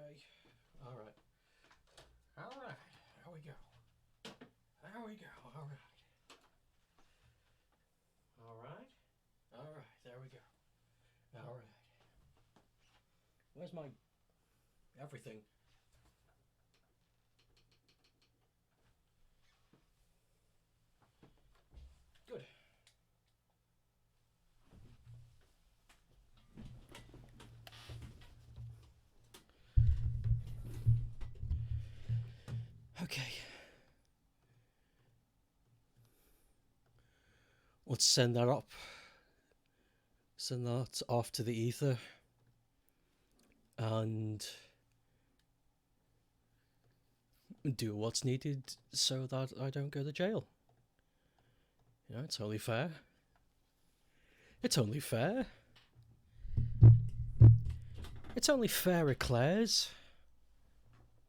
Okay. Alright. Alright. There we go. There we go. Alright. Alright. Alright. There we go. Alright. Where's my everything? Good. Okay. Let's send that up. Send that off to the ether. And do what's needed so that I don't go to jail. You know, it's only fair. It's only fair. It's only fair, Eclairs.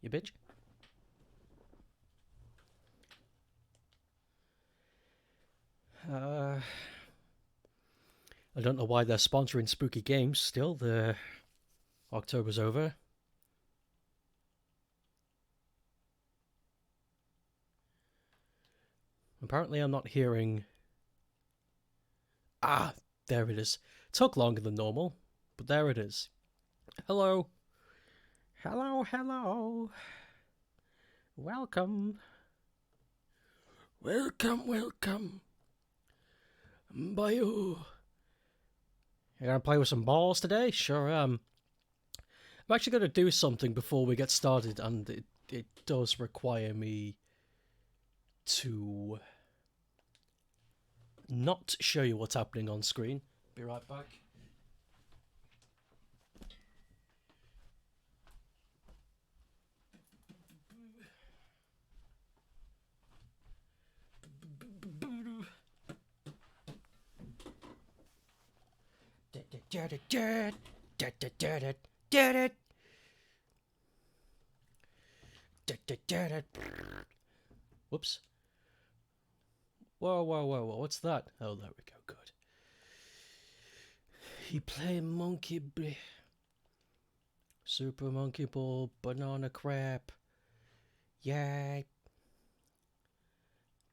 You bitch. I don't know why they're sponsoring spooky games still. The October's over. Apparently I'm not hearing... Ah, there it is. It took longer than normal, but there it is. Hello. Hello, hello. Welcome. Welcome, welcome. Bye. You gonna play with some balls today? Sure am. I'm actually gonna do something before we get started, and it does require me to not show you what's happening on screen. Be right back. Whoops. Whoa, whoa, whoa, whoa, what's that? Oh, there we go, good. He play monkey... Super Monkey Ball, Banana Crap. Yay.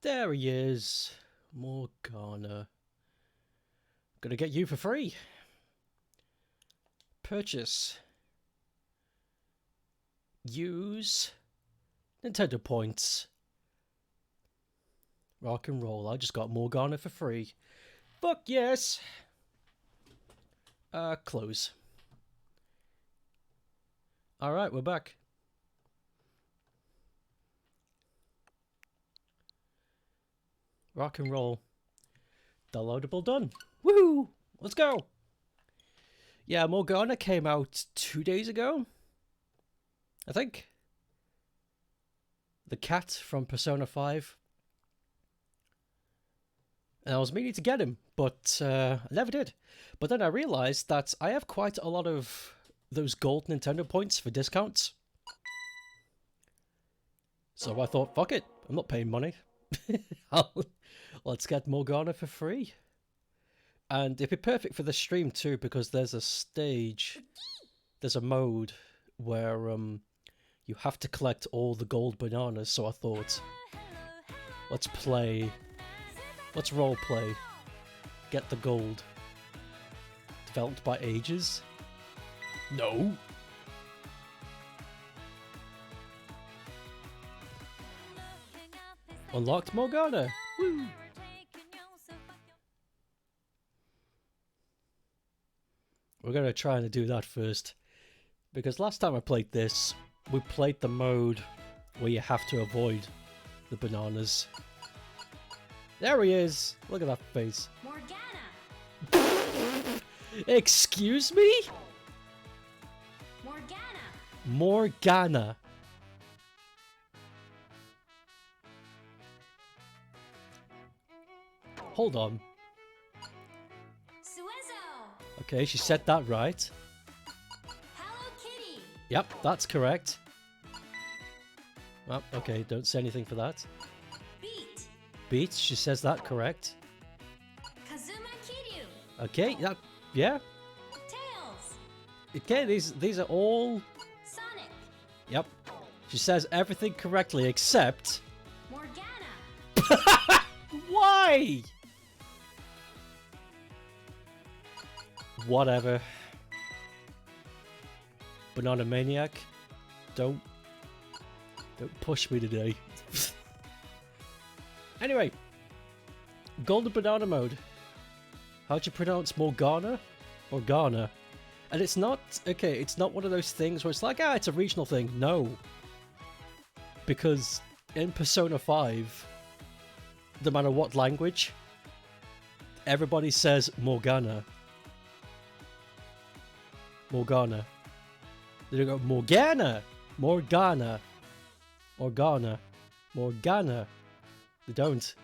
There he is. Morgana. Gonna get you for free. Purchase. Use. Nintendo points. Rock and roll. I just got Morgana for free. Fuck yes. Close. Alright, we're back. Rock and roll. Downloadable done. Woohoo! Let's go! Yeah, Morgana came out 2 days ago. I think. The cat from Persona 5. And I was meaning to get him, but I never did. But then I realised that I have quite a lot of those gold Nintendo points for discounts. So I thought, fuck it, I'm not paying money. Let's get Morgana for free. And it'd be perfect for the stream too, because there's a stage, there's a mode where you have to collect all the gold bananas. So I thought, let's play, let's role play, get the gold. Developed by Ages? No. Unlocked Morgana. Woo. We're going to try and do that first. Because last time I played this, we played the mode where you have to avoid the bananas. There he is! Look at that face. Morgana! Excuse me? Morgana! Morgana. Hold on. Suezo! Okay, she said that right. Hello Kitty! Yep, that's correct. Oh, okay, don't say anything for that. Beat! Beat, she says that correct. Kazuma Kiryu! Okay, that, yeah. Tails! Okay, these are all Sonic! She says everything correctly except... Morgana. Why? Whatever. Banana Maniac. Don't push me today. Anyway. Golden Banana mode. How'd you pronounce Morgana? Morgana. And it's not, okay, it's not one of those things where it's like, ah, it's a regional thing. No. Because in Persona 5, no matter what language, everybody says Morgana. Morgana. They don't go Morgana! Morgana. Morgana. Morgana. They don't.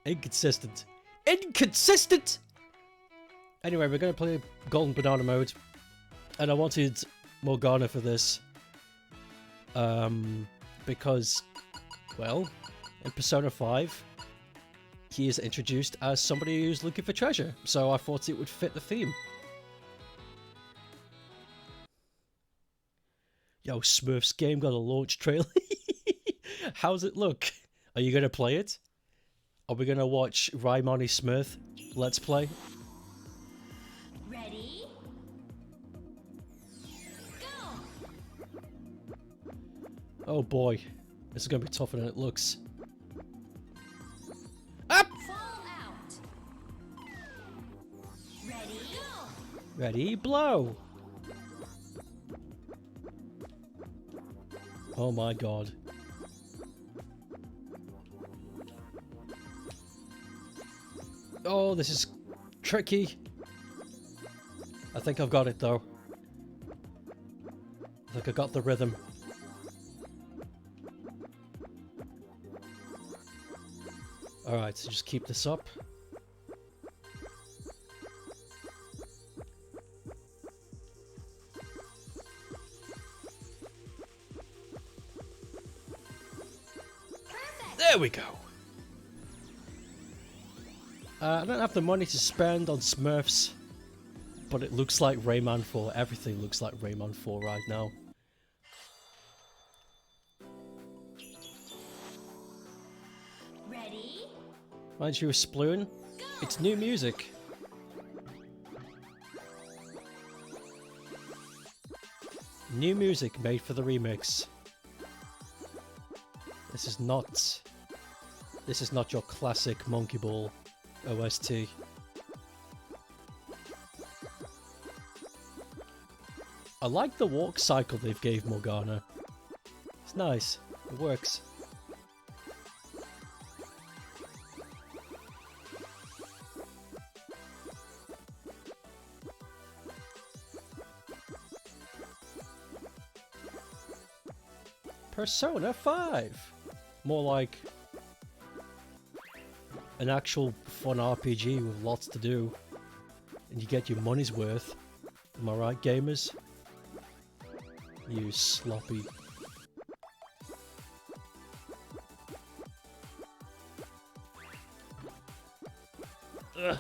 Inconsistent. Inconsistent! Anyway, we're going to play Golden Banana mode. And I wanted Morgana for this. Because, well, in Persona 5, he is introduced as somebody who's looking for treasure. So I thought it would fit the theme. Yo, Smurfs game got a launch trailer. How's it look? Are you going to play it? Are we going to watch Raimani Smurf Let's Play? Ready? Go! Oh boy. This is going to be tougher than it looks. Up! Fall out. Ready? Go! Ready, blow! Oh my god. Oh, this is tricky. I think I've got it though. I think I got the rhythm. Alright, so just keep this up. Perfect! There we go. I don't have the money to spend on Smurfs, but it looks like Rayman 4. Everything looks like Rayman 4 right now. Ready? Mind you, a Sploon? It's new music. New music made for the remix. This is not your classic Monkey Ball OST. I like the walk cycle they've gave Morgana. It's nice. It works. Persona 5! More like an actual fun RPG with lots to do. And you get your money's worth. Am I right, gamers? You sloppy. Ugh.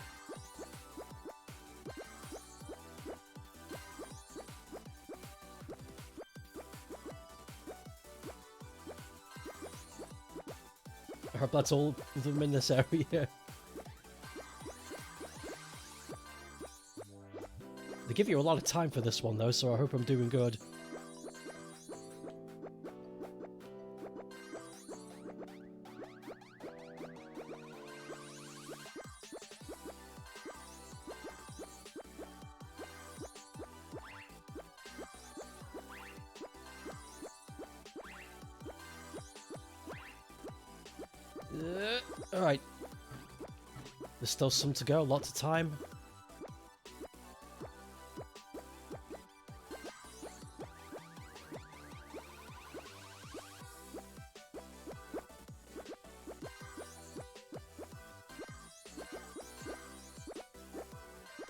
I hope that's all of them in this area. They give you a lot of time for this one though, so I hope I'm doing good. Alright. There's still some to go, lots of time.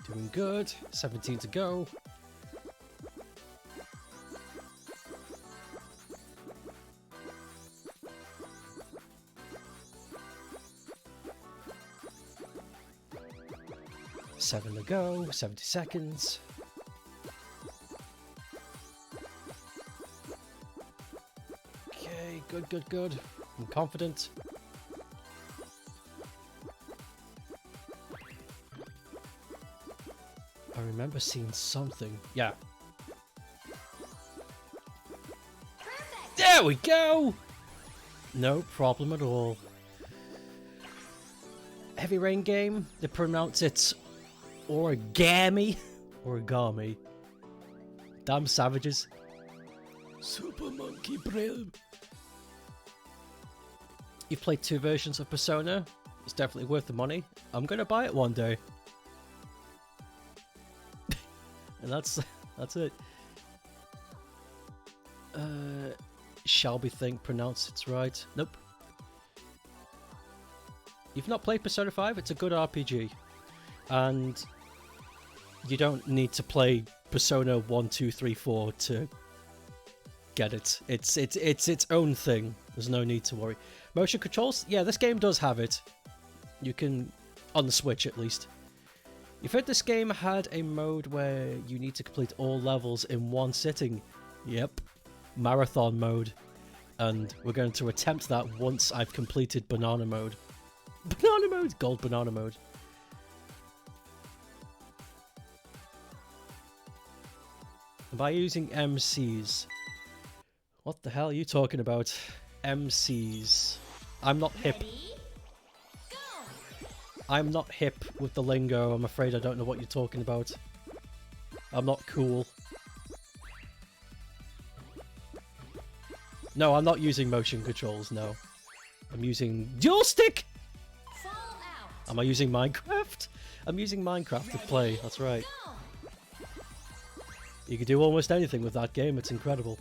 Doing good. 17 to go. Seven to go, 70 seconds. Good, good, good. I'm confident. I remember seeing something. Yeah. Perfect. There we go! No problem at all. Heavy Rain game, they pronounce it origami. Origami. Damn savages. Super Monkey Brill. You've played 2 versions of Persona. It's definitely worth the money. I'm gonna buy it one day. And that's it. Shelby think pronounce it's right. Nope. You've not played Persona 5? It's a good RPG. And you don't need to play Persona 1, 2, 3, 4 to get it. It's its own thing. There's no need to worry. Motion controls? Yeah, this game does have it. You can, on the Switch at least. You've heard this game had a mode where you need to complete all levels in one sitting. Yep. Marathon mode. And we're going to attempt that once I've completed Banana mode. Banana mode! Gold Banana mode. By using MCs. What the hell are you talking about? MCs. I'm not hip. Ready? Go. I'm not hip with the lingo. I'm afraid I don't know what you're talking about. I'm not cool. No, I'm not using motion controls, no. I'm using dual stick! Fall out. Am I using Minecraft? I'm using Minecraft to play, that's right. Go. You can do almost anything with that game, it's incredible.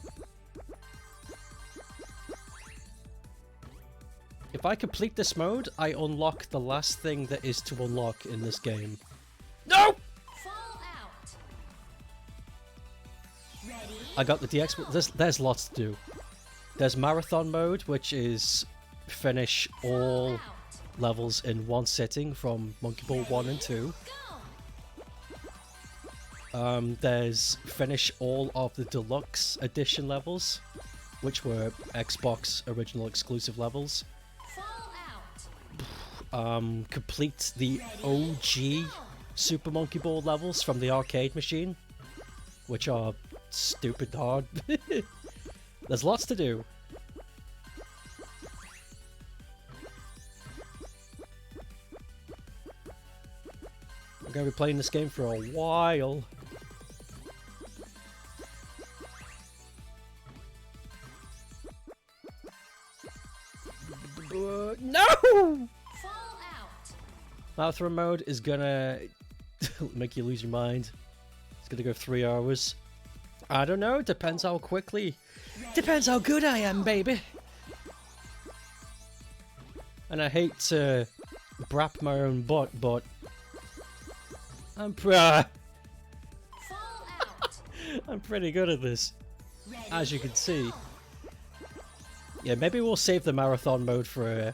If I complete this mode, I unlock the last thing that is to unlock in this game. No! Fall out. Ready? I got the DX, there's lots to do. There's Marathon mode, which is finish all Out. levels in one sitting from Monkey Ball 1 and 2. Go. There's finish all of the deluxe edition levels, which were Xbox original exclusive levels. Fall out. Complete the OG Super Monkey Ball levels from the arcade machine, which are stupid hard. There's lots to do. I'm going to be playing this game for a while. No! Fall out. Marathon mode is gonna make you lose your mind. It's gonna go 3 hours. I don't know, depends how quickly. Depends how good I am, baby. And I hate to brap my own butt, but I'm Fall out. I'm pretty good at this, Ready? as you can see. Yeah, maybe we'll save the marathon mode for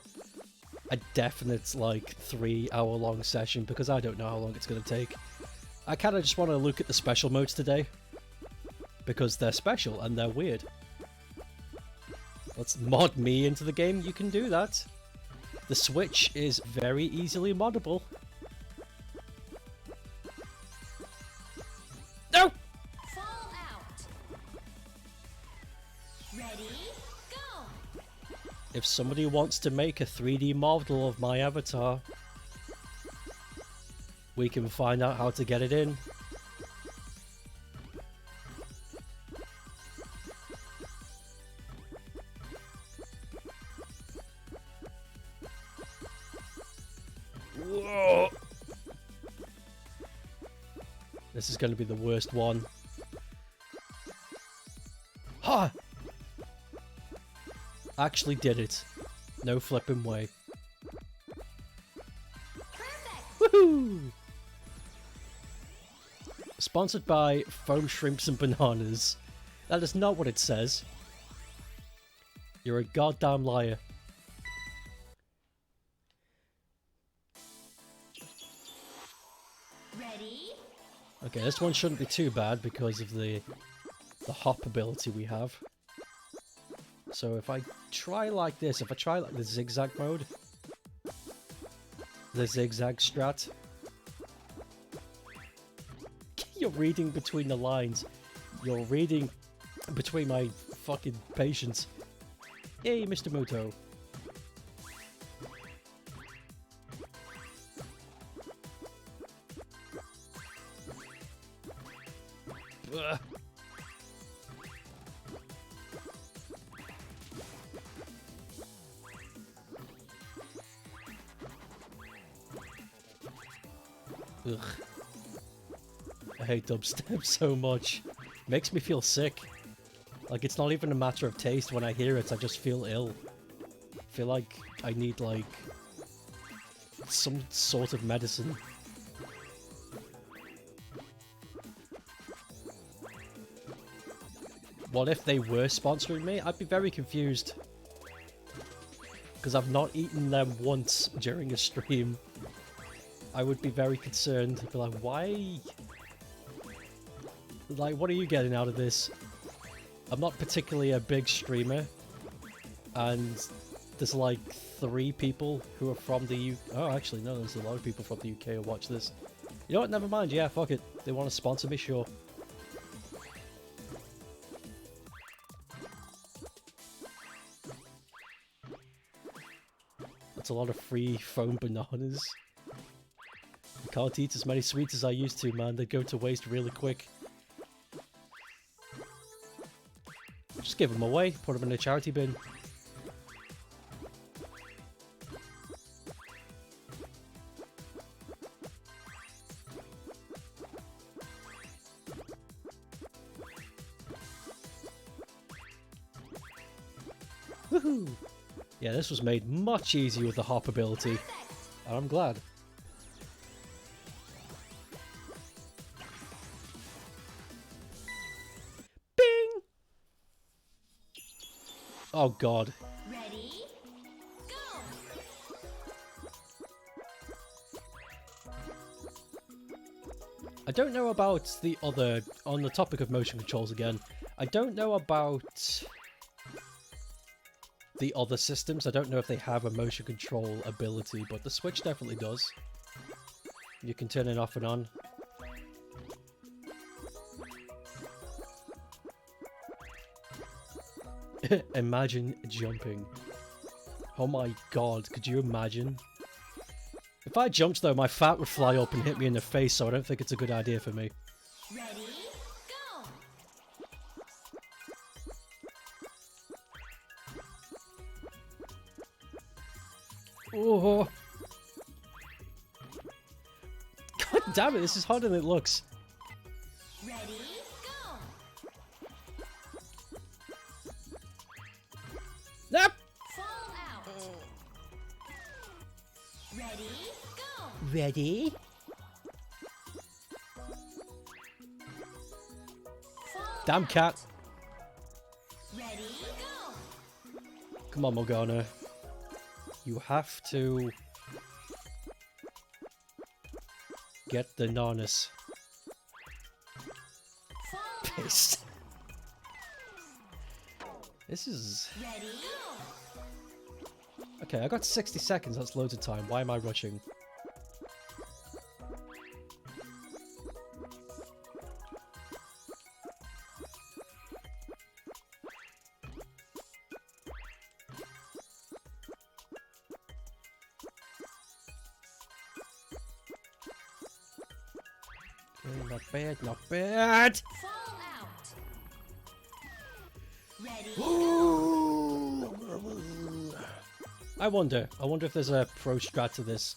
a definite, like, 3 hour long session, because I don't know how long it's going to take. I kind of just want to look at the special modes today, because they're special and they're weird. Let's mod me into the game, you can do that. The Switch is very easily moddable. No! Fall out. Ready? Go. If somebody wants to make a 3D model of my avatar, we can find out how to get it in. Whoa. This is going to be the worst one. Ha! Actually did it. No flipping way. Perfect. Woohoo! Sponsored by Foam Shrimps and Bananas. That is not what it says. You're a goddamn liar. Ready? Okay, this one shouldn't be too bad because of the hop ability we have. So if I try like this, if I try like the zigzag mode, the zigzag strat, you're reading between the lines. You're reading between my fucking patience. Hey, Mr. Muto. Ugh. Ugh. I hate dubstep so much. Makes me feel sick. Like, it's not even a matter of taste. When I hear it, I just feel ill. I feel like I need, like, some sort of medicine. What if they were sponsoring me? I'd be very confused. Because I've not eaten them once during a stream. I would be very concerned. I'd be like, why? Like, what are you getting out of this? I'm not particularly a big streamer. And there's like 3 people who are from the UK. Oh, actually, no, there's a lot of people from the UK who watch this. You know what? Never mind. Yeah, fuck it. They want to sponsor me, sure. That's a lot of free foam bananas. I can't eat as many sweets as I used to, man. They go to waste really quick. Just give them away. Put them in a charity bin. Woohoo! Yeah, this was made much easier with the hop ability. And I'm glad. Bing! Oh god. Ready? Go! I don't know about the other... On the topic of motion controls again, I don't know about the other systems. I don't know if they have a motion control ability, but the Switch definitely does. You can turn it off and on. Imagine jumping. Oh my god, could you imagine? If I jumped though, my fat would fly up and hit me in the face, so I don't think it's a good idea for me. Ready? Go! Oh. God damn it, this is harder than it looks. Ready? Go! Nope. Fall out! Ready? Go! Ready? Fall Damn out. cat. Ready? Go! Come on, Morgana. You have to get the Narnis. Fall out. Pissed. This is... Ready? Go! Okay, I got 60 seconds, that's loads of time. Why am I rushing? Okay, not bad, not bad! Fall out! Ready? I wonder if there's a pro strat to this.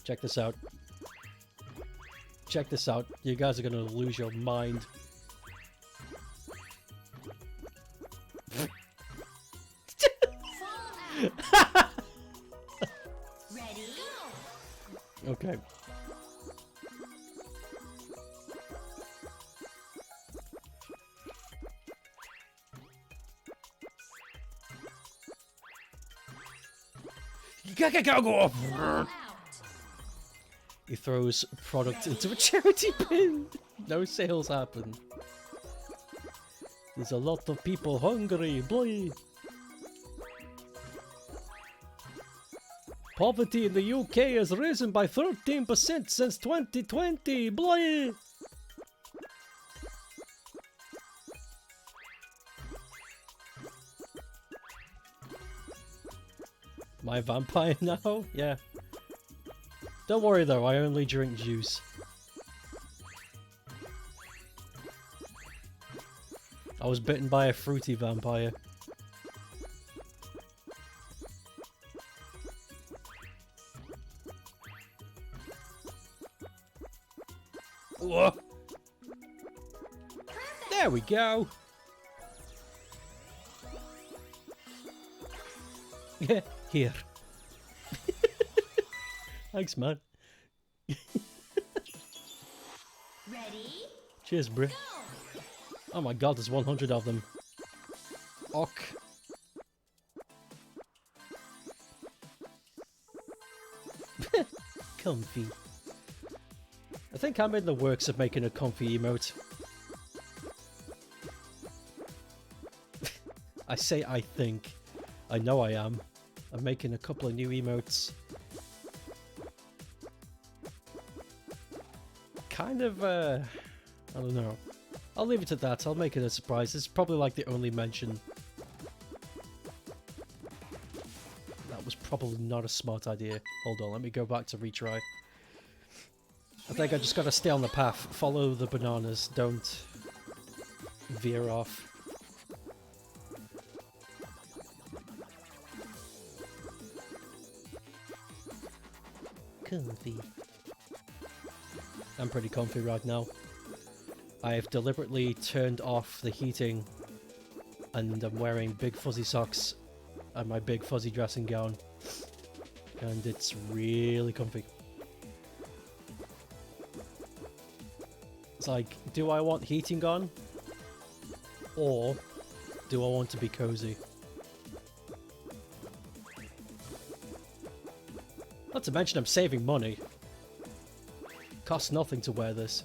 Check this out. Check this out. You guys are gonna lose your mind. Fall out! Ready? Go! Okay. Go! Fall out! He throws product into a charity bin. No sales happen. There's a lot of people hungry, boy. Poverty in the UK has risen by 13% since 2020, boy. My vampire now? Yeah. Don't worry though, I only drink juice. I was bitten by a fruity vampire. Whoa. There we go. Yeah, here. Thanks, man. Ready? Cheers, bro. Go! Oh my god, there's 100 of them. Ok. Comfy. I think I'm in the works of making a comfy emote. I say I think. I know I am. I'm making a couple of new emotes. Kind of, I don't know. I'll leave it at that. I'll make it a surprise. It's probably like the only mention. That was probably not a smart idea. Hold on, let me go back to retry. I think I just gotta stay on the path. Follow the bananas. Don't veer off. Comfy. I'm pretty comfy right now. I've deliberately turned off the heating and I'm wearing big fuzzy socks and my big fuzzy dressing gown. And it's really comfy. It's like, do I want heating on? Or do I want to be cozy? Not to mention I'm saving money. Costs nothing to wear this.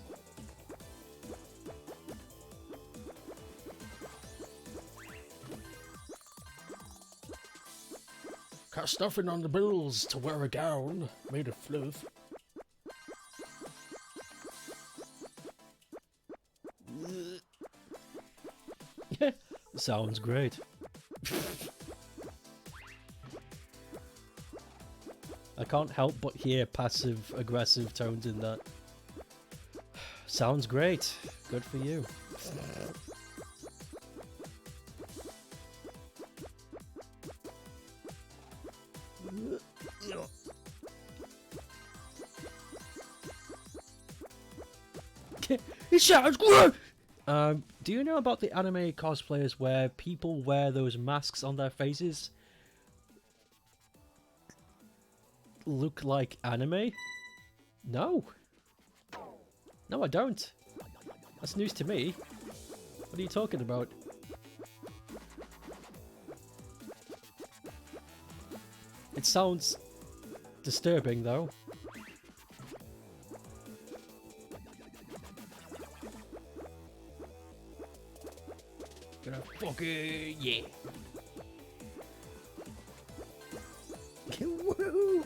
Costs nothing on the bills to wear a gown made of fluff. Sounds great. I can't help but hear passive-aggressive tones in that. Sounds great. Good for you. It sounds good! Do you know about the anime cosplayers where people wear those masks on their faces? Look like anime? No. No, I don't. That's news to me. What are you talking about? It sounds disturbing, though. Gonna fucking yeah. Woo!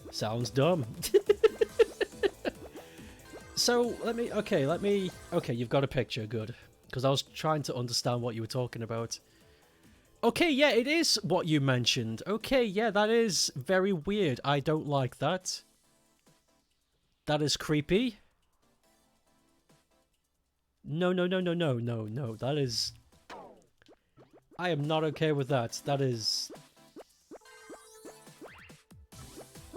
Sounds dumb. So okay, you've got a picture, good. Because I was trying to understand what you were talking about. Okay, yeah, it is what you mentioned. Okay, yeah, that is very weird. I don't like that. That is creepy. No, that is... I am not okay with that. That is...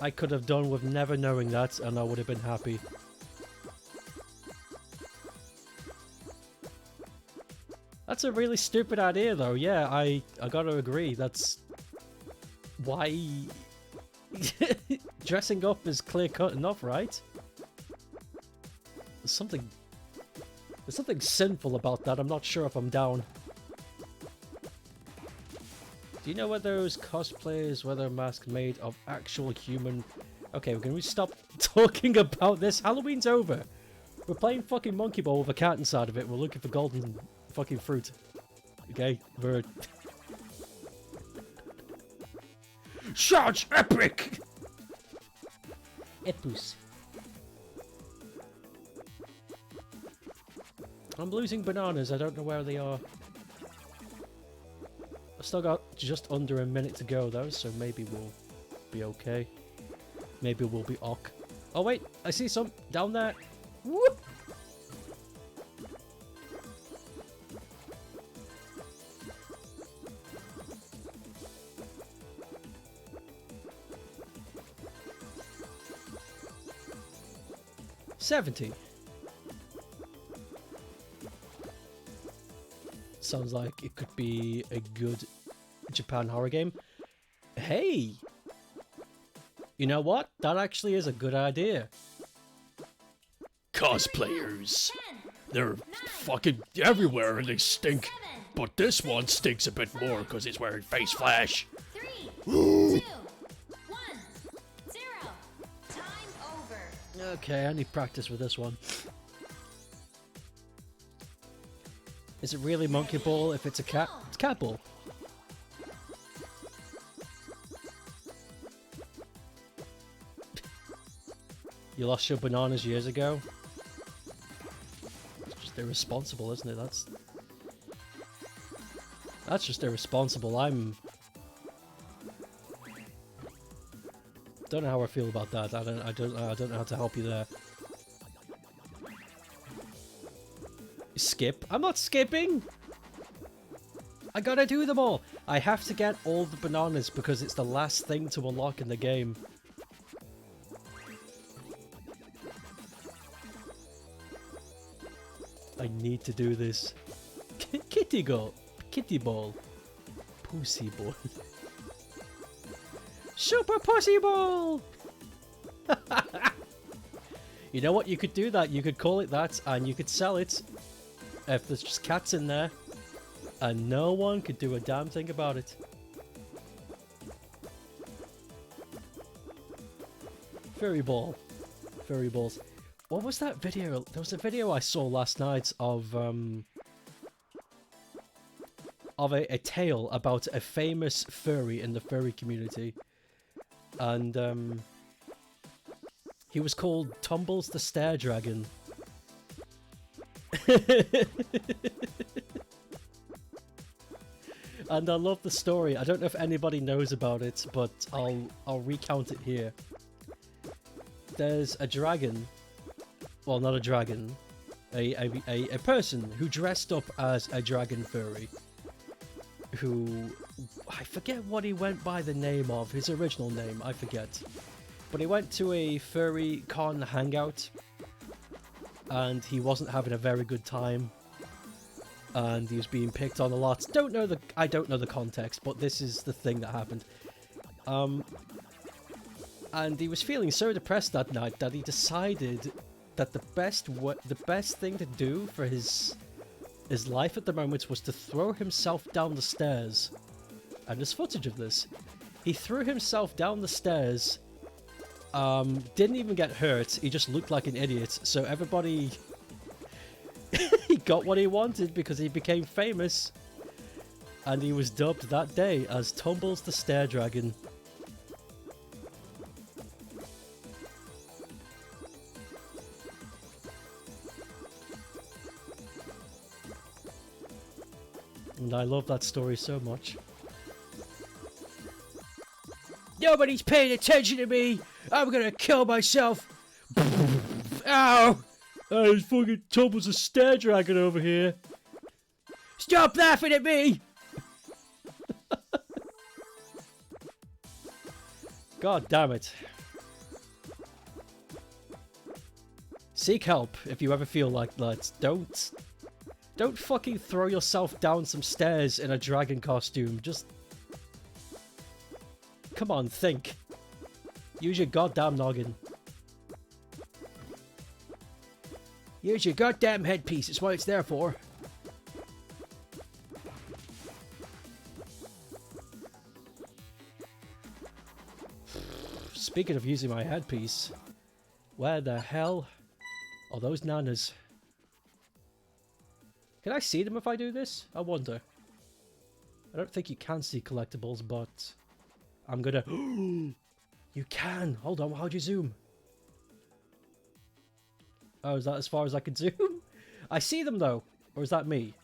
I could have done with never knowing that, and I would have been happy. That's a really stupid idea, though. Yeah, I gotta agree. That's... Why... Dressing up is clear-cut enough, right? There's something sinful about that. I'm not sure if I'm down. Do you know whether those cosplayers wear their masks made of actual human Okay, we're gonna stop talking about this. Halloween's over. We're playing fucking monkey ball with a cat inside of it. We're looking for golden fucking fruit. Okay, we're... Such epic! Epus. I'm losing bananas. I don't know where they are. I still got just under a minute to go though, so maybe we'll be okay. Maybe we'll be ok. Oh wait, I see some down there. Whoop! $70. Sounds like it could be a good Japan horror game. Hey! You know what? That actually is a good idea. Cosplayers. They're fucking everywhere and they stink. But this one stinks a bit more because he's wearing face flash. 3, 2, 1, 0. Time over. Okay, I need practice with this one. Is it really monkey ball if it's a cat? It's cat ball. You lost your bananas years ago? It's just irresponsible, isn't it? That's just irresponsible. Don't know how I feel about that. I don't know how to help you there. Skip? I'm not skipping! I gotta do them all! I have to get all the bananas because it's the last thing to unlock in the game. I need to do this. Kitty ball. Pussy ball. Super pussy ball! You know what? You could do that. You could call it that and you could sell it. If there's just cats in there, and no one could do a damn thing about it. Furry ball. Furry balls. What was that video? There was a video I saw last night of a tale about a famous furry in the furry community. And he was called Tumbles the Stair Dragon. And I love the story. I don't know if anybody knows about it, but I'll recount it here. There's a dragon, well, not a dragon, a person who dressed up as a dragon furry, who, I forget what he went by the name of, his original name, I forget. But he went to a furry con hangout, and he wasn't having a very good time, and he was being picked on a lot. I don't know the context, but this is the thing that happened. And he was feeling so depressed that night that he decided that the best thing to do for his life at the moment was to throw himself down the stairs. And there's footage of this. He threw himself down the stairs. Didn't even get hurt. He just looked like an idiot. So everybody, he got what he wanted because he became famous, and he was dubbed that day as Tumbles the Stair Dragon. And I love that story so much. Nobody's paying attention to me! I'm gonna kill myself! Ow! There's fucking Tumbles a Stair Dragon over here! Stop laughing at me! God damn it. Seek help if you ever feel like that. Don't fucking throw yourself down some stairs in a dragon costume. Just... come on, think. Use your goddamn noggin. Use your goddamn headpiece. It's what it's there for. Speaking of using my headpiece, where the hell are those nanas? Can I see them if I do this? I wonder. I don't think you can see collectibles, but I'm gonna... You can! Hold on, how'd you zoom? Oh, is that as far as I can zoom? I see them though! Or is that me?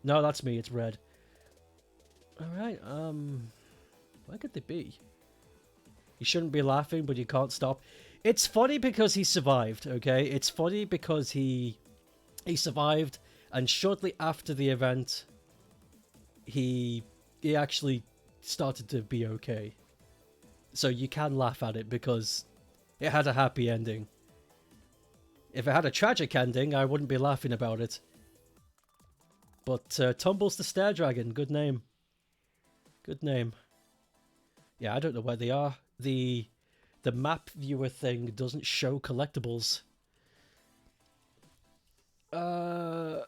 No, that's me, it's red. Alright, where could they be? You shouldn't be laughing, but you can't stop. It's funny because he survived, okay? It's funny because he survived, and shortly after the event, he actually started to be okay. So you can laugh at it because it had a happy ending. If it had a tragic ending, I wouldn't be laughing about it. But Tumbles the Stair Dragon, good name. Good name. Yeah, I don't know where they are. The map viewer thing doesn't show collectibles. That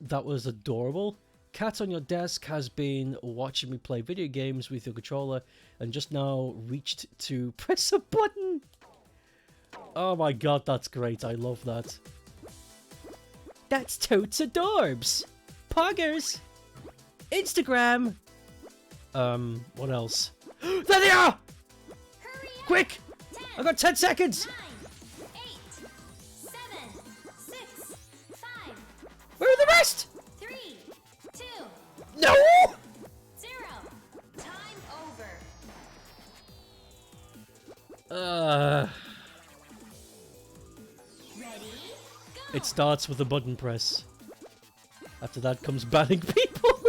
was adorable. Cat on your desk has been watching me play video games with your controller and just now reached to press a button. Oh my god, that's great. I love that. That's totes adorbs. Poggers. Instagram. What else? There they are! Hurry up. Quick! 10, I got 10 seconds! 9, 8, 7, 6, 5, Where are the rest? 3, 2, No! 0. Time over. Ready? Go. It starts with a button press. After that comes banning people.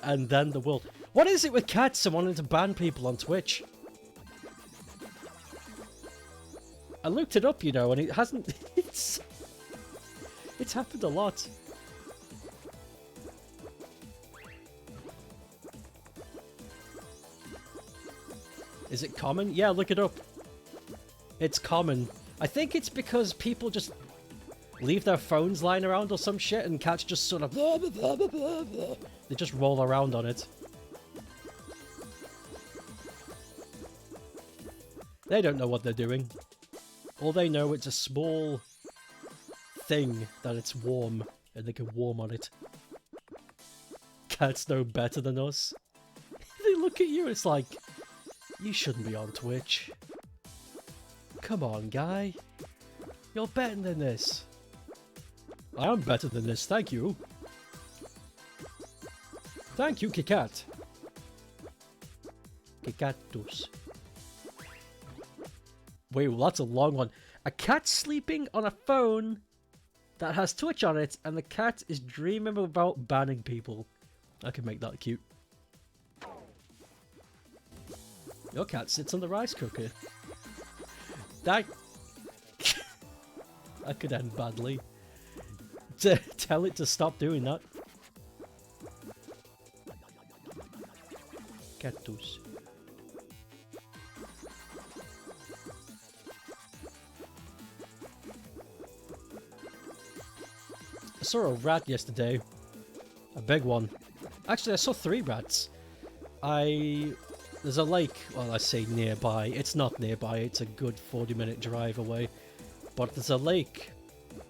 And then the world. What is it with cats and wanting to ban people on Twitch? I looked it up, you know, and it hasn't... It's happened a lot. Is it common? Yeah, look it up. It's common. I think it's because people just leave their phones lying around or some shit, and cats just sort of... Blah, blah, blah, blah, blah, blah. They just roll around on it. They don't know what they're doing. All they know, it's a small thing that it's warm, and they can warm on it. Cats know better than us. They look at you, it's like, you shouldn't be on Twitch. Come on, guy. You're better than this. I am better than this, thank you. Thank you, Kikat. Kikatus. Wait, well, that's a long one. A cat sleeping on a phone that has Twitch on it, and the cat is dreaming about banning people. I can make that cute. Your cat sits on the rice cooker. That... that could end badly. Tell it to stop doing that. Cactus. I saw a rat yesterday. A big one. Actually, I saw 3 rats. There's a lake, well, I say nearby. It's not nearby, it's a good 40-minute drive away. But there's a lake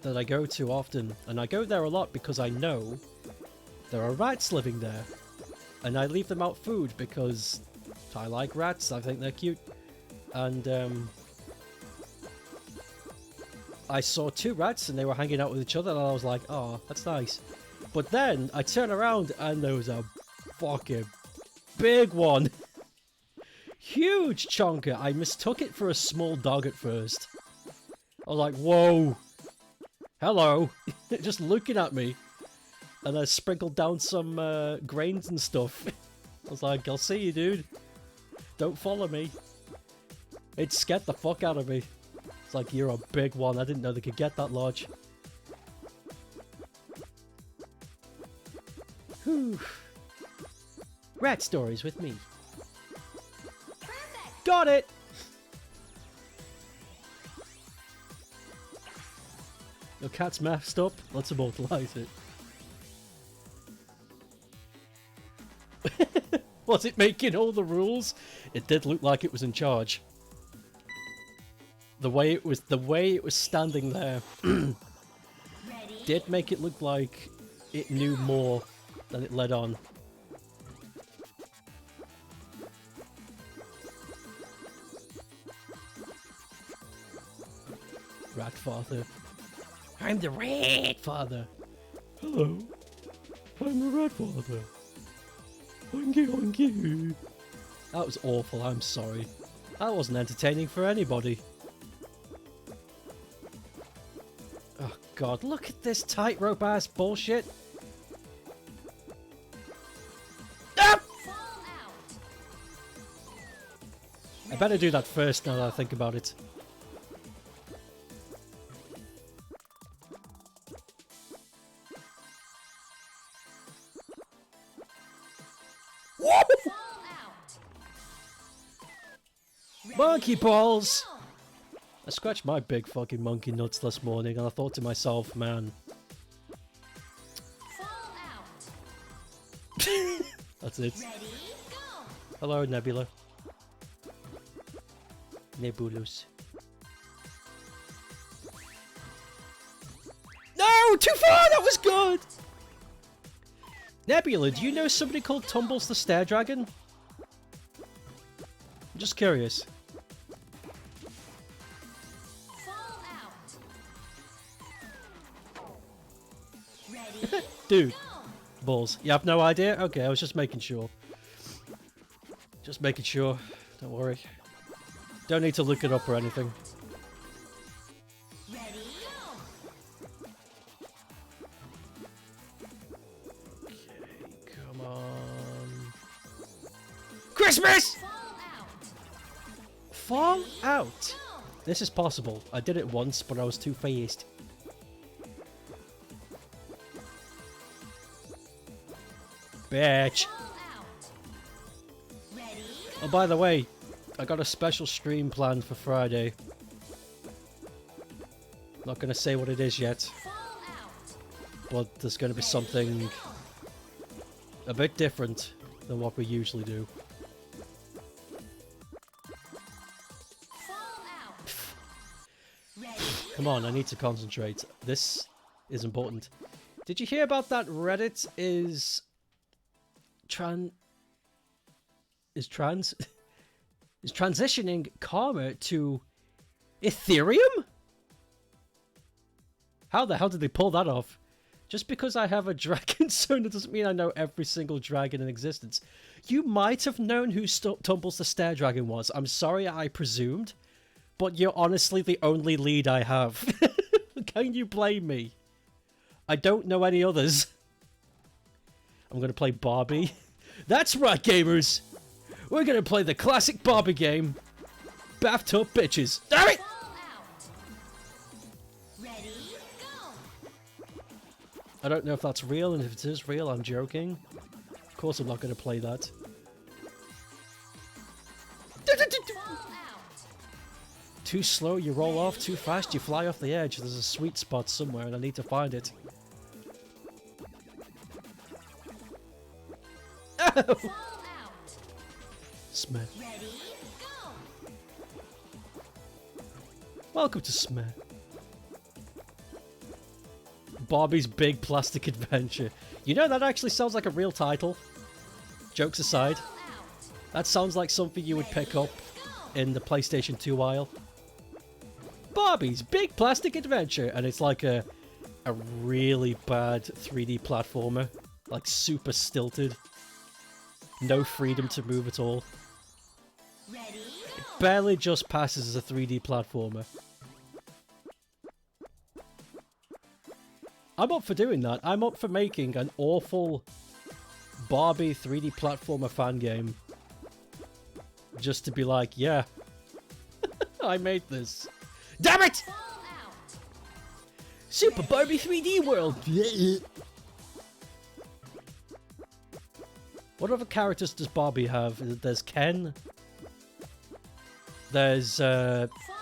that I go to often, and I go there a lot because I know there are rats living there. And I leave them out food because I like rats, I think they're cute. And I saw 2 rats and they were hanging out with each other, and I was like, oh, that's nice. But then I turn around and there was a fucking big one. Huge chonker. I mistook it for a small dog at first. I was like, whoa. Hello. Just looking at me. And I sprinkled down some grains and stuff. I was like, I'll see you, dude. Don't follow me. It scared the fuck out of me. It's like, you're a big one. I didn't know they could get that large. Whew. Rat stories with me. Perfect. Got it! Your cat's messed up. Let's immortalize it. Was it making all the rules? It did look like it was in charge. The way it was standing there Ready? did make it look like it knew more than it let on. Rat father. I'm the rat father. Hello. I'm the rat father. Oinky oinky. That was awful, I'm sorry. That wasn't entertaining for anybody. Oh god, look at this tightrope ass bullshit. Ah! Fall out. I better do that first now that I think about it. Fall out. Monkey balls! Go. I scratched my big fucking monkey nuts this morning and I thought to myself, man, Fall out. that's it. Ready? Go. Hello, Nebula. Nebulous. No! Too far! That was good! Nebula, do you know somebody called Tumbles the Stair Dragon? I'm just curious. Fall out. Ready? Dude, Go. balls. You have no idea? Okay, I was just making sure. Just making sure. Don't worry. Don't need to look it up or anything. Ready? Go. Okay, come on. Christmas! Fall out. Fall out. Go. This is possible. I did it once, but I was too fast. Bitch. Fall out. Ready? Oh, by the way, I got a special stream planned for Friday. Not gonna say what it is yet, Fall out. but there's gonna be something a bit different than what we usually do. Fall out. Ready? Come on, I need to concentrate. This is important. Did you hear about that? Reddit is is transitioning Karma to Ethereum? How the hell did they pull that off? Just because I have a dragon zone, it doesn't mean I know every single dragon in existence. You might have known who Tumbles the Stair Dragon was. I'm sorry I presumed, but you're honestly the only lead I have. Can you blame me? I don't know any others. I'm going to play Barbie. That's right, gamers! We're going to play the classic Barbie game. Bathtub bitches. Damn it! Fall out. Ready? Go. I don't know if that's real, and if it is real, I'm joking. Of course I'm not going to play that. Fall out. Too slow, you roll off. Too fast, you fly off the edge. There's a sweet spot somewhere, and I need to find it. Ow! Fall out. Smeh. Ready? Go. Welcome to Smeh. Barbie's Big Plastic Adventure. You know, that actually sounds like a real title. Jokes aside. Fall out. That sounds like something you would pick up Go. in the PlayStation 2 aisle. Barbie's Big Plastic Adventure, and it's like a really bad 3D platformer, like super stilted, no freedom to move at all. Ready? It barely just passes as a 3D platformer. I'm up for doing that. I'm up for making an awful Barbie 3D platformer fan game. Just to be like, yeah, I made this. Damn it! Fall out. Super Barbie 3D World! What other characters does Barbie have? There's Ken. There's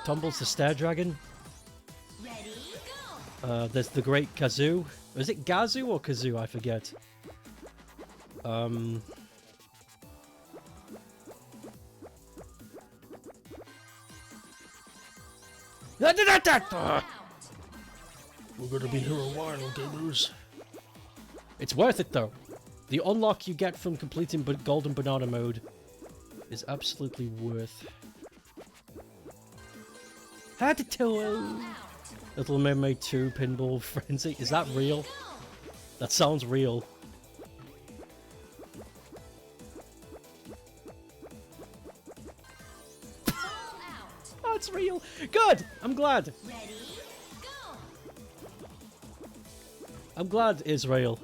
Tumbles the Stair Dragon. Ready? Go. There's the Great Kazoo. Is it Gazoo or Kazoo? I forget. We're gonna be here a while, gamers. It's worth it though. The unlock you get from completing Golden Banana mode is absolutely worth. Had to tell Little Mermaid 2 Pinball Frenzy. Is that real? That sounds real. Oh, it's real. Good. I'm glad. Ready, go. I'm glad Israel.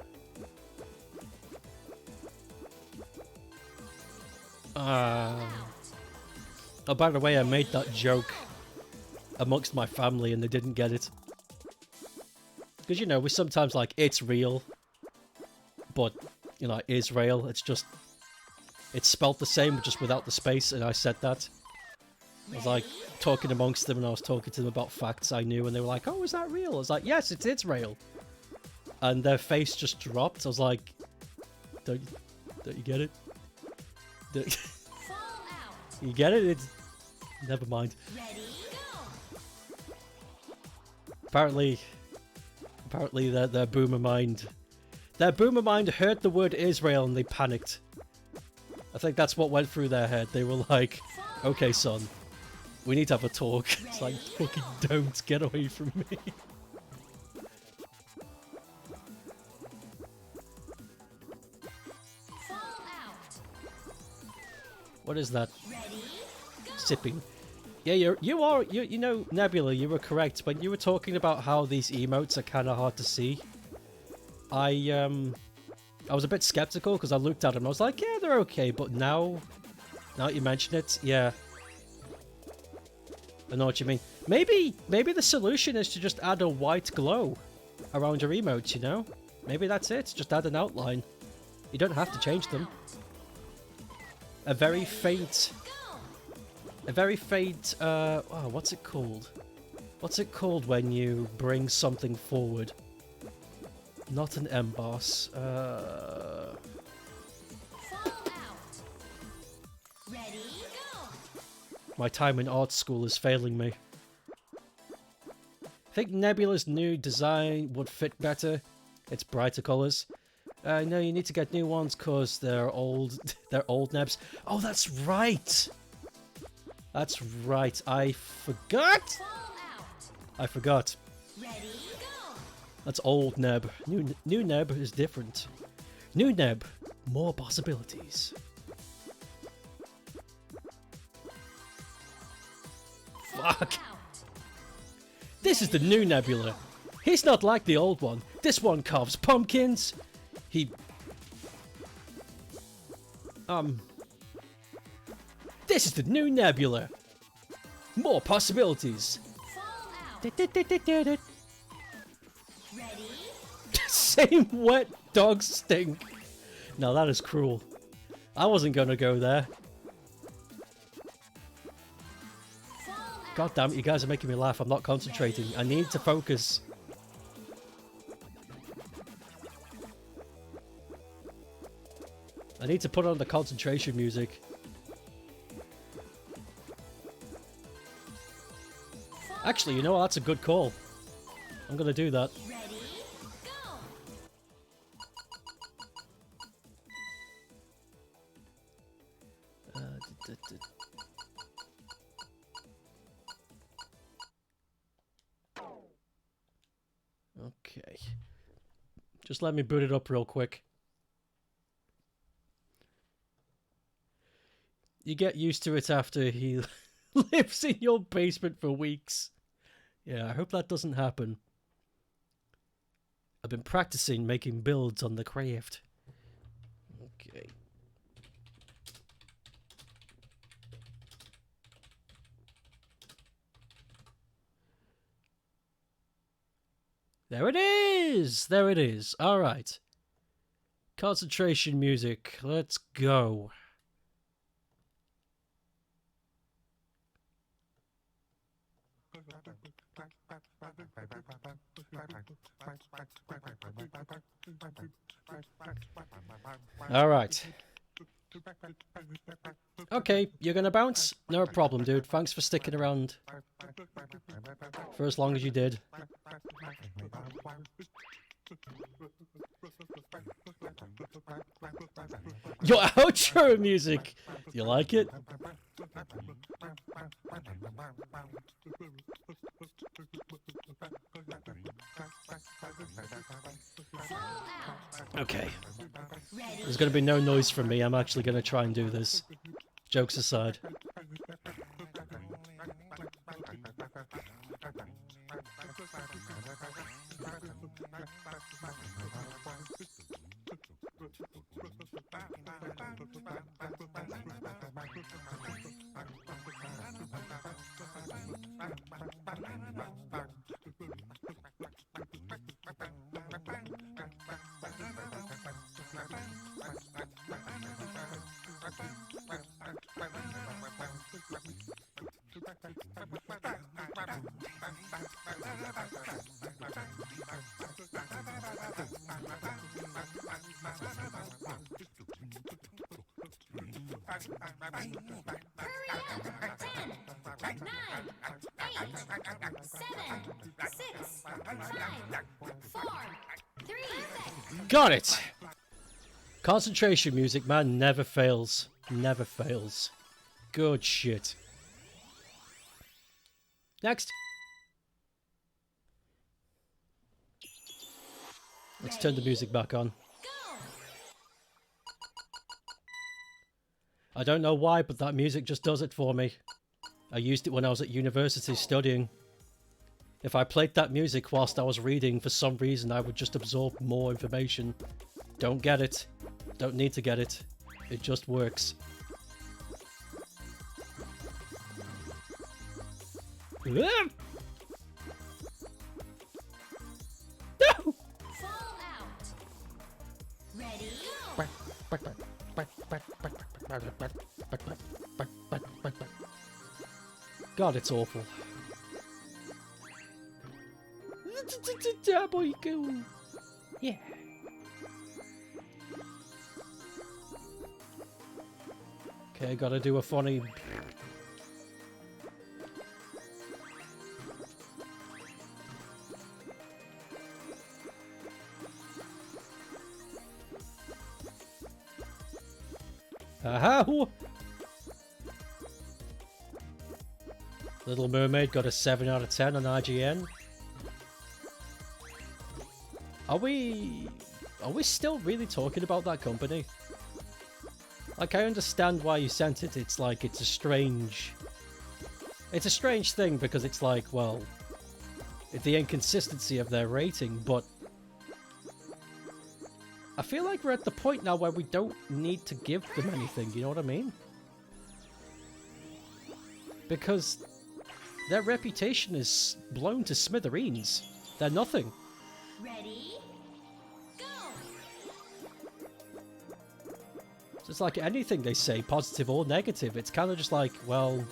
Oh, by the way, I made that joke amongst my family and they didn't get it. Because, you know, we sometimes like, it's real. But, you know, Israel, it's just... It's spelt the same, just without the space, and I said that. I was like, talking amongst them, and I was talking to them about facts I knew, and they were like, oh, is that real? I was like, yes, it's Israel. And their face just dropped. I was like, don't you get it? You get it? It's... Never mind. Ready, go. Apparently their boomer mind... Their boomer mind heard the word Israel and they panicked. I think that's what went through their head. They were like, okay, son, we need to have a talk. It's like, fucking don't, get away from me. What is that? Ready, go. Sipping. Yeah, you know, Nebula, you were correct. When you were talking about how these emotes are kind of hard to see, I was a bit skeptical because I looked at them. I was like, yeah, they're okay. But now you mention it, yeah. I know what you mean. Maybe the solution is to just add a white glow around your emotes, you know? Maybe that's it. Just add an outline. You don't have to change them. A very faint, oh, what's it called? What's it called when you bring something forward? Not an emboss, Ready, go. My time in art school is failing me. I think Nebula's new design would fit better. It's brighter colours. No, you need to get new ones because they're old. They're old nebs. Oh, that's right. That's right. I forgot. I forgot. Ready, go. That's old neb. New neb is different. New neb, more possibilities. Fuck. This is the new Nebula. He's not like the old one. This one carves pumpkins. This is the new Nebula. More possibilities. Ready, Same wet dog stink. Now that is cruel. I wasn't gonna go there. God damn it, you guys are making me laugh. I'm not concentrating. I need to focus. I need to put on the concentration music. Actually, you know what? That's a good call. I'm gonna do that. ready, go. Okay. Just let me boot it up real quick. You get used to it after he lives in your basement for weeks. Yeah, I hope that doesn't happen. I've been practicing making builds on the craft. Okay. There it is! There it is. Alright. Concentration music. Let's go. Alright. Okay, you're gonna bounce? No problem, dude. Thanks for sticking around. for as long as you did. Your outro music! Do you like it? Okay. There's gonna be no noise from me. I'm actually gonna try and do this. Jokes aside. Got it! Concentration music, man, never fails. Never fails. Good shit. Next. Let's turn the music back on. I don't know why, but that music just does it for me. I used it when I was at university studying. If I played that music whilst I was reading, for some reason I would just absorb more information. Don't get it. Don't need to get it. It just works. No! Fall out. Ready, go. God, it's awful. Boy, go. Yeah. Okay, gotta do a funny. Aha! Little Mermaid got a 7 out of 10 on IGN. Are we still really talking about that company? Like, I understand why you sent it. It's like, it's a strange thing because it's like, well, the inconsistency of their rating, but I feel like we're at the point now where we don't need to give them anything, you know what I mean? Because their reputation is blown to smithereens. They're nothing. Ready, go. So it's like anything they say, positive or negative, it's kind of just like, well,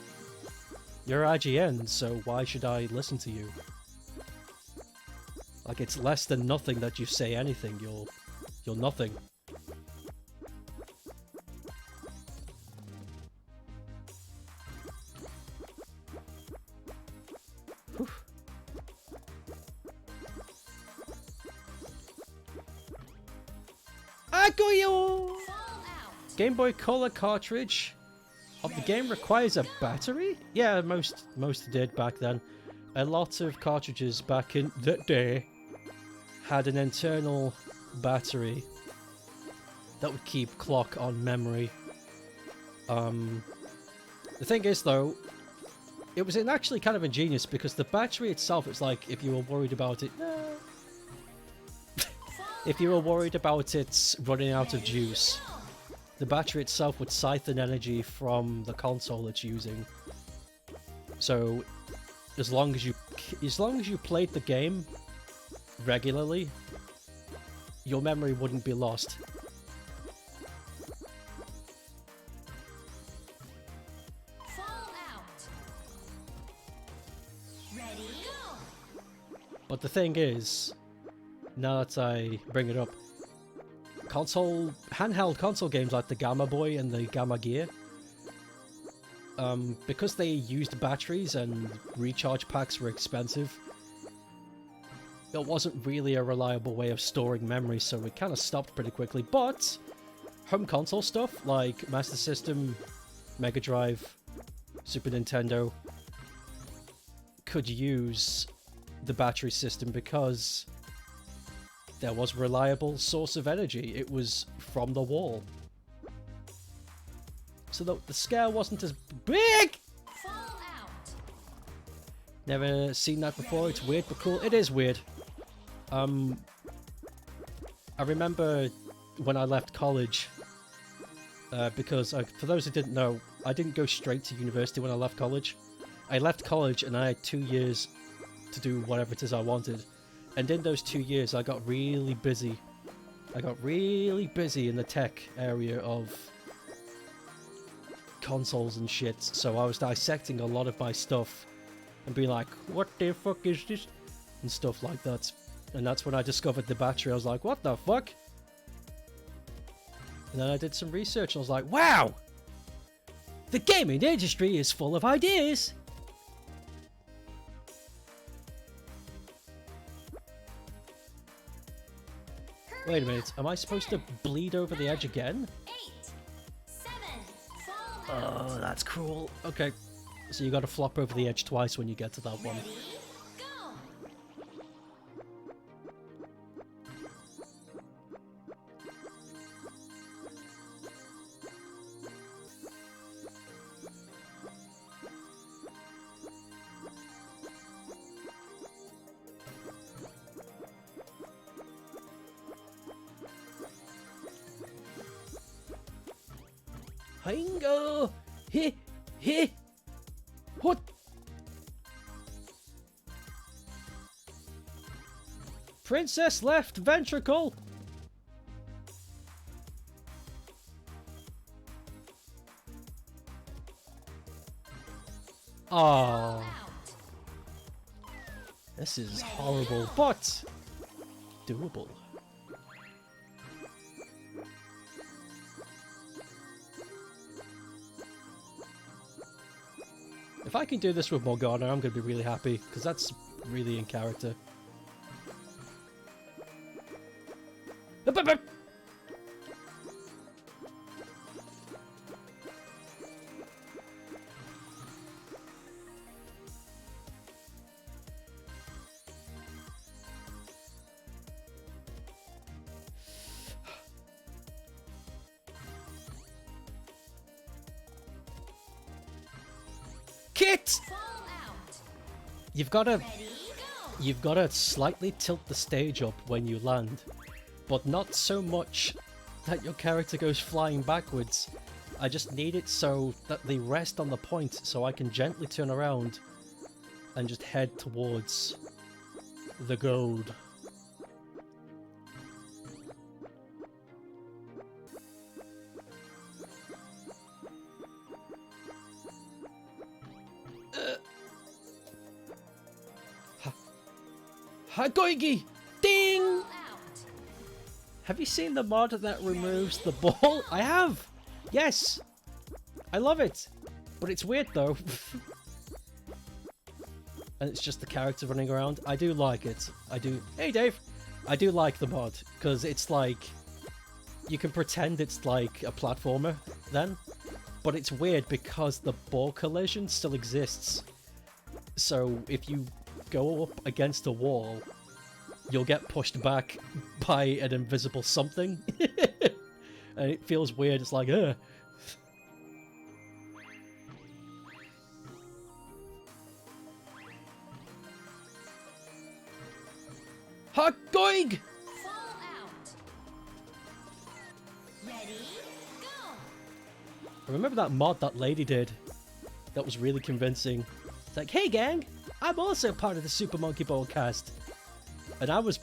you're IGN, so why should I listen to you? Like, it's less than nothing that you say anything, you're nothing. Whew. Agoyo! Game Boy Color cartridge of the game requires a battery? Yeah, most did back then. A lot of cartridges back in the day had an internal battery that would keep clock on memory. The thing is, though, it was actually kind of ingenious because the battery itself, it's like if you were worried about it, if you were worried about it running out of juice, the battery itself would siphon energy from the console it's using. So, as long as you played the game regularly, your memory wouldn't be lost. Ready, go. But the thing is, now that I bring it up, handheld console games like the Gamma Boy and the Gamma Gear, because they used batteries and recharge packs were expensive, it wasn't really a reliable way of storing memory, so it kind of stopped pretty quickly. But home console stuff like Master System, Mega Drive, Super Nintendo could use the battery system because there was a reliable source of energy. It was from the wall. So the scale wasn't as big! Fallout. Never seen that before. It's weird but cool. It is weird. I remember when I left college, because for those who didn't know, I didn't go straight to university when I left college. I left college and I had 2 years to do whatever it is I wanted. And in those 2 years, I got really busy. I got really busy in the tech area of consoles and shit. So I was dissecting a lot of my stuff and being like, what the fuck is this? And stuff like that. And that's when I discovered the battery. I was like, what the fuck? And then I did some research and I was like, wow! The gaming industry is full of ideas! Wait a minute, am I supposed to bleed over the edge again? 8, 7, fallout. Oh, that's cruel. Okay, so you gotta flop over the edge twice when you get to that one. Ready, go. Hingo! He! What? Princess left ventricle! Oh, Fallout. this is horrible, but doable. If I can do this with Morgana, I'm going to be really happy, because that's really in character. Kit! Fallout. You've got to Ready, go. You've got to slightly tilt the stage up when you land, but not so much that your character goes flying backwards. I just need it so that they rest on the point so I can gently turn around and just head towards the gold. Hagoigi! Ding! Fallout. Have you seen the mod that removes the ball? I have! Yes! I love it! But it's weird though. And it's just the character running around. I do like it. I do. Hey Dave! I do like the mod, because it's like... You can pretend it's like a platformer then. But it's weird because the ball collision still exists. So if you go up against a wall, you'll get pushed back by an invisible something. And it feels weird. It's like, ugh. Hagoig! Fallout. Ready, go. I remember that mod that lady did. That was really convincing. It's like, hey gang, I'm also part of the Super Monkey Ball cast. And I was...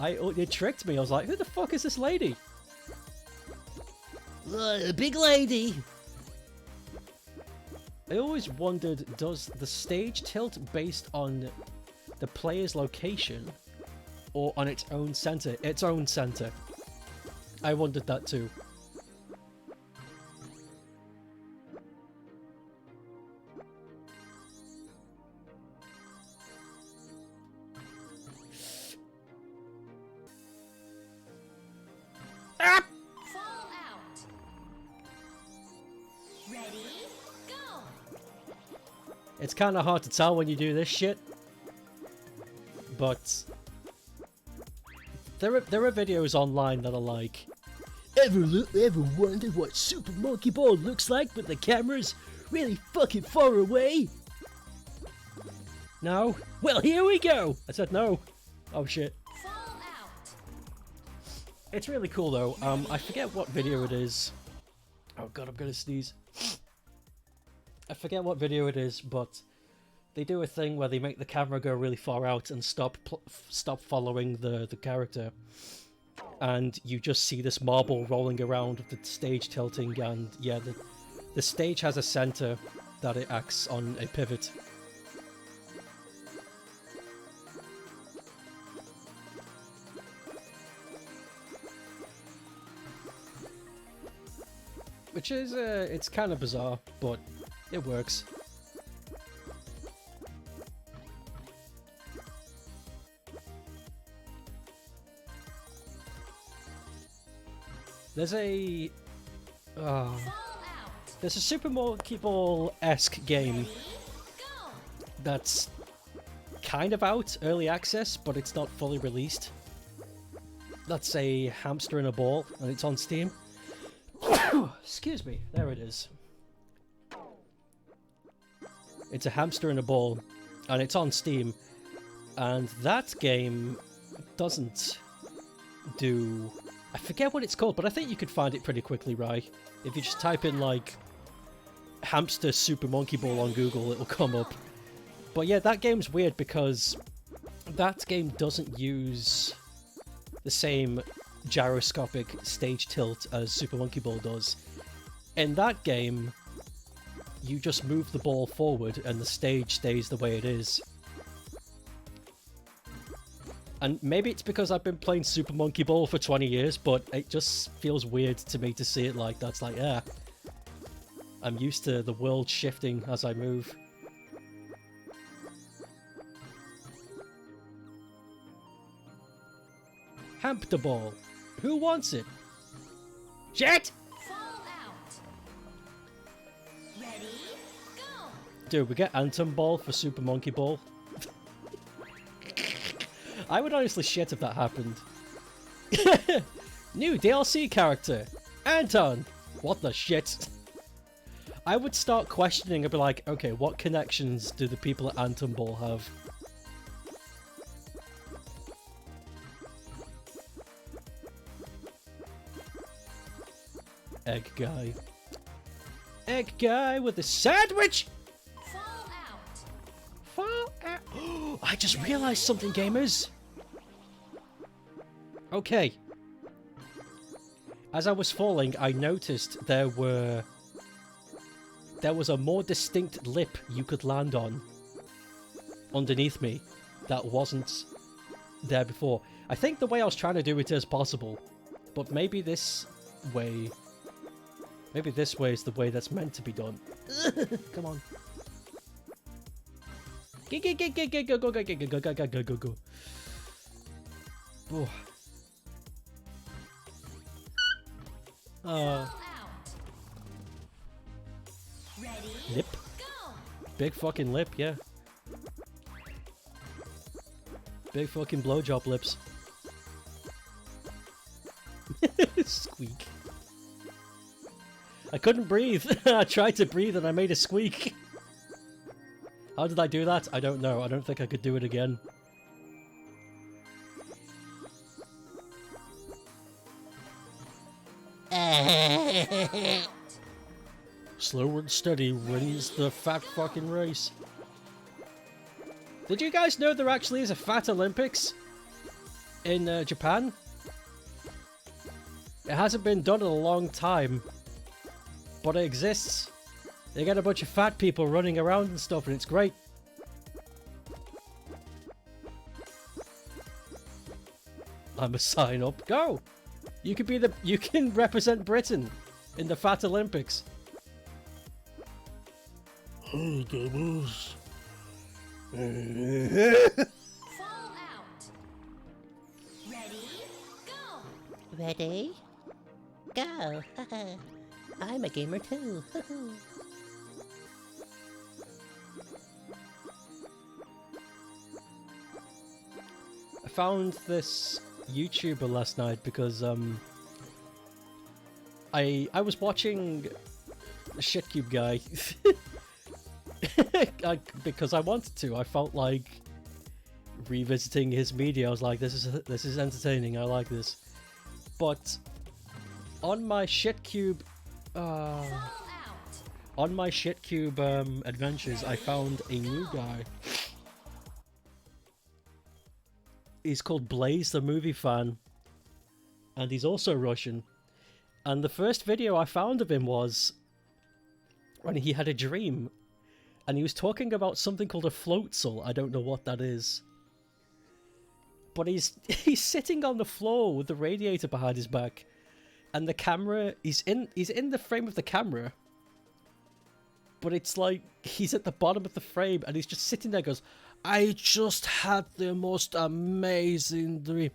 it tricked me. I was like, who the fuck is this lady? Big lady! I always wondered, does the stage tilt based on the player's location or on its own center? Its own center. I wondered that too. Ah! Fall out. Ready, go. It's kind of hard to tell when you do this shit, but there are videos online that are like, ever wondered what Super Monkey Ball looks like with the cameras really fucking far away? No? Well, here we go! I said no. Oh shit. Fall out. It's really cool though. I forget what video it is. Oh god, I'm gonna sneeze. I forget what video it is, but they do a thing where they make the camera go really far out and stop following the character. And you just see this marble rolling around with the stage tilting, and yeah, the stage has a center that it acts on a pivot. Which is, it's kind of bizarre, but it works. There's a... Fall out. there's a Super Monkey Ball-esque game Ready, go. that's kind of out, early access, but it's not fully released. That's a hamster in a ball, and it's on Steam. Excuse me, there it is. It's a hamster in a ball, and it's on Steam. And that game doesn't do... I forget what it's called, but I think you could find it pretty quickly, right? If you just type in, like, hamster Super Monkey Ball on Google, it'll come up. But yeah, that game's weird because that game doesn't use the same gyroscopic stage tilt as Super Monkey Ball does. In that game, you just move the ball forward and the stage stays the way it is. And maybe it's because I've been playing Super Monkey Ball for 20 years, but it just feels weird to me to see it like that. It's like, yeah, I'm used to the world shifting as I move. Hamster ball. Who wants it? Shit! Fall out. Ready, go. Dude, we get Anthem Ball for Super Monkey Ball. I would honestly shit if that happened. New DLC character, Anton! What the shit? I would start questioning and be like, okay, what connections do the people at Anthem Ball have? Egg guy. Egg guy with a sandwich! Fall out. Fall out. I just realized something, gamers! Okay. As I was falling, I noticed there was a more distinct lip you could land on underneath me that wasn't there before. I think the way I was trying to do it is possible, but maybe this way is the way that's meant to be done. Come on. Go. Oh. Fall out. Ready, Lip. go. Big fucking lip, yeah. Big fucking blowjob lips. Squeak. I couldn't breathe. I tried to breathe and I made a squeak. How did I do that? I don't know. I don't think I could do it again. Slow and steady wins the fat fucking race. Did you guys know there actually is a Fat Olympics in Japan? It hasn't been done in a long time, but it exists. They get a bunch of fat people running around and stuff, and it's great. I'm a sign up. Go! You can represent Britain in the Fat Olympics. Hey, gamers. Fall out. Ready, go. Ready? go. I'm a gamer too. I found this YouTuber last night because I was watching the Shitcube guy because I wanted to. I felt like revisiting his media. I was like, this is entertaining. I like this. But on my Shitcube Fall out. on my Shitcube adventures, I found a new guy. He's called Blaze, the movie fan, and he's also Russian. And the first video I found of him was when he had a dream, and he was talking about something called a floatzel. I don't know what that is, but he's sitting on the floor with the radiator behind his back, and the camera he's in the frame of the camera, but it's like he's at the bottom of the frame, and he's just sitting there. Goes, I just had the most amazing dream.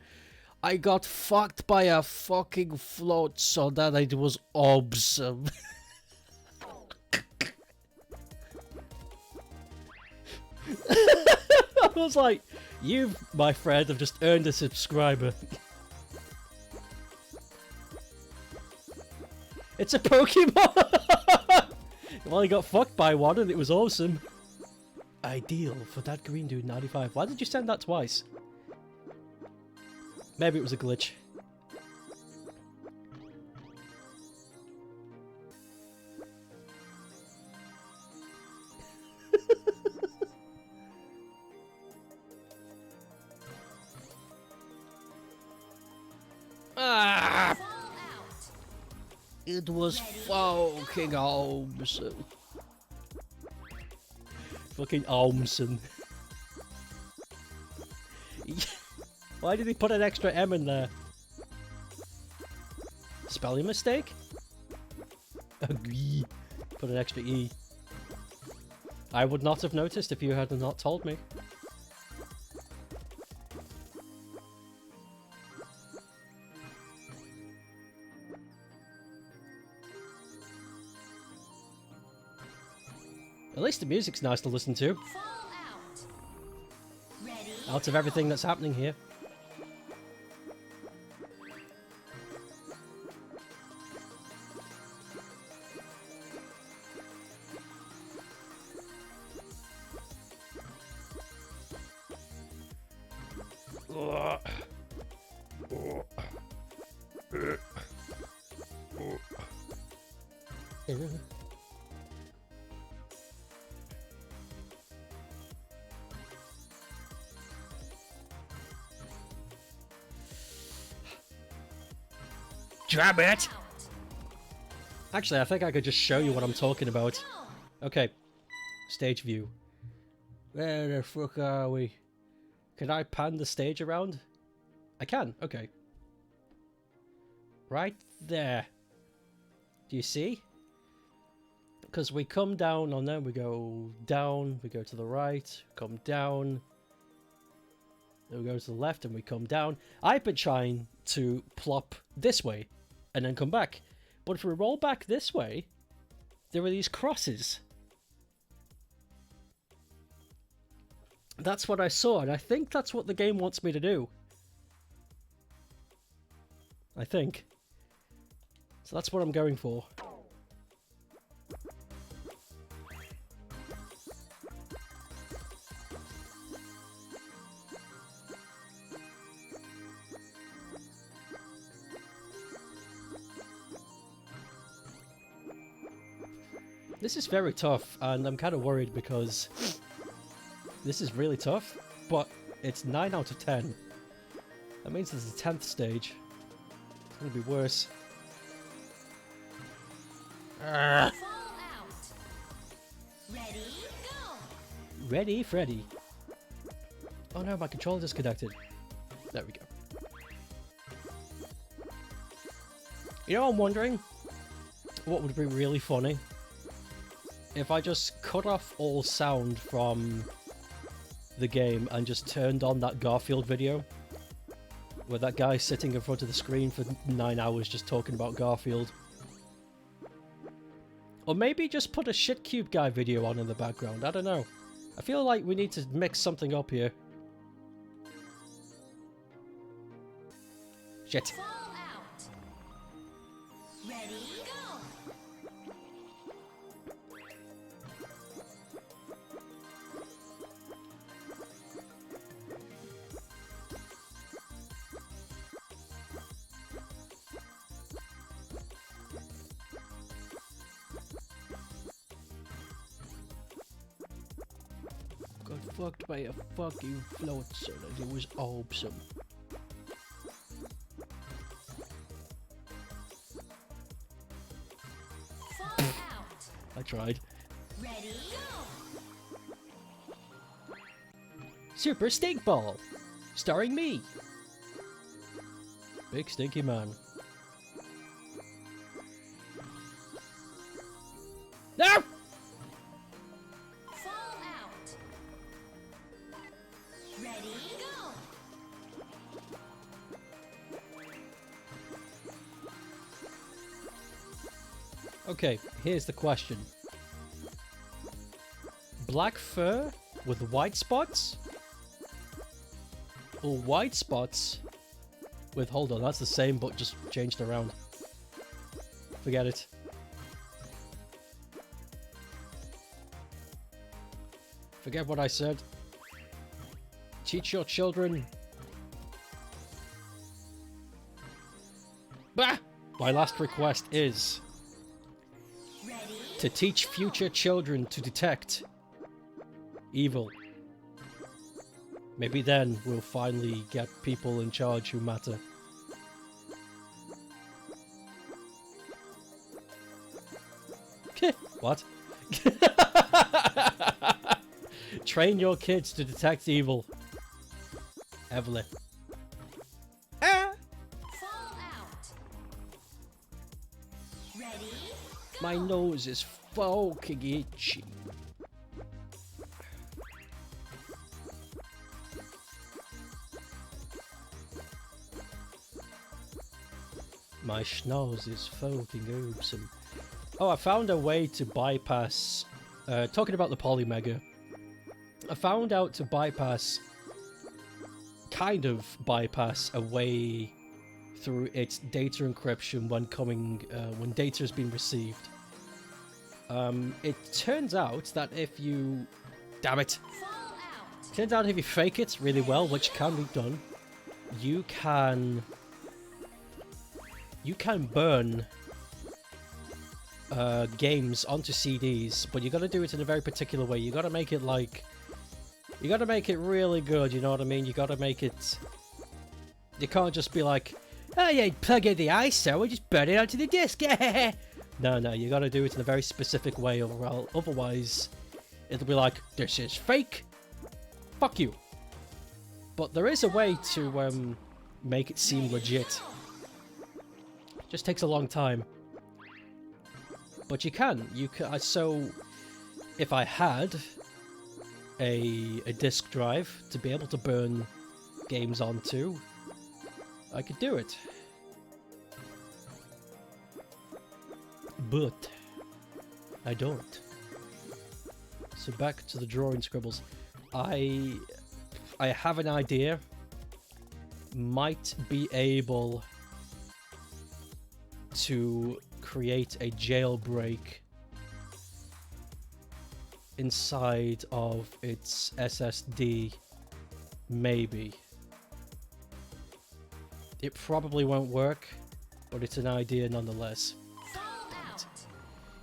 I got fucked by a fucking float, so that it was awesome. I was like, you, my friend, have just earned a subscriber. It's a Pokemon! Well, he got fucked by one and it was awesome. Ideal for that green dude 95. Why did you send that twice? Maybe it was a glitch. Ah! Fall out. It was fucking awesome. Fucking awesome. Why did he put an extra M in there? Spelling mistake? Agree. Put an extra E. I would not have noticed if you had not told me. At least the music's nice to listen to, Fall out. Ready? out of everything that's happening here. Damn it! Out. Actually, I think I could just show you what I'm talking about. Go. Okay. Stage view. Where the fuck are we? Can I pan the stage around? I can, okay. Right there. Do you see? Because we come down on there, we go down, we go to the right, come down. Then we go to the left and we come down. I've been trying to plop this way and then come back. But if we roll back this way, there are these crosses. That's what I saw, and I think that's what the game wants me to do. I think. So that's what I'm going for. This is very tough, and I'm kind of worried because this is really tough, but it's 9 out of 10. That means there's a 10th stage. It's going to be worse. Fall out. Ready? Go. Ready, Freddy. Oh no, my controller disconnected. There we go. You know, I'm wondering what would be really funny if I just cut off all sound from the game and just turned on that Garfield video. With that guy sitting in front of the screen for 9 hours just talking about Garfield. Or maybe just put a Shitcube guy video on in the background, I don't know. I feel like we need to mix something up here. Shit. Fall out. Ready, go. Got fucked by a fucking float so that it was awesome. Fall out. I tried. Ready, go. Super Stink Ball! Starring me! Big Stinky Man. No! Fall out. Ready, go. Okay, here's the question. Black fur with white spots? Or white spots with... Hold on, that's the same but just changed around. Forget it. Forget what I said. Teach your children. Bah! My last request is Ready, to teach future children to detect evil. Maybe then we'll finally get people in charge who matter. What? Train your kids to detect evil. Evelyn. Ah! fall out. Ready, go. My nose is fucking itchy. My schnoz is fucking awesome. Oh, I found a way to bypass... talking about the Polymega. I found out to bypass... kind of bypass a way through its data encryption when coming... when data has been received. It turns out that if you... Damn it! Fall out. Turns out if you fake it really well, which can be done, you can burn games onto CDs, but you got to do it in a very particular way. You got to make it like, you got to make it really good. You know what I mean? You got to make it. You can't just be like, oh yeah, plug in the ISO and just burn it onto the disc. No, you got to do it in a very specific way, or otherwise it'll be like, this is fake. Fuck you. But there is a way to make it seem legit. Just takes a long time. But you can. So, if I had a disk drive to be able to burn games onto, I could do it. But I don't. So back to the drawing scribbles. I have an idea. Might be able to create a jailbreak inside of its SSD. Maybe. It probably won't work, but it's an idea nonetheless. Fall out.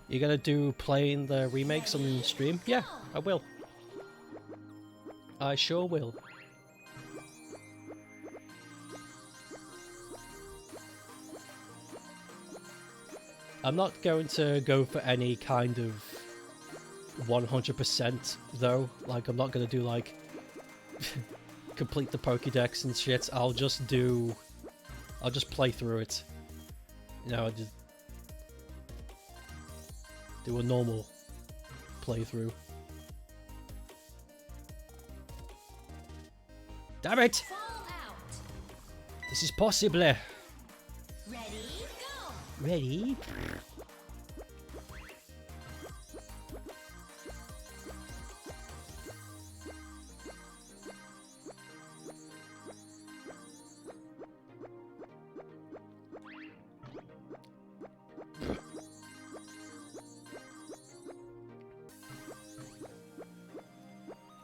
You gonna do playing the remakes on stream? Yeah, I will. I sure will. I'm not going to go for any kind of 100% though. Like, I'm not going to do like complete the Pokédex and shit. I'll just play through it. You know, just do a normal playthrough. Damn it! Fall out. This is possible. Ready, go. Ready?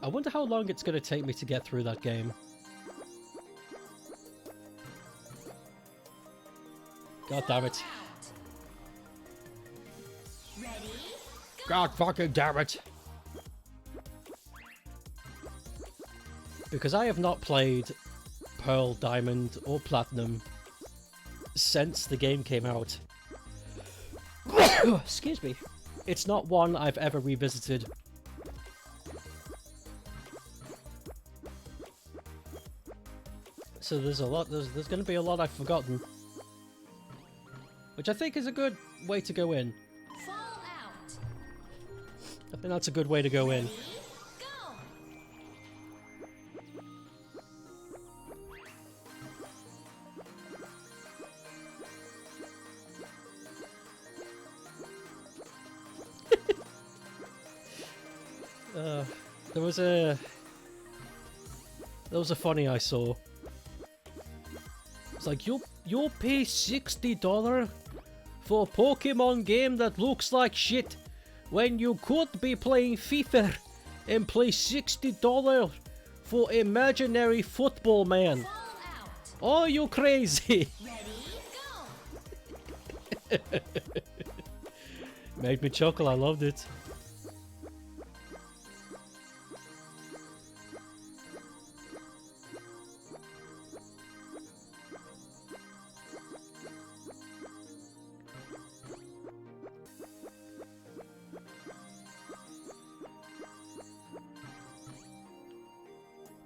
I wonder how long it's going to take me to get through that game. God damn it. Out. Ready, go. God fucking damn it. Because I have not played Pearl, Diamond, or Platinum since the game came out. Excuse me. It's not one I've ever revisited. So there's a lot, there's going to be a lot I've forgotten. Which I think is a good way to go in. Fall out. I think that's a good way to go in. Ready, go. There was a funny I saw. It's like you'll pay $60 for a Pokemon game that looks like shit when you could be playing FIFA and play $60 for imaginary football man. Fall out. Are you crazy? Ready, go. Made me chuckle, I loved it.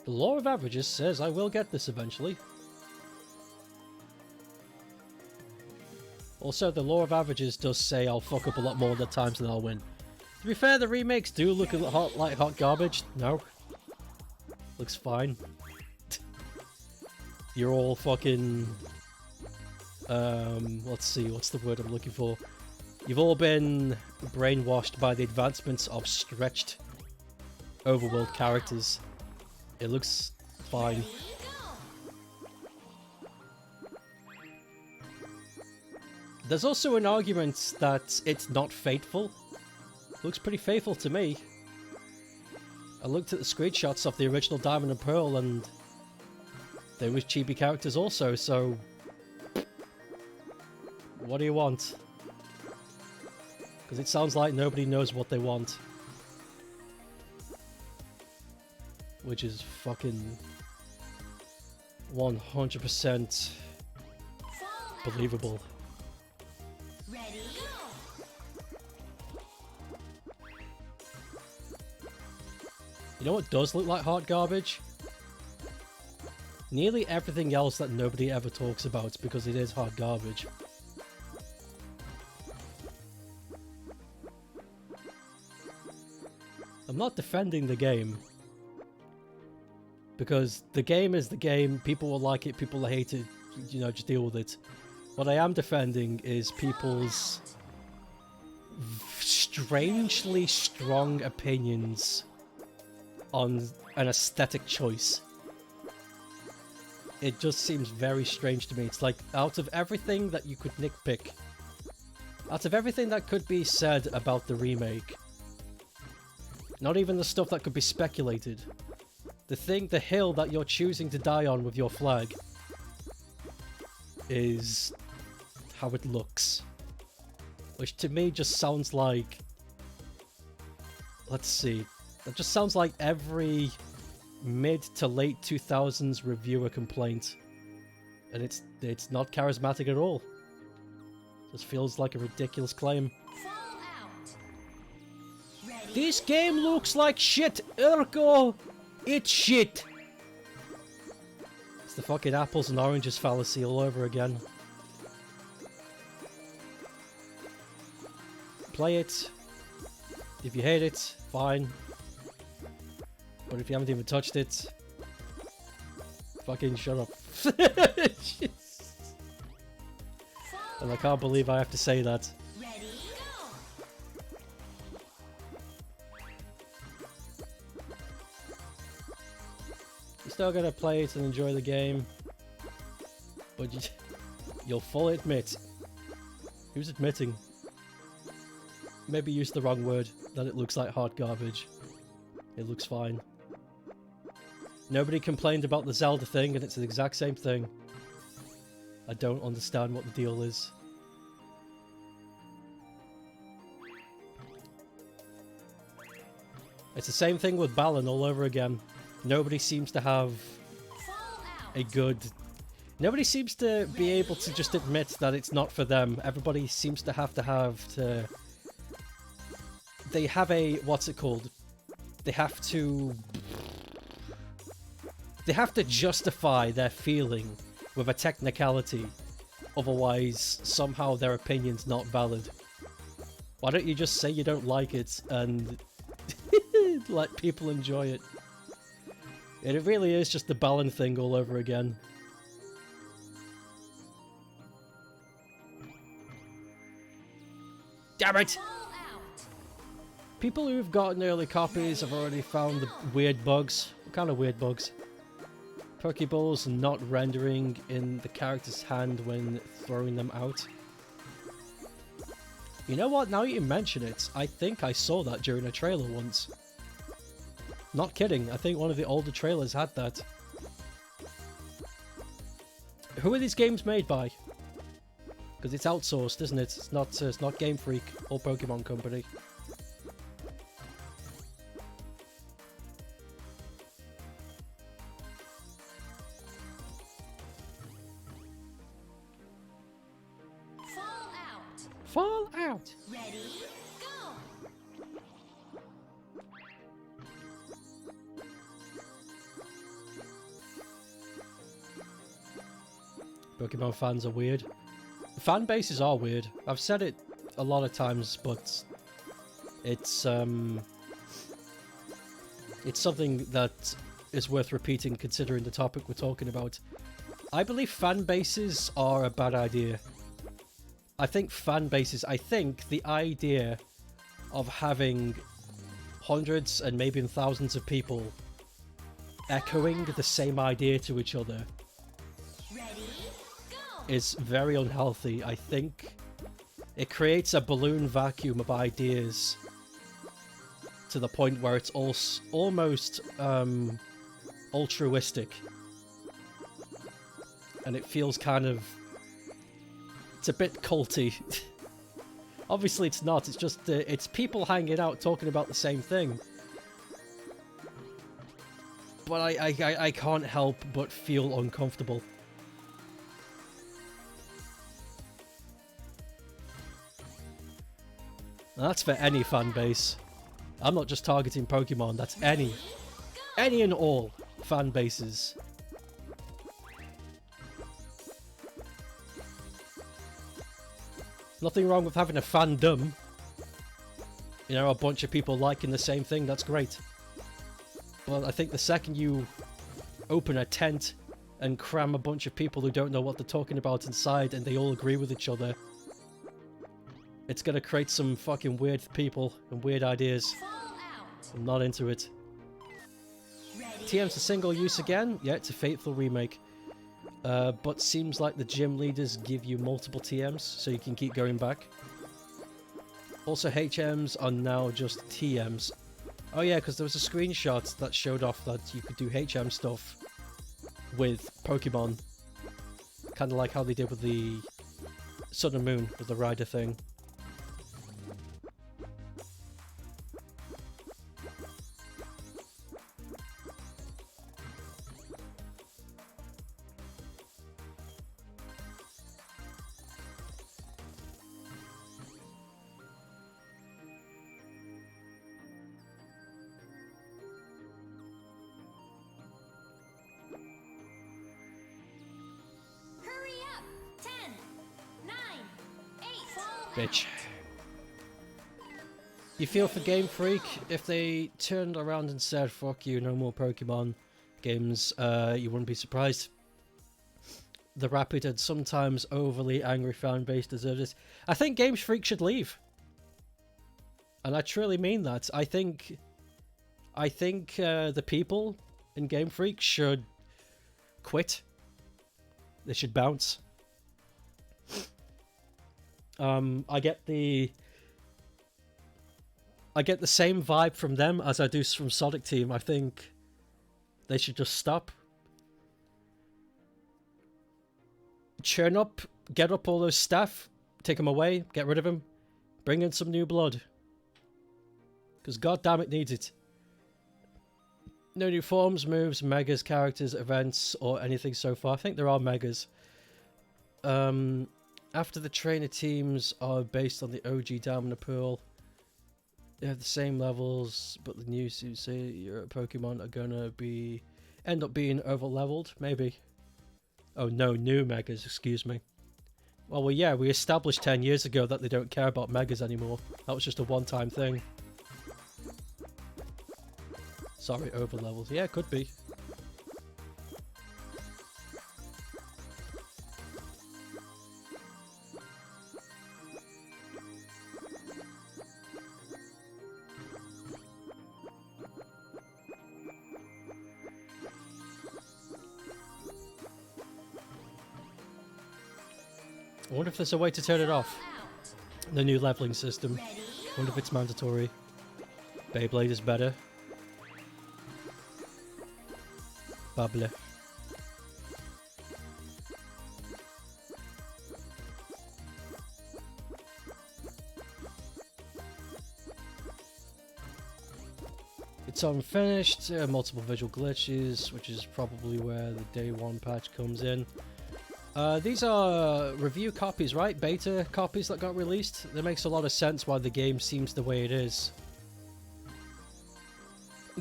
The law of averages says I will get this eventually. Also, the law of averages does say I'll fuck up a lot more of the times than I'll win. To be fair, the remakes do look a lot like hot garbage. No. Looks fine. You're all fucking... let's see, what's the word I'm looking for? You've all been brainwashed by the advancements of stretched overworld characters. It looks fine. Ready, go. There's also an argument that it's not faithful. Looks pretty faithful to me. I looked at the screenshots of the original Diamond and Pearl and they were chibi characters also, so what do you want? Because it sounds like nobody knows what they want. Which is fucking 100% Fall out. believable. Ready, go. You know what does look like hot garbage? Nearly everything else that nobody ever talks about because it is hot garbage. I'm not defending the game. Because the game is the game, people will like it, people will hate it, you know, just deal with it. What I am defending is people's strangely strong opinions on an aesthetic choice. It just seems very strange to me. It's like, out of everything that you could nitpick, out of everything that could be said about the remake, not even the stuff that could be speculated, the hill that you're choosing to die on with your flag is how it looks. Which to me just sounds like... Let's see. That just sounds like every mid to late 2000s reviewer complaint. And it's not charismatic at all. Just feels like a ridiculous claim. Fall out. Ready, This game looks like shit, ergo, it's shit. It's the fucking apples and oranges fallacy all over again. Play it. If you hate it, fine. But if you haven't even touched it, Fucking shut up. Fall And I can't believe I have to say that. Ready, go! You're still gonna play it and enjoy the game. But you'll fully admit. Who's admitting? Maybe used the wrong word. That it looks like hard garbage. It looks fine. Nobody complained about the Zelda thing, and it's the exact same thing. I don't understand what the deal is. It's the same thing with Balan all over again. Nobody seems to have Fall out! a good... Nobody seems to be able to just admit that it's not for them. Everybody seems to have to... They have a... What's it called? They have to justify their feeling with a technicality. Otherwise, somehow their opinion's not valid. Why don't you just say you don't like it and let people enjoy it? And it really is just the Balan thing all over again. Damn it! Fall out! People who've gotten early copies have already found the weird bugs. What kind of weird bugs? Pokeballs not rendering in the character's hand when throwing them out. You know what, now you mention it, I think I saw that during a trailer once. Not kidding, I think one of the older trailers had that. Who are these games made by? Because it's outsourced, isn't it? It's not Game Freak or Pokemon Company. Fall out! Fall out! Ready, go! Pokemon fans are weird. Fan bases are weird. I've said it a lot of times, but it's something that is worth repeating considering the topic we're talking about. I believe fan bases are a bad idea. I think the idea of having hundreds and maybe thousands of people echoing the same idea to each other Ready, go! is very unhealthy. I think it creates a balloon vacuum of ideas to the point where it's almost altruistic, and it feels it's a bit culty. Obviously it's not, it's just it's people hanging out talking about the same thing. But I can't help but feel uncomfortable. And that's for any fan base. I'm not just targeting Pokemon, that's any and all fan bases. Nothing wrong with having a fandom. You know, a bunch of people liking the same thing, that's great. Well, I think the second you open a tent and cram a bunch of people who don't know what they're talking about inside and they all agree with each other, it's gonna create some fucking weird people and weird ideas. Fall out! I'm not into it. Ready, TM's a single use again? Yeah, it's a Fateful remake. But seems like the gym leaders give you multiple TMs, so you can keep going back. Also, HMs are now just TMs. Oh yeah, because there was a screenshot that showed off that you could do HM stuff with Pokemon. Kind of like how they did with the Sun and Moon, with the Rider thing. hurry up! 10, 9, 8, fall Bitch. out! You feel for Game Freak if they turned around and said, fuck you, no more Pokemon. games, you wouldn't be surprised. The rapid and sometimes overly angry fan base deserves it. I think Games Freak should leave. And I truly mean that. I think the people in Game Freak should quit. They should bounce. I get the same vibe from them as I do from Sonic Team. I think they should just stop. Churn up, get up all those staff, take them away, get rid of them, bring in some new blood. Because goddamn it needs it. No new forms, moves, megas, characters, events, or anything so far. I think there are megas. After the trainer teams are based on the OG Diamond Pearl, they have the same levels, but the new say your Pokemon are gonna end up being over leveled, maybe. Oh no, new megas, excuse me. Well, yeah, we established 10 years ago that they don't care about megas anymore. That was just a one-time thing. Sorry, over leveled. Yeah, it could be. I wonder if there's a way to turn it off. The new leveling system. I wonder if it's mandatory. Beyblade is better. Bable. It's unfinished, multiple visual glitches, which is probably where the day one patch comes in. These are review copies, right? Beta copies that got released. That makes a lot of sense why the game seems the way it is.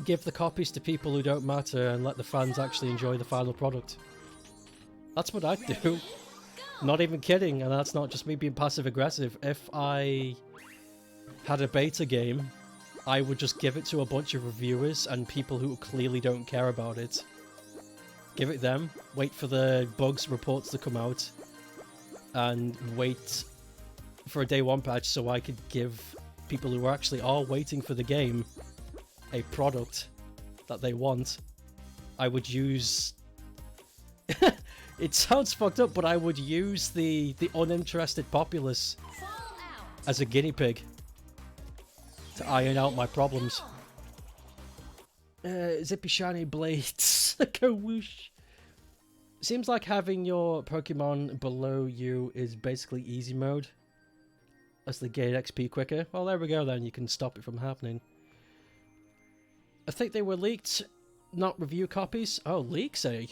Give the copies to people who don't matter and let the fans actually enjoy the final product. That's what I'd do. Not even kidding, and that's not just me being passive-aggressive. If I had a beta game, I would just give it to a bunch of reviewers and people who clearly don't care about it. Give it them, wait for the bugs reports to come out, and wait for a day one patch so I could give people who actually are waiting for the game a product that they want. I would use... It sounds fucked up, but I would use the uninterested populace as a guinea pig to iron out my problems. Zippy shiny blades. Go whoosh. Seems like having your Pokemon below you is basically easy mode, as they gain XP quicker. Well, there we go then, you can stop it from happening. I think they were leaked, not review copies. Oh, leaks, eh?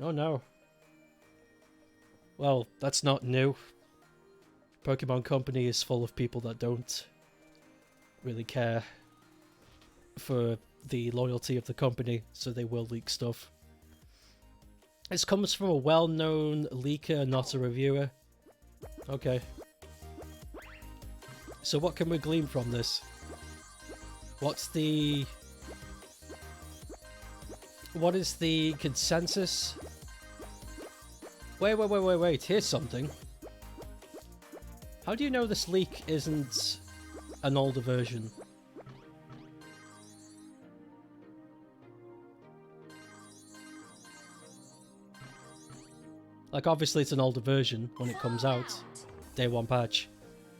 Oh no. Well, that's not new. Pokemon Company is full of people that don't really care for the loyalty of the company, so they will leak stuff. This comes from a well-known leaker, not a reviewer. Okay. So what can we glean from this? What is the consensus? Wait, here's something. How do you know this leak isn't an older version? Like, obviously it's an older version when it comes out, day one patch.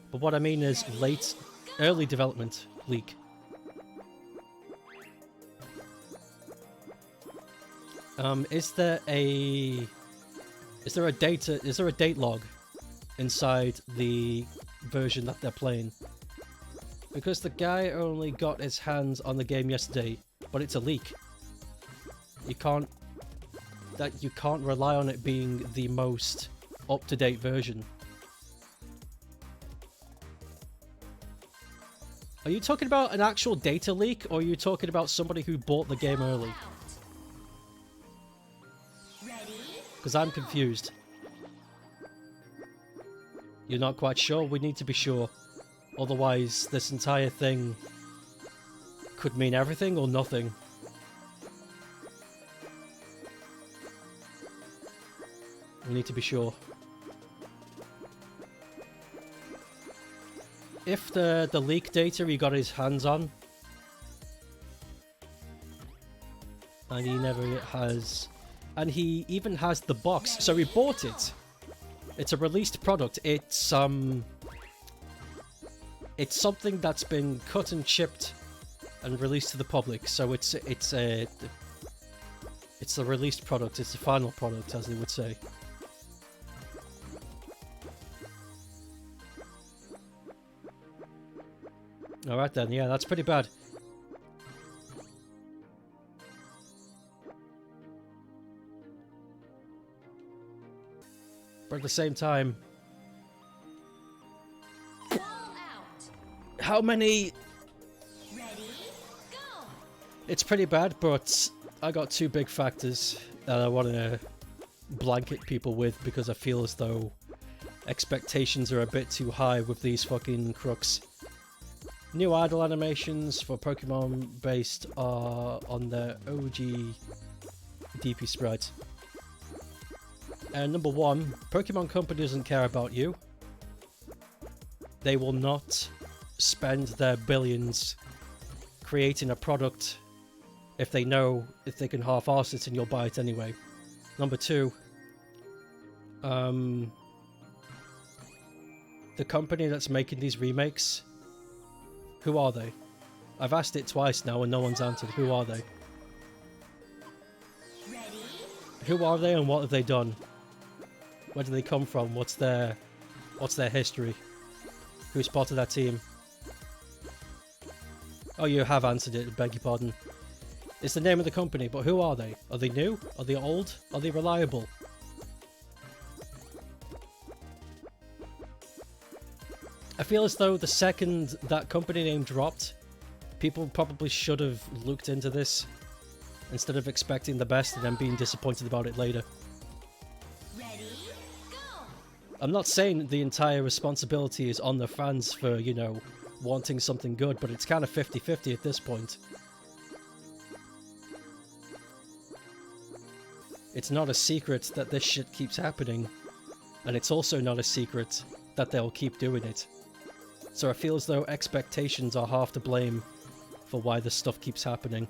But what I mean is early development leak. Is there a date log inside the version that they're playing? Because the guy only got his hands on the game yesterday, but it's a leak. You can't rely on it being the most up-to-date version. Are you talking about an actual data leak, or are you talking about somebody who bought the game early? Because I'm confused. You're not quite sure? We need to be sure. Otherwise, this entire thing could mean everything or nothing. We need to be sure. If the leak data he got his hands on, and he never has, and he even has the box, so he bought it. It's a released product. It's something that's been cut and chipped and released to the public. So it's the released product. It's the final product, as they would say. All right then, yeah, that's pretty bad. But at the same time, how many? Ready, go. It's pretty bad, but I got two big factors that I want to blanket people with because I feel as though expectations are a bit too high with these fucking crooks. New idle animations for Pokemon based on the OG DP sprites. And number one, Pokemon Company doesn't care about you. They will not spend their billions creating a product if they know if they can half-arse it and you'll buy it anyway. Number two, the company that's making these remakes, who are they? I've asked it twice now and no one's answered. Who are they? Ready, Who are they and what have they done? Where do they come from? What's their history? Who's part of that team? Oh, you have answered it, beg your pardon. It's the name of the company, but who are they? Are they new? Are they old? Are they reliable? I feel as though the second that company name dropped, people probably should have looked into this instead of expecting the best and then being disappointed about it later. ready, go. I'm not saying the entire responsibility is on the fans for, you know, wanting something good, but it's kind of 50-50 at this point. It's not a secret that this shit keeps happening, and it's also not a secret that they'll keep doing it. So I feel as though expectations are half to blame for why this stuff keeps happening.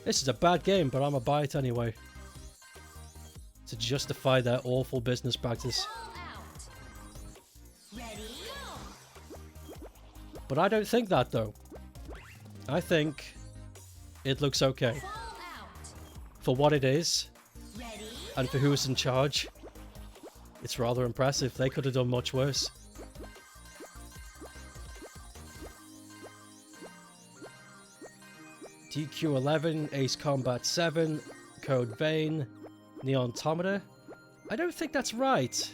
This is a bad game, but I'ma buy it anyway. To justify their awful business practice. Ball out. Ready, go. But I don't think that, though. I think it looks okay. Ball out. For what it is, Ready, and for who's in charge, it's rather impressive. They could have done much worse. DQ11, Ace Combat 7, Code Vein, Neon Automata. I don't think that's right.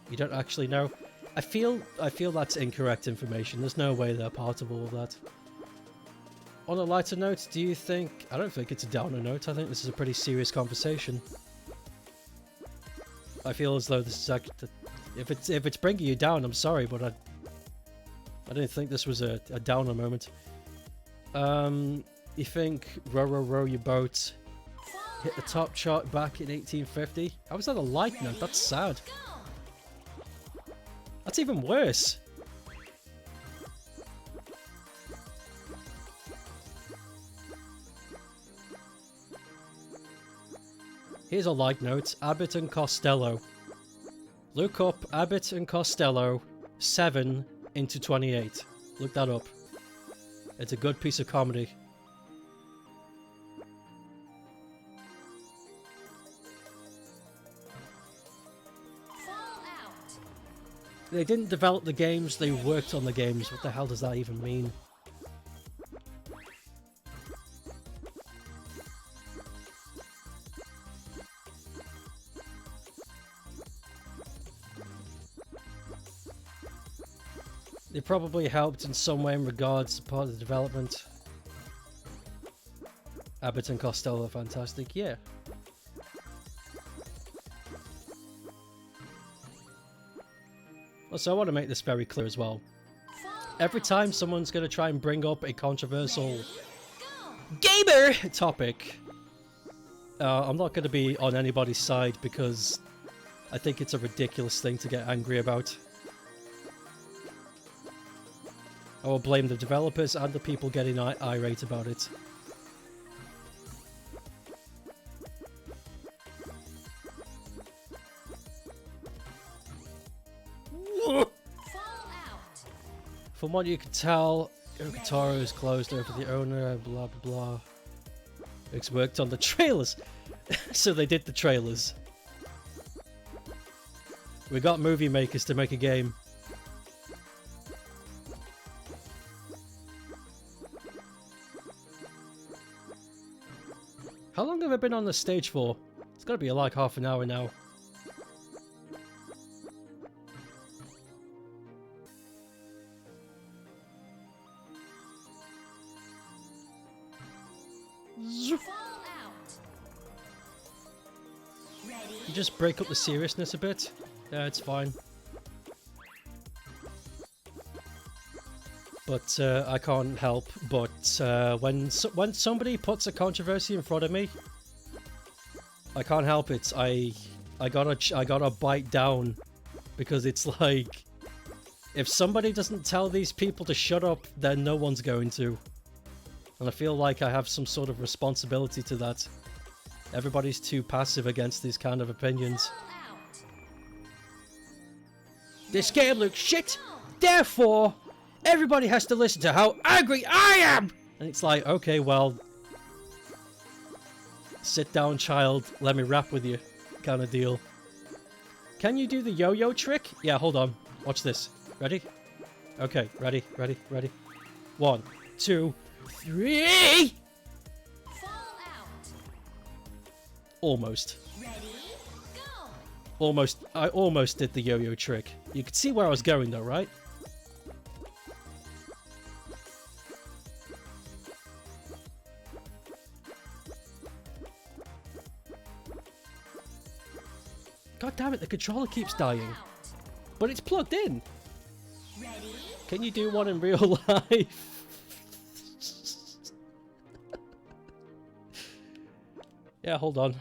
You don't actually know? I feel that's incorrect information. There's no way they're part of all of that. On a lighter note, do you think... I don't think it's a downer note. I think this is a pretty serious conversation. I feel as though this is actually... If it's bringing you down, I'm sorry, but I didn't think this was a downer moment. You think Row Row Row Your Boat hit the top chart back in 1850? How was that a light note? That's sad. go. That's even worse. Here's a like note. Abbott and Costello. Look up Abbott and Costello 7 into 28. Look that up. It's a good piece of comedy. Ball out. They didn't develop the games, they worked on the games. What the hell does that even mean? They probably helped in some way in regards to part of the development. Abbott and Costello are fantastic, yeah. Also, I want to make this very clear as well. Every time someone's going to try and bring up a controversial Go. gamer topic, I'm not going to be on anybody's side because I think it's a ridiculous thing to get angry about. I will blame the developers and the people getting irate about it. From what you can tell, Yokotaro is closed over the owner, blah blah blah. It's worked on the trailers. So they did the trailers. We got movie makers to make a game. How long have I been on the stage for? It's gotta be like half an hour now. You just break up the seriousness a bit. Yeah, it's fine. But I can't help but when somebody puts a controversy in front of me, I can't help it. I gotta bite down because it's like if somebody doesn't tell these people to shut up, then no one's going to. And I feel like I have some sort of responsibility to that. Everybody's too passive against these kind of opinions. This game looks shit, therefore everybody has to listen to how angry I am! And it's like, okay, well, sit down, child, let me rap with you, kind of deal. Can you do the yo-yo trick? Yeah, hold on. Watch this. Ready? Okay, ready, ready, ready. 1, 2, 3! Almost. Ready, go! Almost. I almost did the yo-yo trick. You could see where I was going though, right? God damn it, the controller keeps dying. But it's plugged in. Ready, Can you do one in real life? Yeah, hold on.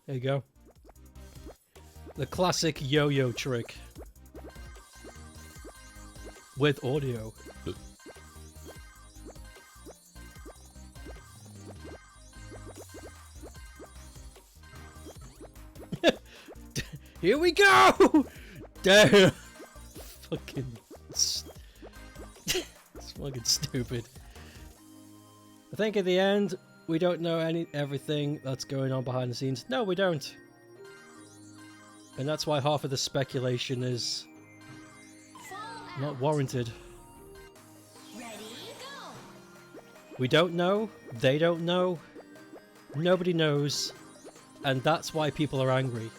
There you go. The classic yo-yo trick. With audio. Here we go! Damn! Fucking... It's fucking stupid. I think at the end, we don't know everything that's going on behind the scenes. No, we don't. And that's why half of the speculation is not warranted. ready, go! We don't know, they don't know, nobody knows, and that's why people are angry.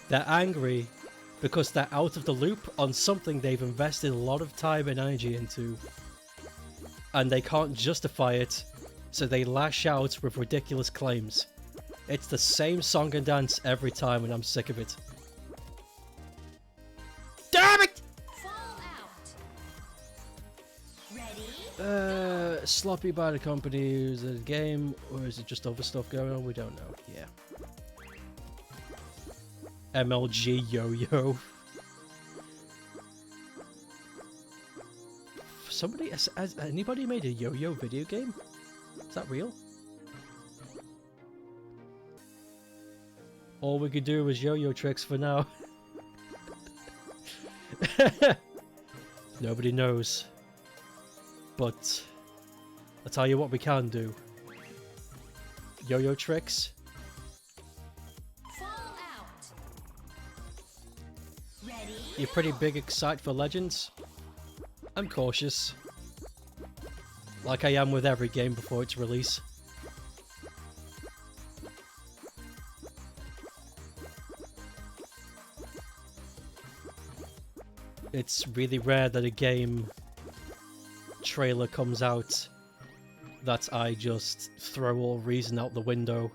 They're angry because they're out of the loop on something they've invested a lot of time and energy into, and they can't justify it, so they lash out with ridiculous claims. It's the same song and dance every time, and I'm sick of it. Damn it! Fallout. Ready, Sloppy by the company. Is it a game, or is it just other stuff going on? We don't know. Yeah. MLG yo-yo. Somebody has anybody made a yo-yo video game? Is that real? All we could do was yo-yo tricks for now. Nobody knows. But I'll tell you what we can do. Yo-yo tricks. Fallout. Ready, You're pretty big excited for Legends. I'm cautious. Like I am with every game before its release. It's really rare that a game trailer comes out that I just throw all reason out the window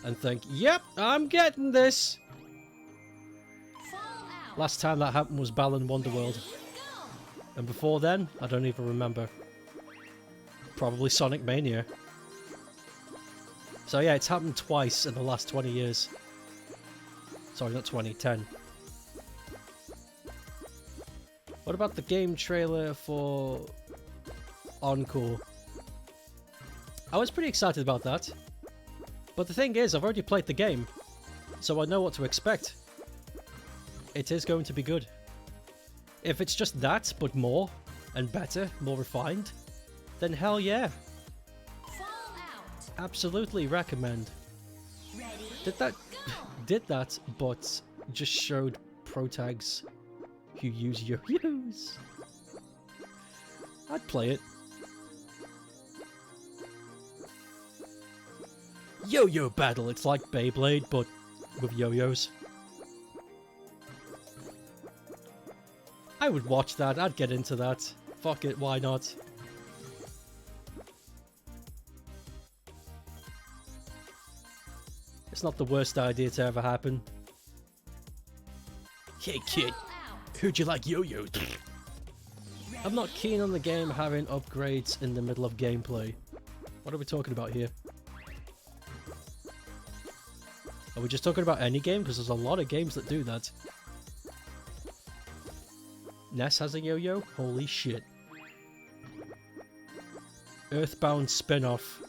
and think, yep, I'm getting this. Fall out. Last time that happened was Balan Wonderworld. Go. And before then, I don't even remember. Probably Sonic Mania. So yeah, it's happened twice in the last 20 years. Sorry, not 20, 10. What about the game trailer for Encore? I was pretty excited about that. But the thing is, I've already played the game, so I know what to expect. It is going to be good. If it's just that, but more, and better, more refined, then hell yeah. Fall out. Absolutely recommend. Ready. Did that, but just showed protags who use yo-yos. I'd play it. Yo-yo battle, it's like Beyblade, but with yo-yos. I would watch that, I'd get into that. Fuck it, why not? It's not the worst idea to ever happen. Hey kid, Fall out. who'd you like yo-yos? I'm not keen on the game having upgrades in the middle of gameplay. What are we talking about here? Are we just talking about any game? Because there's a lot of games that do that. NES has a yo-yo? Holy shit. Earthbound spin-off.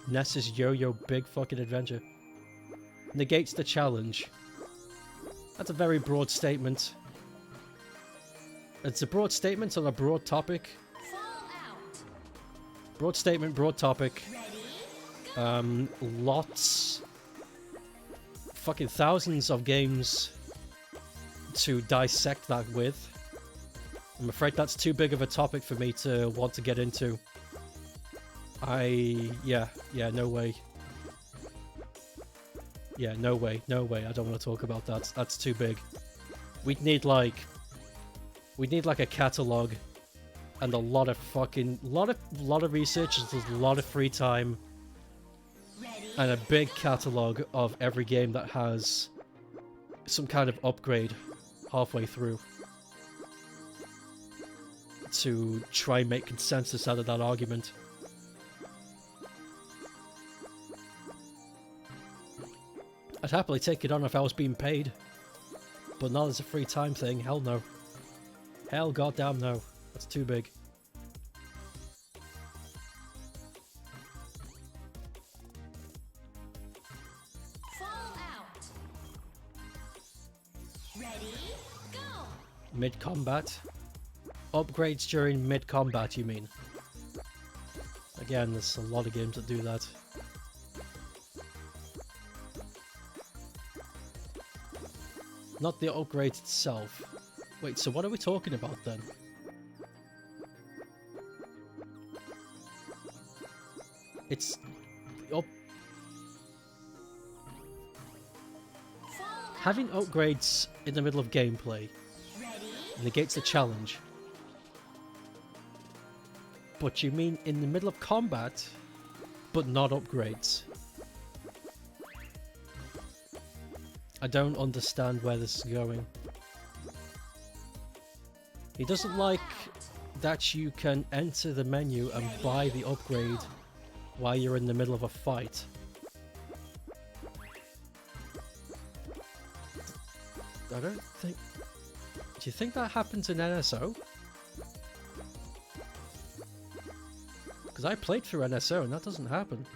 NES's yo-yo big fucking adventure. Negates the challenge. That's a very broad statement. It's a broad statement on a broad topic. Fall out. Broad statement, broad topic. Ready. Lots. Fucking thousands of games to dissect that with. I'm afraid that's too big of a topic for me to want to get into. Yeah, no way. Yeah, no way, I don't want to talk about that. That's too big. We'd need like a catalog and a lot of fucking, lot of research, there's a lot of free time, Ready. and a big catalog of every game that has some kind of upgrade halfway through to try and make consensus out of that argument. I'd happily take it on if I was being paid, but not as a free time thing. Hell no. Hell goddamn no. That's too big. Fall out. Ready. Go. Mid-combat? Upgrades during mid-combat, you mean? Again, there's a lot of games that do that. Not the upgrade itself. Wait, so what are we talking about then? It's... Having upgrades in the middle of gameplay Ready. negates the challenge. But you mean in the middle of combat, but not upgrades? I don't understand where this is going. He doesn't like that you can enter the menu and buy the upgrade while you're in the middle of a fight. I don't think... Do you think that happens in NSO? Because I played through NSO and that doesn't happen.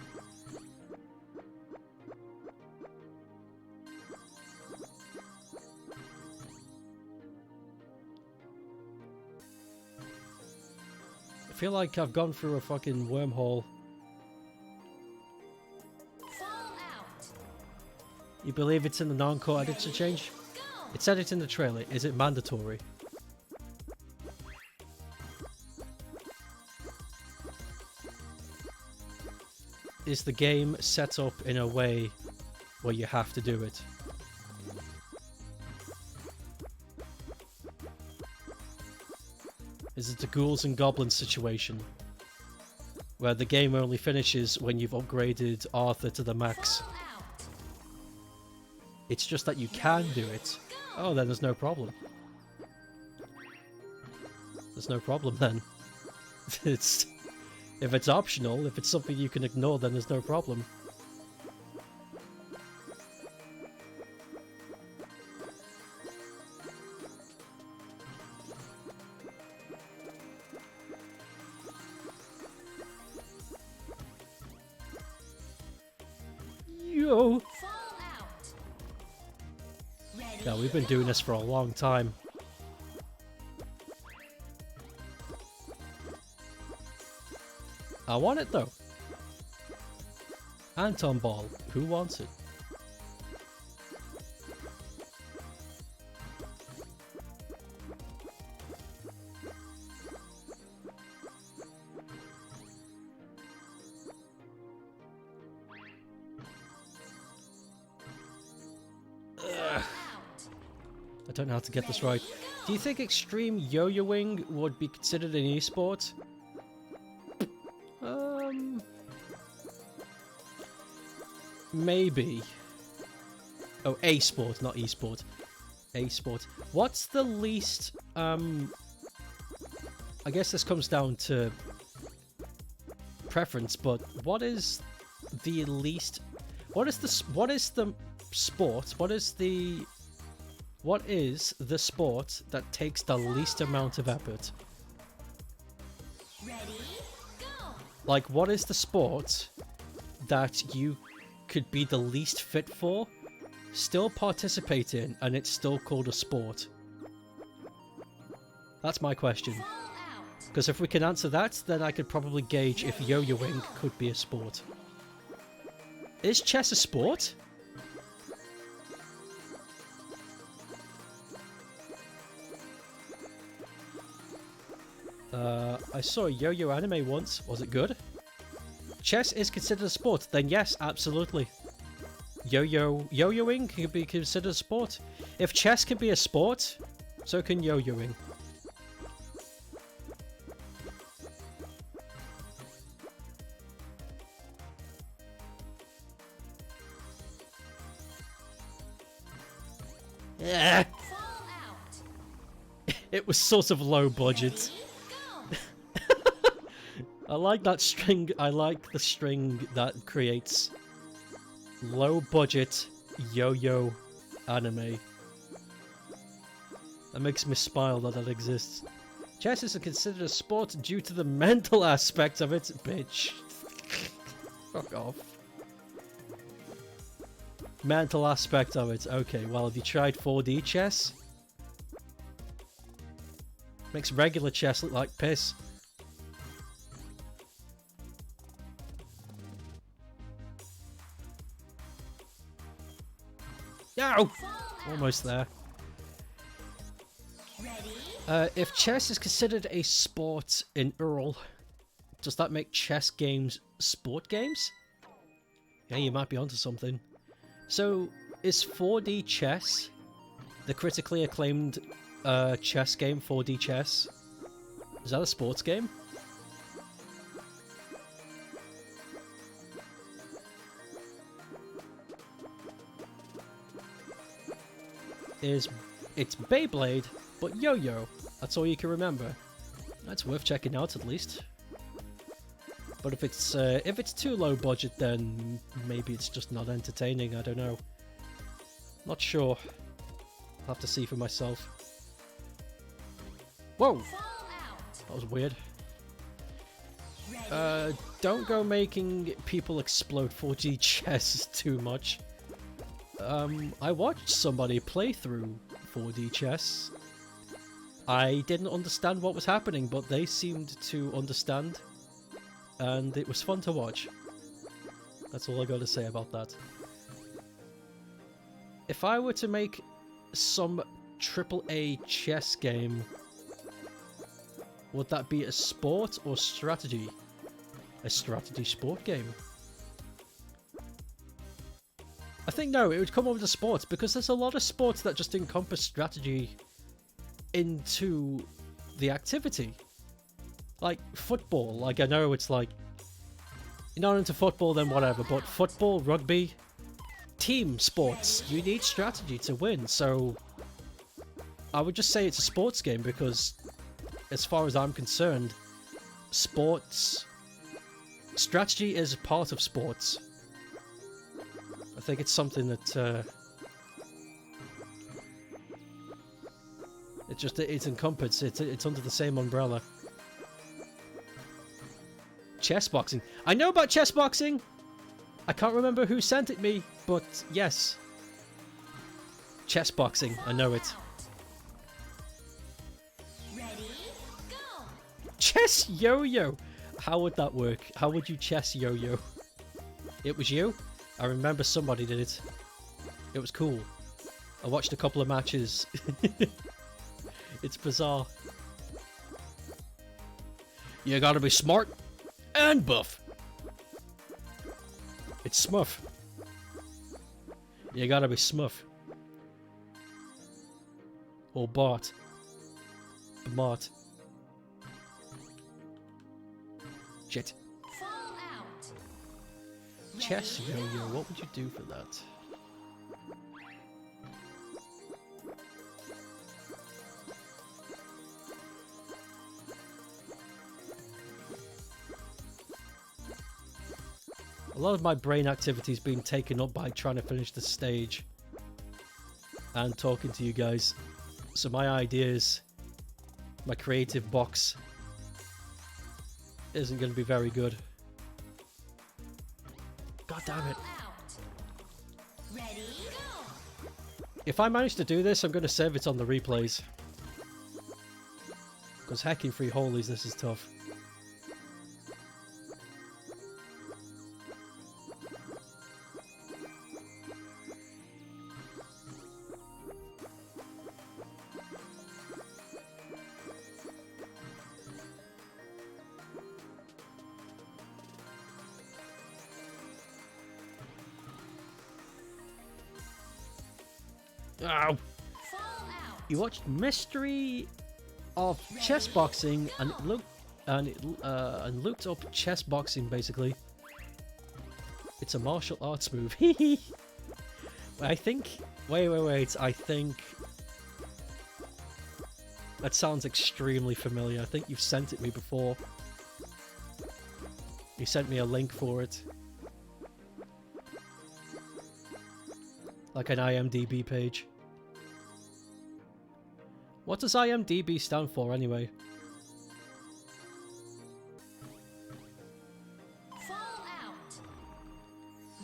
I feel like I've gone through a fucking wormhole. Fall out. You believe it's in the non-core editor change? Go. It said it in the trailer. Is it mandatory? Is the game set up in a way where you have to do it? Is it a ghouls and goblins situation where the game only finishes when you've upgraded Arthur to the max. Fall out. It's just that you can do it. Oh, then there's no problem. There's no problem then. It's if it's optional, if it's something you can ignore, then there's no problem. Yo! Fall out. Ready? Yeah, we've been doing this for a long time. I want it though. Anton Ball, who wants it? Out. I don't know how to get this right. Do you think extreme yo-yoing would be considered an esport? Maybe. Oh, a sport, not esport. A sport. What's the least? I guess this comes down to preference, but what is the least? What is the sport? What is the sport that takes the least amount of effort? Ready? Go. Like, what is the sport that you could be the least fit for, still participate in, and it's still called a sport? That's my question. Fall out. Because if we can answer that, then I could probably gauge if yo-yoing could be a sport. Is chess a sport? I saw a yo-yo anime once. Was it good? Chess is considered a sport. Then yes, absolutely. Yo-yoing can be considered a sport. If chess can be a sport, so can yo-yoing. Yeah. Fall out. It was sort of low budget. Ready? Go. I like that string. I like the string that creates low budget yo-yo anime. That makes me smile that exists. Chess is considered a sport due to the mental aspect of it, bitch. Fuck off. Mental aspect of it. Okay, well, have you tried 4D chess? Makes regular chess look like piss. No! Fall out. Almost there. Ready? If chess is considered a sport in Earl, does that make chess games sport games? Yeah, you might be onto something. So, is 4D chess the critically acclaimed chess game, 4D chess? Is that a sports game? It's Beyblade, but yo-yo. That's all you can remember. That's worth checking out at least. But if it's too low budget, then maybe it's just not entertaining. I don't know. Not sure. I'll have to see for myself. Whoa, Fall out. that was weird. Ready? Don't go making people explode 4G chess too much. I watched somebody play through 4D chess. I didn't understand what was happening, but they seemed to understand. And it was fun to watch. That's all I got to say about that. If I were to make some AAA chess game, would that be a sport or strategy? A strategy sport game. I think no, it would come over to sports, because there's a lot of sports that just encompass strategy into the activity. Like football, like I know it's like you're not into football, then whatever. But football, rugby, team sports, you need strategy to win. So I would just say it's a sports game because, as far as I'm concerned, strategy is a part of sports. I think it's something that it's encompassed. It's under the same umbrella. Chess boxing. I know about chess boxing. I can't remember who sent it me, but yes. Chess boxing. I know it. Ready, go! Chess yo-yo. How would that work? How would you chess yo-yo? It was you? I remember somebody did it. It was cool. I watched a couple of matches. It's bizarre. You gotta be smart and buff. It's Smurf. You gotta be Smurf. Or Bart. Bart. Shit. Fall out. Chess yo-yo, what would you do for that? A lot of my brain activity is being taken up by trying to finish the stage and talking to you guys. So my ideas, my creative box, isn't going to be very good. God damn it. Out. Ready, go! If I manage to do this, I'm going to save it on the replays. Because hacking free holies, this is tough. Ow! Fall out. You watched Mystery of Chess Boxing and it looked up chess boxing basically. It's a martial arts move. I think. Wait. I think that sounds extremely familiar. I think you've sent it me before. You sent me a link for it. Like an IMDb page. What does IMDb stand for anyway? Fall out.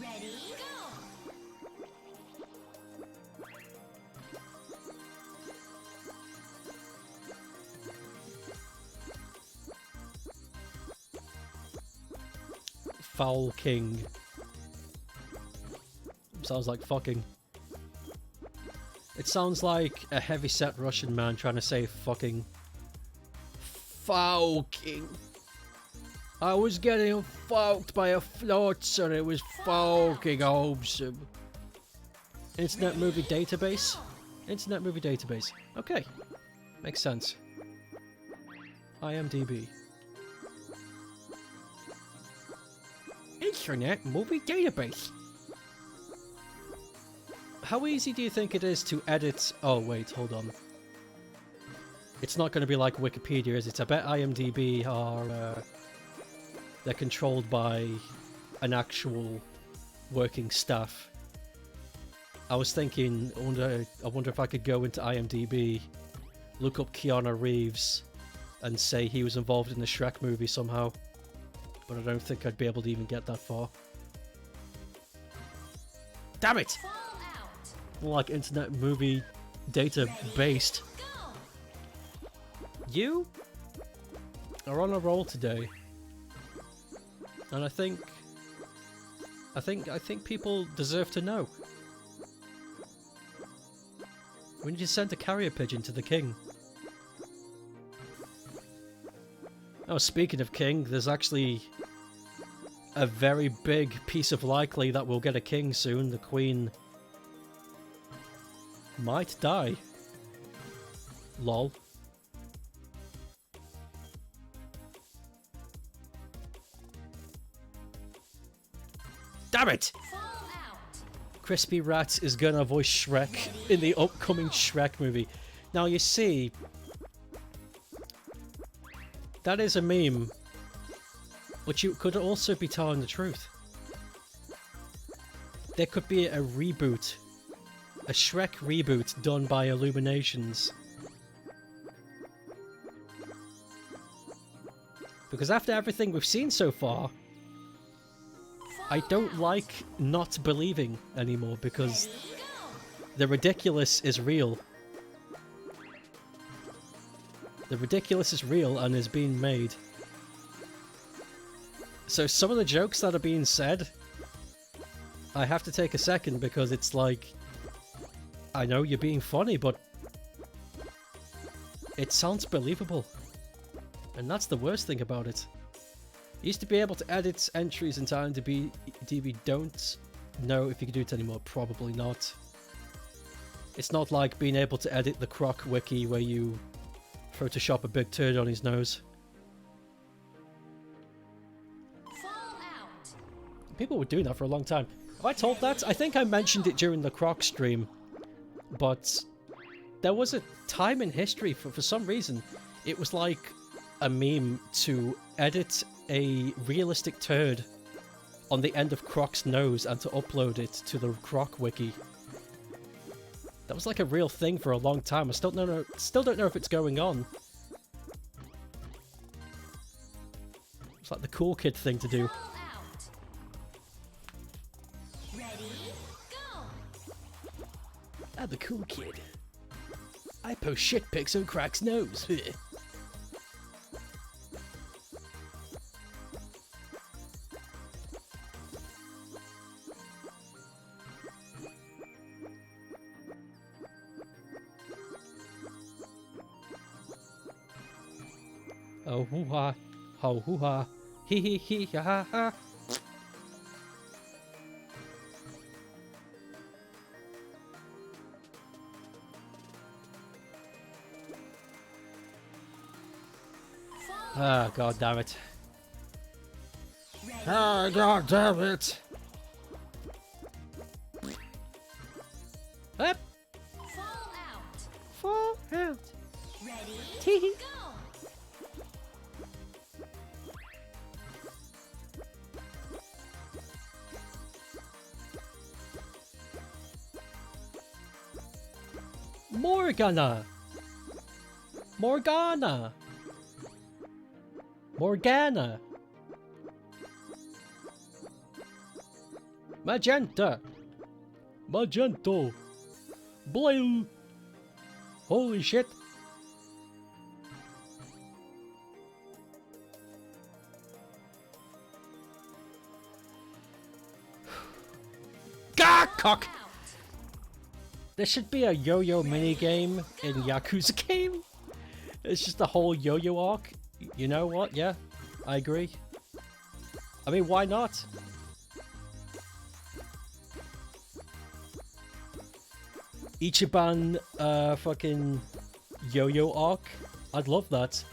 Ready, go! Foul King. Sounds like fucking. It sounds like a heavy-set Russian man trying to say fucking. Foul King. I was getting fucked by a float and it was fucking awesome. Internet Movie Database? Internet Movie Database. Okay. Makes sense. IMDb. Internet Movie Database. How easy do you think it is to edit... Oh, wait, hold on. It's not going to be like Wikipedia, is it? I bet IMDb are... they're controlled by an actual working staff. I was thinking, I wonder if I could go into IMDb, look up Keanu Reeves, and say he was involved in the Shrek movie somehow. But I don't think I'd be able to even get that far. Damn it! Fall out. More like Internet Movie Data based. Go! You are on a roll today. And I think people deserve to know. When you sent a carrier pigeon to the king. Oh, speaking of king, there's actually a very big piece of likely that we'll get a king soon. The queen might die. Lol. Damn it! Fall out. Crispy Rat is gonna voice Shrek in the upcoming Shrek movie. Now you see, that is a meme, but you could also be telling the truth. There could be a reboot, a Shrek reboot done by Illuminations. Because after everything we've seen so far, I don't like not believing anymore because the ridiculous is real. The ridiculous is real and is being made. So some of the jokes that are being said, I have to take a second because it's like, I know you're being funny, but it sounds believable. And that's the worst thing about it. You used to be able to edit entries in time to be DB. Don't know if you can do it anymore. Probably not. It's not like being able to edit the Croc wiki where you Photoshop a big turd on his nose. Fall out. People were doing that for a long time. Have I told that? I think I mentioned it during the Croc stream. But there was a time in history, for some reason, it was like a meme to edit a realistic turd on the end of Croc's nose and to upload it to the Croc wiki. That was like a real thing for a long time. I still don't know if it's going on. It's like the cool kid thing to do. Fall out. Ready, go. I'm the cool kid. I post shit pics on Croc's nose. Oh hoo ha, ho hoo ha, he ha ha. Ah, god damn it. Ah, god damn it. Up, Fall out. fall out. Ready, Tee. go. Morgana. Morgana. Morgana. Magenta. Magento. Blue. Holy shit. Gah, cock. There should be a yo-yo minigame in Yakuza game. It's just a whole yo-yo arc. You know what? Yeah, I agree. I mean, why not? Ichiban, fucking yo-yo arc. I'd love that.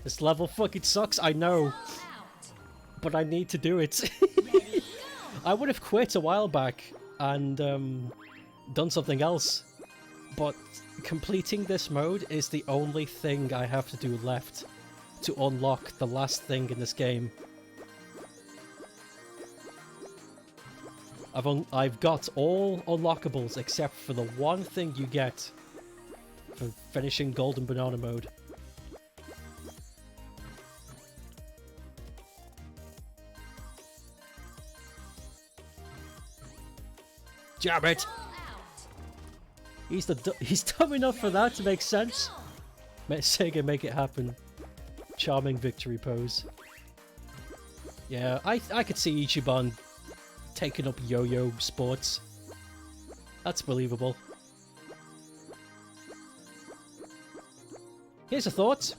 This level fucking sucks, I know. Fall out. But I need to do it. Ready, go. I would have quit a while back and done something else. But completing this mode is the only thing I have to do left to unlock the last thing in this game. I've got all unlockables except for the one thing you get for finishing Golden Banana mode. Damn it! Fall out. He's dumb enough for that to make sense. Sega, make it happen. Charming victory pose. Yeah, I could see Ichiban taking up yo-yo sports. That's believable. Here's a thought.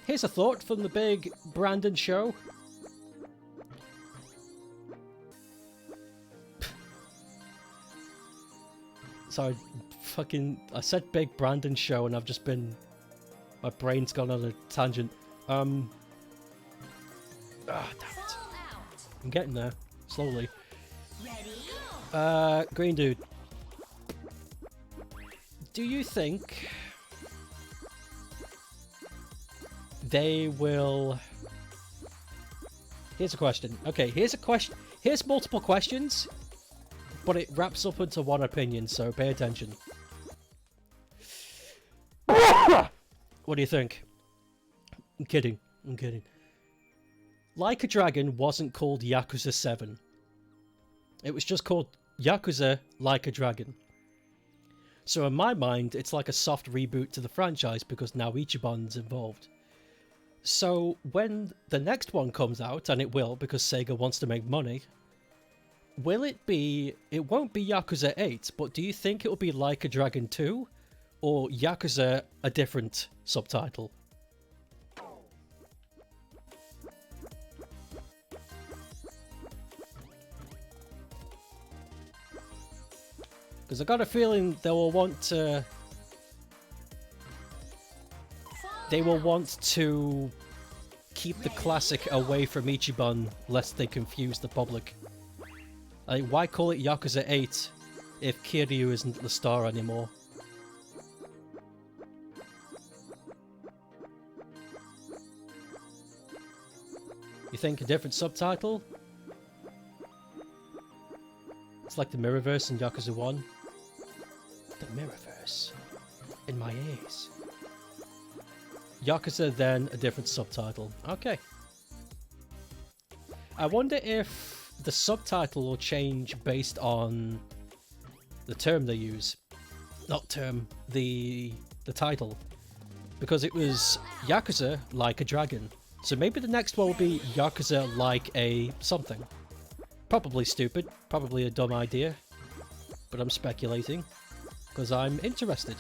Here's a thought from the big Brandon show. Sorry, I said big Brandon show and I've just been... My brain's gone on a tangent. Damn it. Fall out. I'm getting there. Slowly. Ready, go! Green dude. Do you think they will... Here's a question. Okay, here's a question. Here's multiple questions, but it wraps up into one opinion, so pay attention. What do you think? I'm kidding. I'm kidding. Like a Dragon wasn't called Yakuza 7. It was just called Yakuza Like a Dragon. So in my mind, it's like a soft reboot to the franchise because now Ichiban's involved. So when the next one comes out, and it will because Sega wants to make money, will it be... It won't be Yakuza 8, but do you think it will be Like a Dragon 2? Or Yakuza, a different subtitle? Because I got a feeling they will want to... They will want to keep the classic away from Ichiban, lest they confuse the public. Like, why call it Yakuza 8 if Kiryu isn't the star anymore? You think a different subtitle? It's like the Mirrorverse in Yakuza 1. The Mirrorverse. In my ears. Yakuza, then a different subtitle. Okay. I wonder if the subtitle will change based on the term they use. Not term, the title. Because it was Yakuza Like a Dragon. So maybe the next one will be Yakuza Like a something. Probably stupid, probably a dumb idea. But I'm speculating. Because I'm interested.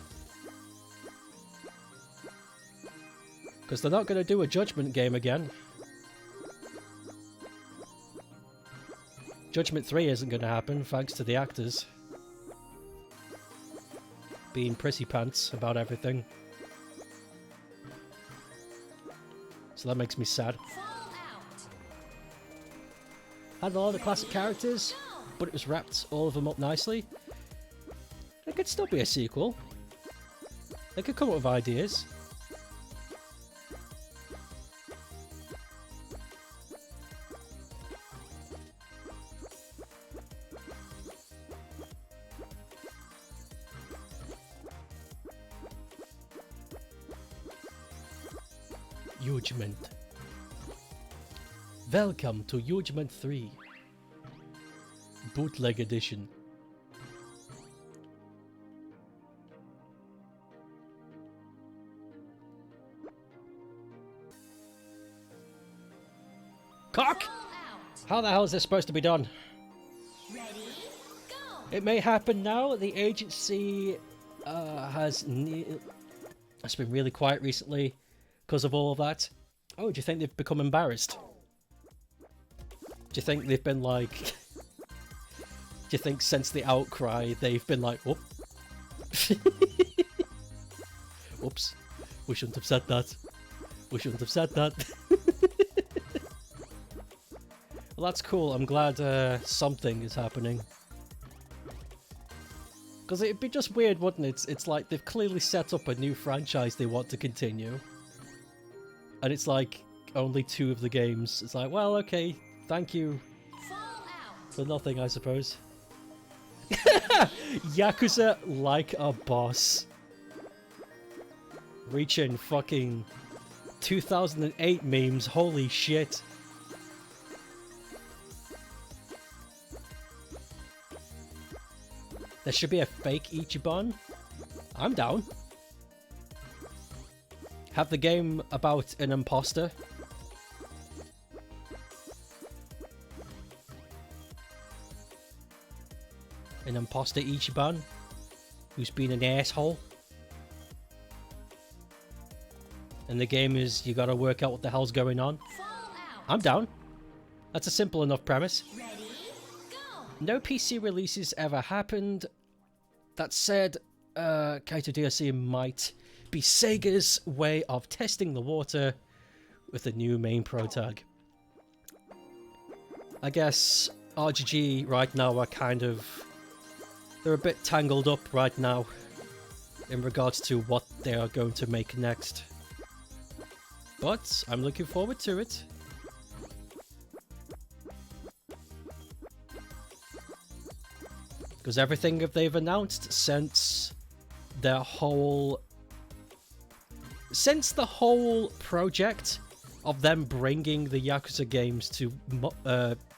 Because they're not going to do a Judgment game again. Judgment 3 isn't going to happen, thanks to the actors being prissy pants about everything. So that makes me sad. Had a lot of classic characters, but it was wrapped all of them up nicely. There could still be a sequel. They could come up with ideas. Judgment. Welcome to Judgment 3 Bootleg Edition. Cock! How the hell is this supposed to be done? Ready, go! It may happen now. The agency has been really quiet recently because of all of that. Oh, do you think they've become embarrassed? Do you think they've been like... Do you think since the outcry they've been like, oh. Oops. We shouldn't have said that. We shouldn't have said that. Well, that's cool. I'm glad something is happening. Because it'd be just weird, wouldn't it? It's like they've clearly set up a new franchise they want to continue. And it's like only 2 of the games. It's like, well, okay, thank you for nothing, I suppose. Yakuza Like a Boss. Reaching fucking 2008 memes, holy shit. There should be a fake Ichiban. I'm down. Have the game about an imposter. An imposter Ichiban who's been an asshole. And the game is you gotta work out what the hell's going on. I'm down. That's a simple enough premise. Ready, go! No PC releases ever happened. That said, Kaito DLC might be Sega's way of testing the water with a new main pro tag. I guess RGG right now are kind of... They're a bit tangled up right now in regards to what they are going to make next. But I'm looking forward to it. Because everything that they've announced since their whole... Since the whole project of them bringing the Yakuza games to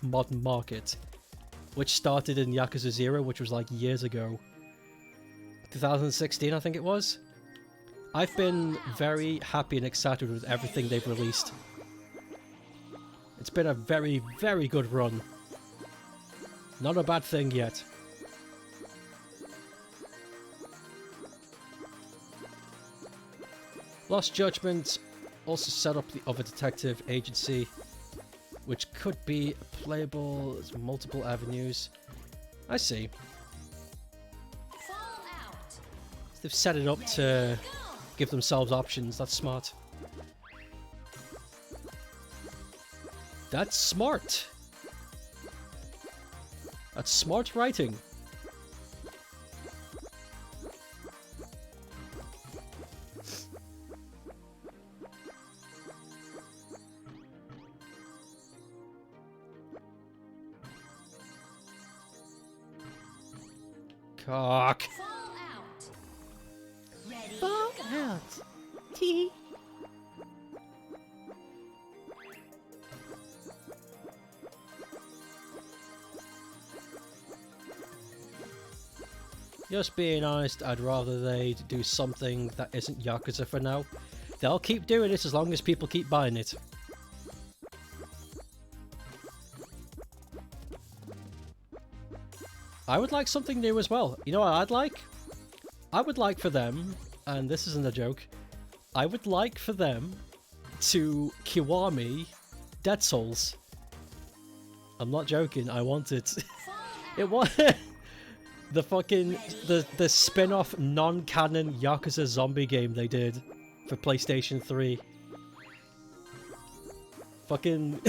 modern market, which started in Yakuza 0, which was like years ago. 2016, I think it was. I've been very happy and excited with everything they've released. It's been a very, very good run. Not a bad thing yet. Lost Judgment also set up the other detective agency, which could be playable as multiple avenues. I see. They've set it up to give themselves options. That's smart. That's smart. That's smart writing. Cock. Fall out. Tee. Just being honest, I'd rather they do something that isn't Yakuza for now. They'll keep doing it as long as people keep buying it. I would like something new as well. You know what I'd like? I would like for them, and this isn't a joke, I would like for them to Kiwami Dead Souls. I'm not joking, I want it. It was the fucking the spin-off non-canon Yakuza zombie game they did for PlayStation 3. Fucking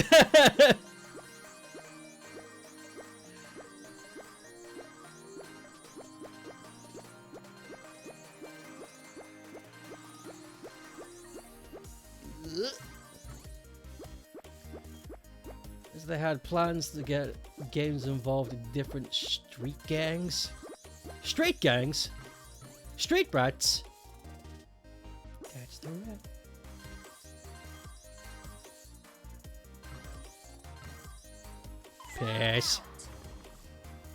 they had plans to get games involved in different street gangs. Street gangs? Street rats? That's the rat. Piss.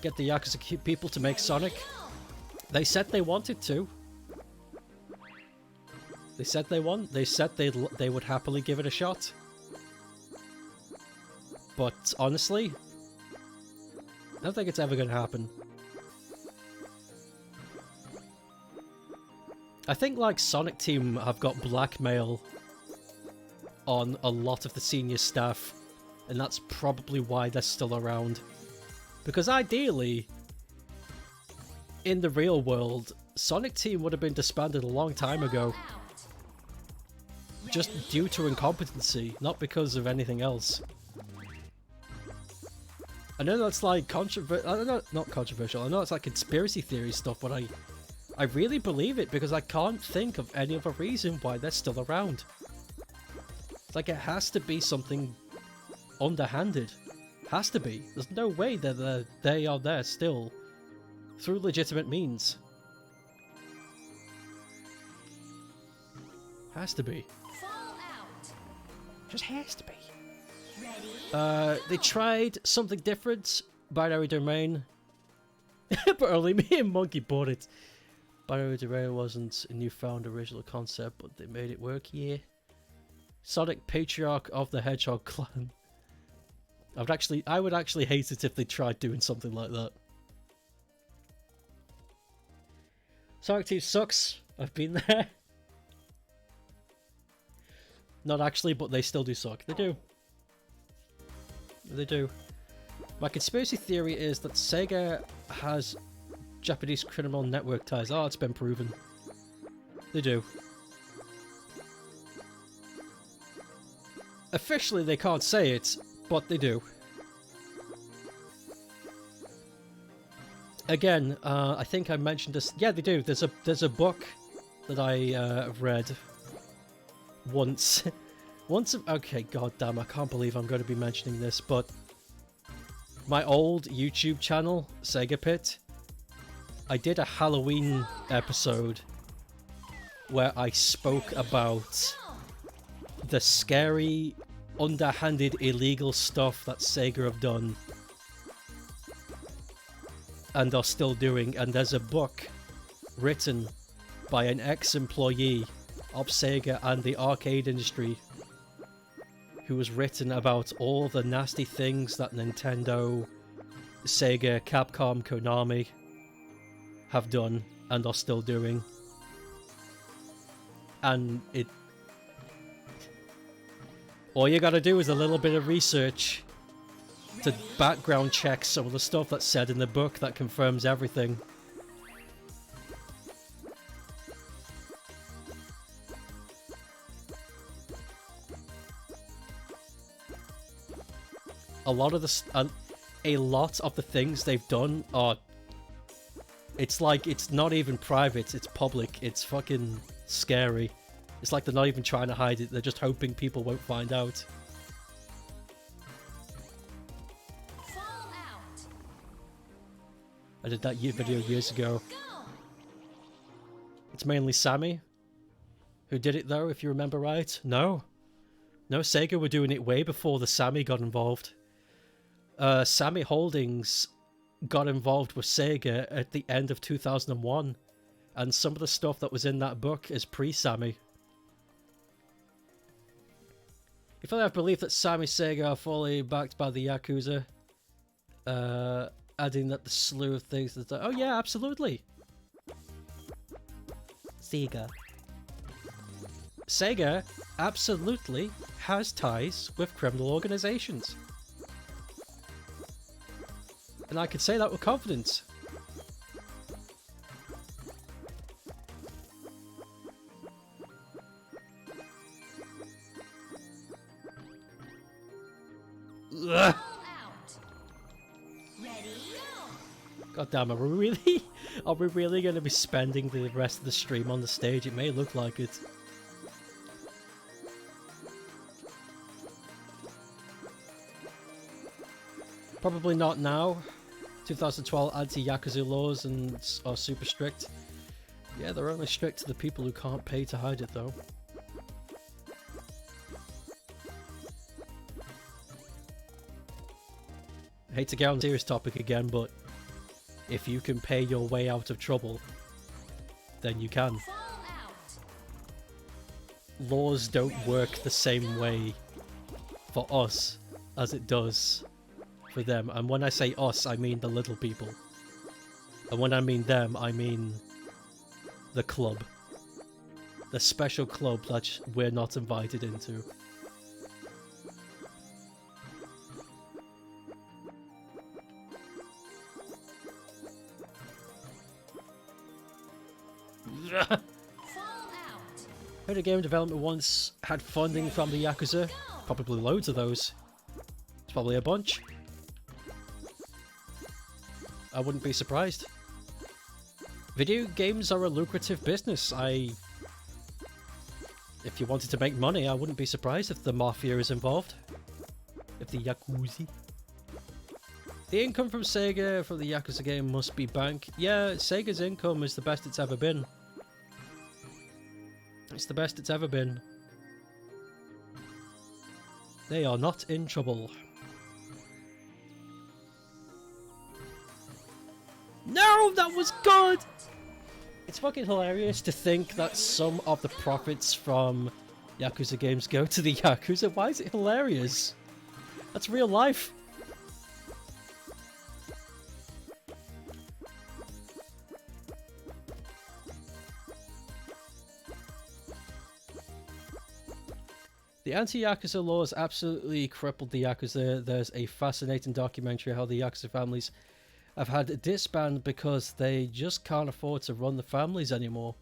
Get the Yakuza people to make Sonic. They said they wanted to. They said they would happily give it a shot. But honestly, I don't think it's ever going to happen. I think like Sonic Team have got blackmail on a lot of the senior staff, and that's probably why they're still around. Because ideally, in the real world, Sonic Team would have been disbanded a long time ago. Just due to incompetency, not because of anything else. I know that's like not controversial. I know it's like conspiracy theory stuff, but I really believe it because I can't think of any other reason why they're still around. It's like it has to be something underhanded. Has to be. There's no way that they are there still through legitimate means. Has to be. Just has to be. They tried something different, Binary Domain, but only me and Monkey bought it. Binary Domain wasn't a newfound original concept, but they made it work, yeah. Sonic Patriarch of the Hedgehog clan. I would actually hate it if they tried doing something like that. Sonic Team sucks. I've been there. Not actually, but they still do suck. They do. They do. My conspiracy theory is that Sega has Japanese criminal network ties. Oh, it's been proven. They do. Officially, they can't say it, but they do. again, I think I mentioned this. Yeah, they do. There's a book that I have read once. Okay, goddamn, I can't believe I'm going to be mentioning this, but my old YouTube channel, StokeApe, I did a Halloween episode where I spoke about the scary, underhanded, illegal stuff that Sega have done and are still doing, and there's a book written by an ex-employee of Sega and the arcade industry who was written about all the nasty things that Nintendo, Sega, Capcom, Konami have done and are still doing. And it... all you gotta do is a little bit of research to background check some of the stuff that's said in the book that confirms everything. A lot of the things they've done are... it's like, it's not even private, it's public, it's fucking scary. It's like they're not even trying to hide it, they're just hoping people won't find out. I did that video years ago. It's mainly Sammy who did it though, if you remember right. No, Sega were doing it way before the Sammy got involved. Sammy Holdings got involved with Sega at the end of 2001, and some of the stuff that was in that book is pre-Sammy. If I have belief that Sammy Sega are fully backed by the Yakuza, adding that the slew of things that... oh yeah, absolutely! Sega absolutely has ties with criminal organizations. And I can say that with confidence. Ugh. God damn, are we really going to be spending the rest of the stream on the stage? It may look like it. Probably not now. 2012 anti-Yakuza laws are super strict. Yeah, they're only strict to the people who can't pay to hide it, though. I hate to get on a serious topic again, but if you can pay your way out of trouble, then you can. Laws don't work the same way for us as it does for them. And when I say us, I mean the little people. And when I mean them, I mean the club. The special club that we're not invited into. Heard a game development once had funding from the Yakuza. Probably loads of those. It's probably a bunch. I wouldn't be surprised. Video games are a lucrative business. If you wanted to make money, I wouldn't be surprised if the Mafia is involved. If the Yakuza. The income from Sega from the Yakuza game must be bank. Yeah, Sega's income is the best it's ever been. It's the best it's ever been. They are not in trouble. No, that was good! It's fucking hilarious to think that some of the profits from Yakuza games go to the Yakuza. Why is it hilarious? That's real life. The anti-Yakuza laws absolutely crippled the Yakuza. There's a fascinating documentary how the Yakuza families have had disbanded because they just can't afford to run the families anymore.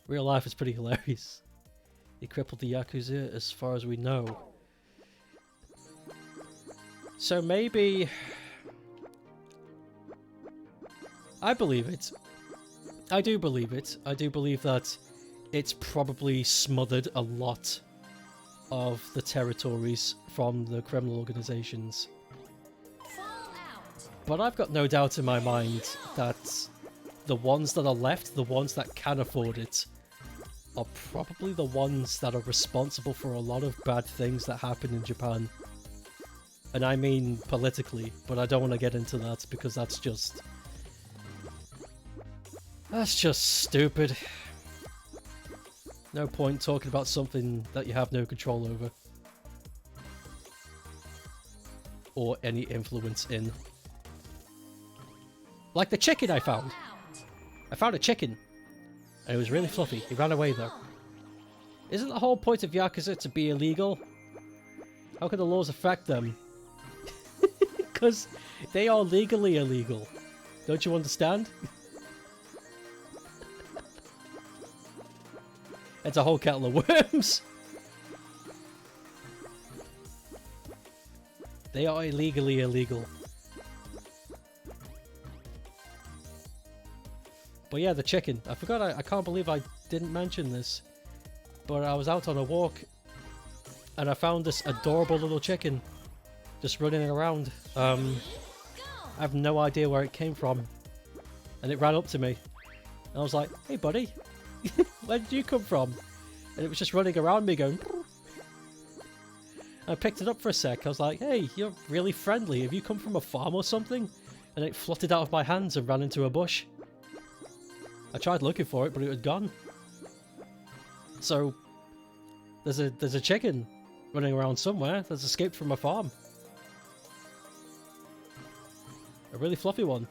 Real life is pretty hilarious. They crippled the Yakuza as far as we know. So maybe I believe it. I do believe it. I do believe that it's probably smothered a lot of the territories from the criminal organizations. But I've got no doubt in my mind that the ones that are left, the ones that can afford it, are probably the ones that are responsible for a lot of bad things that happen in Japan. And I mean politically, but I don't want to get into that because that's just stupid. No point talking about something that you have no control over. Or any influence in. Like the chicken I found. I found a chicken. And it was really fluffy. He ran away though. Isn't the whole point of Yakuza to be illegal? How can the laws affect them? Because they are legally illegal. Don't you understand? It's a whole kettle of worms. They are illegally illegal. But yeah, the chicken. I forgot, I can't believe I didn't mention this. But I was out on a walk and I found this adorable little chicken just running around. I have no idea where it came from. And it ran up to me. And I was like, hey buddy, where did you come from? And it was just running around me going... I picked it up for a sec. I was like, hey, you're really friendly. Have you come from a farm or something? And it fluttered out of my hands and ran into a bush. I tried looking for it, but it had gone. So, there's a chicken running around somewhere that's escaped from a farm. A really fluffy one.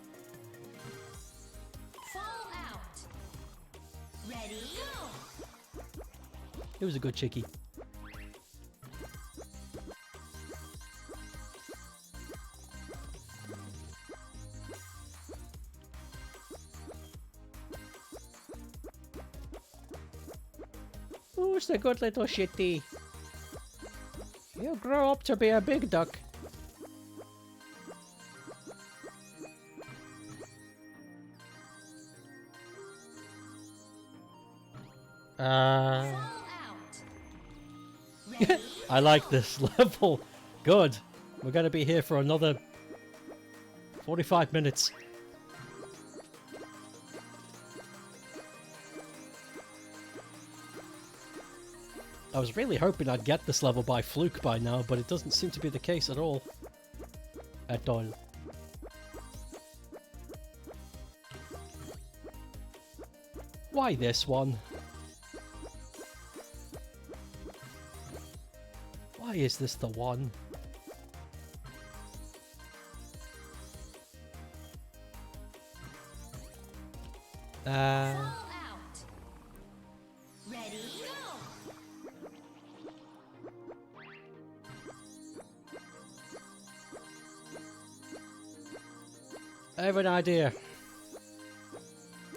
Ready, go! It was a good chickie. Who's the good little shitty? You grow up to be a big duck. I like this level. Good. We're going to be here for another 45 minutes. I was really hoping I'd get this level by fluke by now, but it doesn't seem to be the case at all. At all. Why this one? Why is this the one? I have an idea.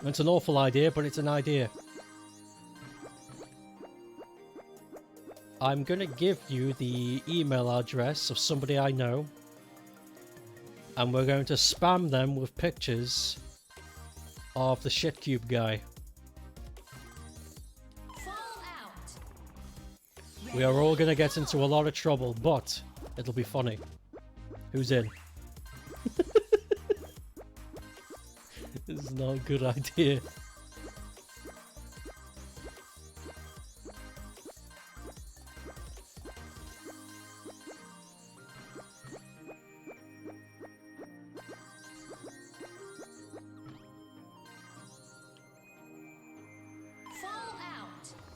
It's an awful idea, but it's an idea. I'm gonna give you the email address of somebody I know, and we're going to spam them with pictures of the shit cube guy. We are all gonna get into a lot of trouble, but it'll be funny. Who's in? This is not a good idea.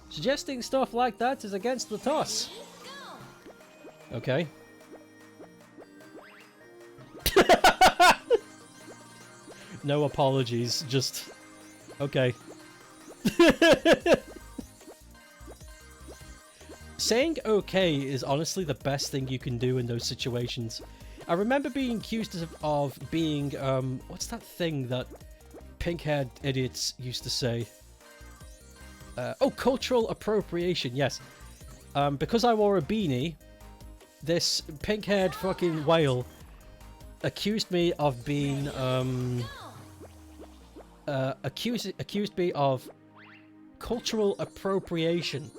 Suggesting stuff like that is against the toss. Okay. No apologies, just... okay. Saying okay is honestly the best thing you can do in those situations. I remember being accused of being, what's that thing that pink-haired idiots used to say? Oh, cultural appropriation, yes. Because I wore a beanie, this pink-haired fucking whale accused me of being, accused me of cultural appropriation.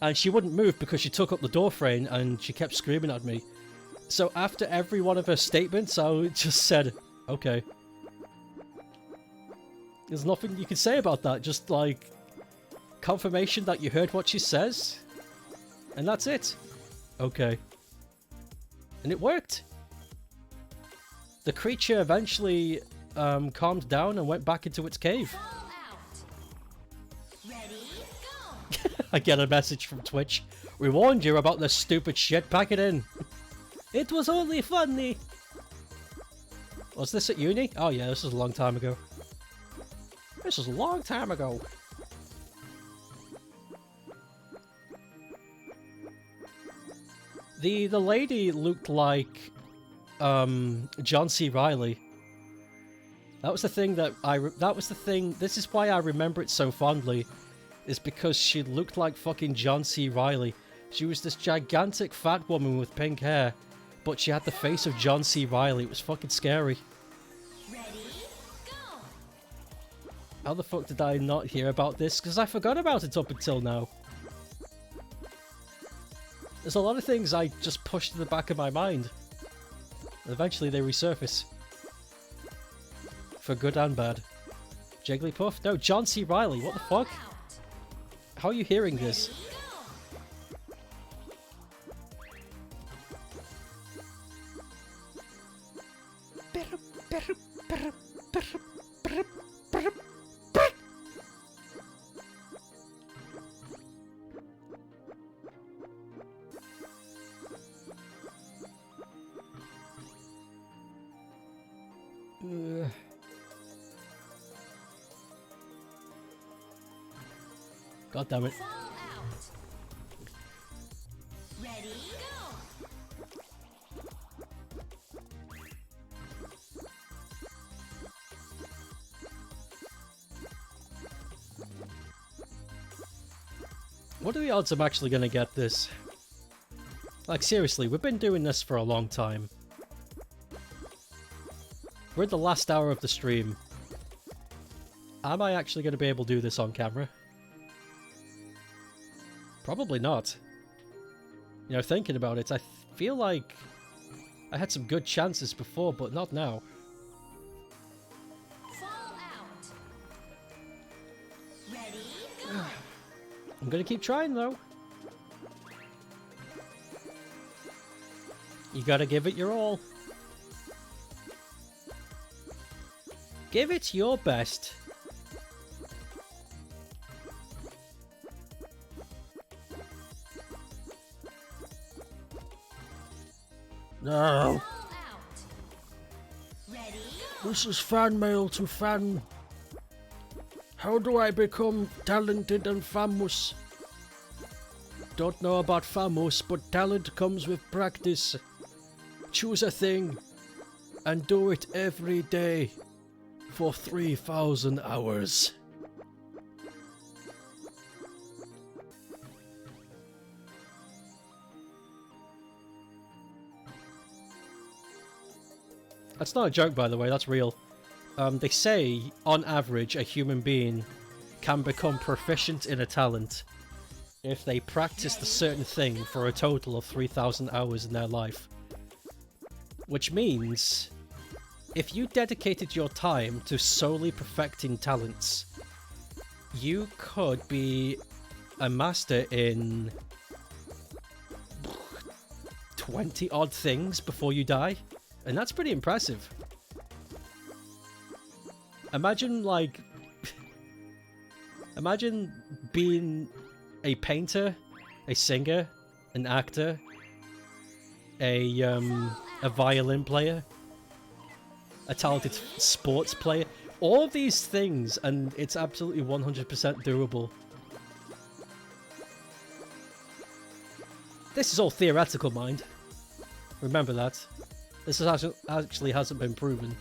And she wouldn't move because she took up the door frame and she kept screaming at me. So after every one of her statements, I just said, okay. There's nothing you can say about that, just like confirmation that you heard what she says. And that's it. Okay. And it worked. The creature eventually calmed down and went back into its cave. Fall out. Ready, go. I get a message from Twitch. We warned you about this stupid shit, pack it in. It was only funny. Was this at uni? Oh yeah, this was a long time ago. This was a long time ago. The lady looked like John C. Reilly. That was the thing this is why I remember it so fondly, is because she looked like fucking John C. Reilly. She was this gigantic fat woman with pink hair, but she had the face of John C. Reilly. It was fucking scary. Ready, go. How the fuck did I not hear about this? Because I forgot about it up until now. There's a lot of things I just pushed to the back of my mind. And eventually they resurface. For good and bad. Jigglypuff? No, John C. Reilly, what the fuck? Out. How are you hearing this? Ready, God damn it. Fall out. Ready, go. What are the odds I'm actually gonna get this? Like, seriously, we've been doing this for a long time. We're in the last hour of the stream. Am I actually gonna be able to do this on camera? Probably not. You know, thinking about it, I feel like I had some good chances before, but not now. Fall out. Ready, go. I'm gonna keep trying, though. You gotta give it your all. Give it your best. No. Fall out. Ready, go. This is fan mail to fan. How do I become talented and famous? Don't know about famous, but talent comes with practice. Choose a thing and do it every day for 3,000 hours. That's not a joke, by the way, that's real. They say, on average, a human being can become proficient in a talent if they practice the certain thing for a total of 3,000 hours in their life. Which means, if you dedicated your time to solely perfecting talents, you could be a master in 20 odd things before you die. And that's pretty impressive. Imagine, like... imagine being a painter, a singer, an actor, a violin player, a talented sports player. All of these things, and it's absolutely 100% doable. This is all theoretical, mind. Remember that. This actually hasn't been proven.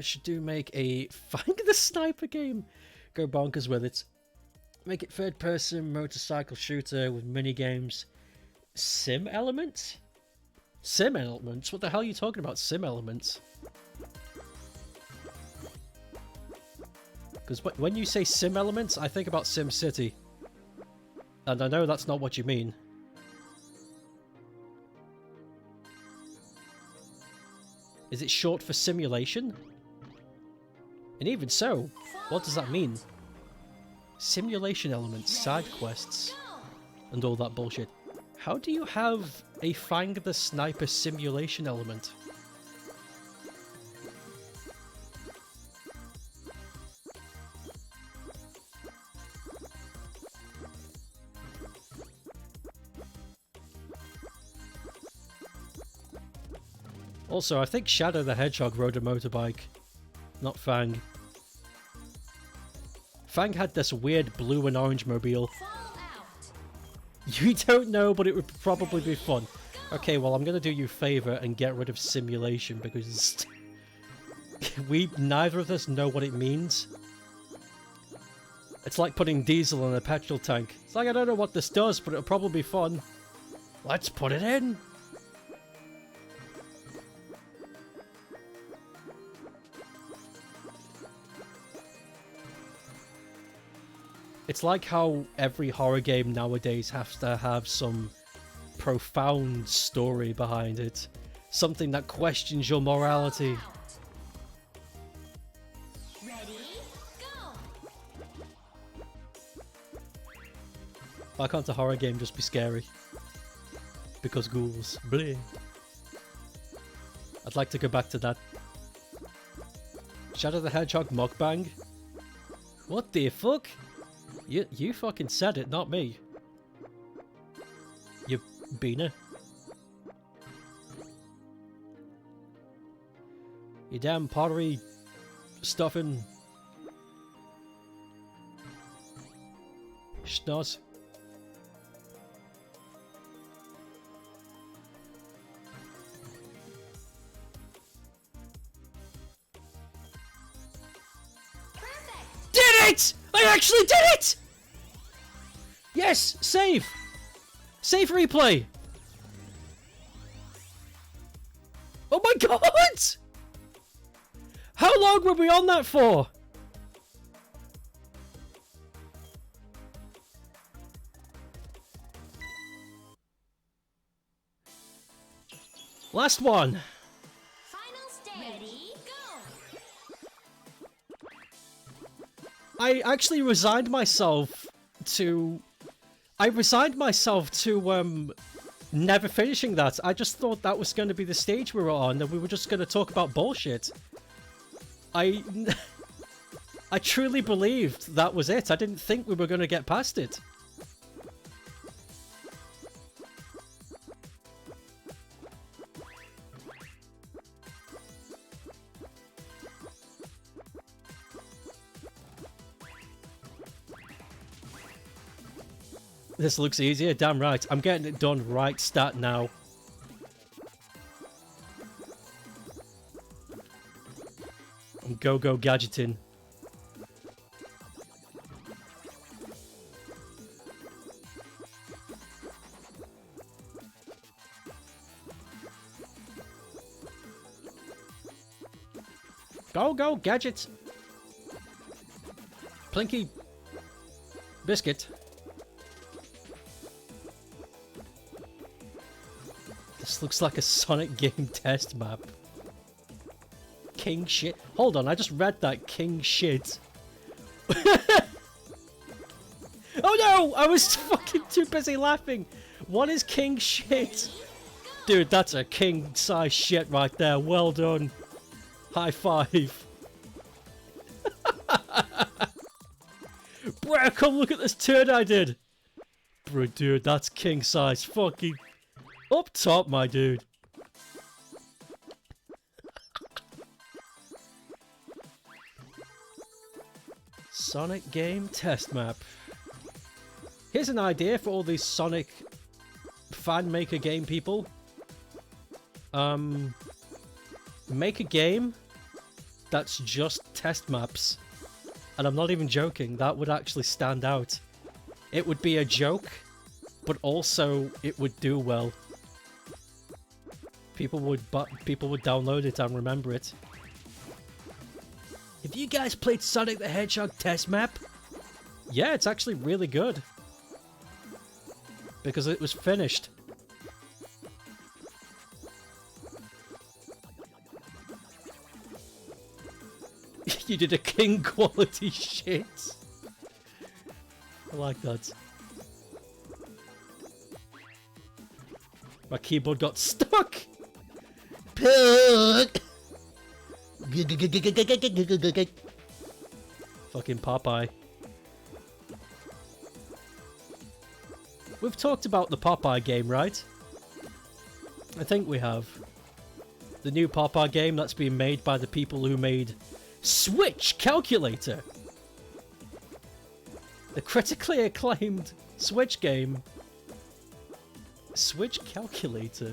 Should do make a Find the Sniper game. Go bonkers with it. Make it third person motorcycle shooter with mini games. Sim elements? Sim elements? What the hell are you talking about, sim elements? Because when you say sim elements, I think about Sim City. And I know that's not what you mean. Is it short for simulation? And even so, what does that mean? Simulation elements, side quests, and all that bullshit. How do you have a Fang the Sniper simulation element? Also, I think Shadow the Hedgehog rode a motorbike, not Fang. Fang had this weird blue and orange mobile. You don't know, but it would probably be fun. Okay, well, I'm gonna do you a favor and get rid of simulation because neither of us know what it means. It's like putting diesel in a petrol tank. It's like, I don't know what this does, but it'll probably be fun. Let's put it in! It's like how every horror game nowadays has to have some profound story behind it. Something that questions your morality. Ready, go. Why can't a horror game just be scary? Because ghouls. Bleh. I'd like to go back to that. Shadow the Hedgehog mukbang? What the fuck? You fucking said it, not me. You beaner. You damn pottery stuffing schnoz. Perfect. Did it! I actually did it! Yes! Save! Save replay! Oh my god! How long were we on that for? Last one. Final stage. Ready, go. I actually resigned myself to... never finishing that. I just thought that was going to be the stage we were on, and we were just going to talk about bullshit. I truly believed that was it. I didn't think we were going to get past it. This looks easier. Damn right. I'm getting it done right stat now. I'm go-go gadgeting. Go gadget. Plinky biscuit. This looks like a Sonic game test map. King shit. Hold on, I just read that. King shit. Oh no! I was fucking too busy laughing. What is king shit? Dude, that's a king size shit right there. Well done. High five. Bro, come look at this turn I did. Bro, dude, that's king size. Fucking up top, my dude. Sonic game test map. Here's an idea for all these Sonic fan maker game people. Make a game that's just test maps. And I'm not even joking, that would actually stand out. It would be a joke, but also it would do well. People would download it and remember it. Have you guys played Sonic the Hedgehog test map? Yeah, it's actually really good. Because it was finished. You did a king quality shit. I like that. My keyboard got stuck. Pug! Fucking Popeye. We've talked about the Popeye game, right? I think we have. The new Popeye game that's being made by the people who made Switch Calculator. The critically acclaimed Switch game. Switch Calculator.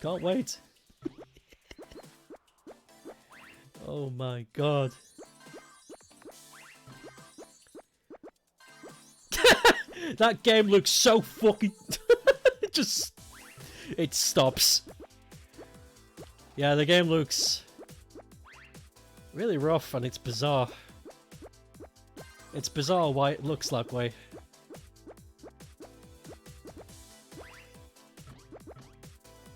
Can't wait. Oh my god. That game looks so fucking... It stops. Yeah, the game looks really rough and it's bizarre. It's bizarre why it looks that way.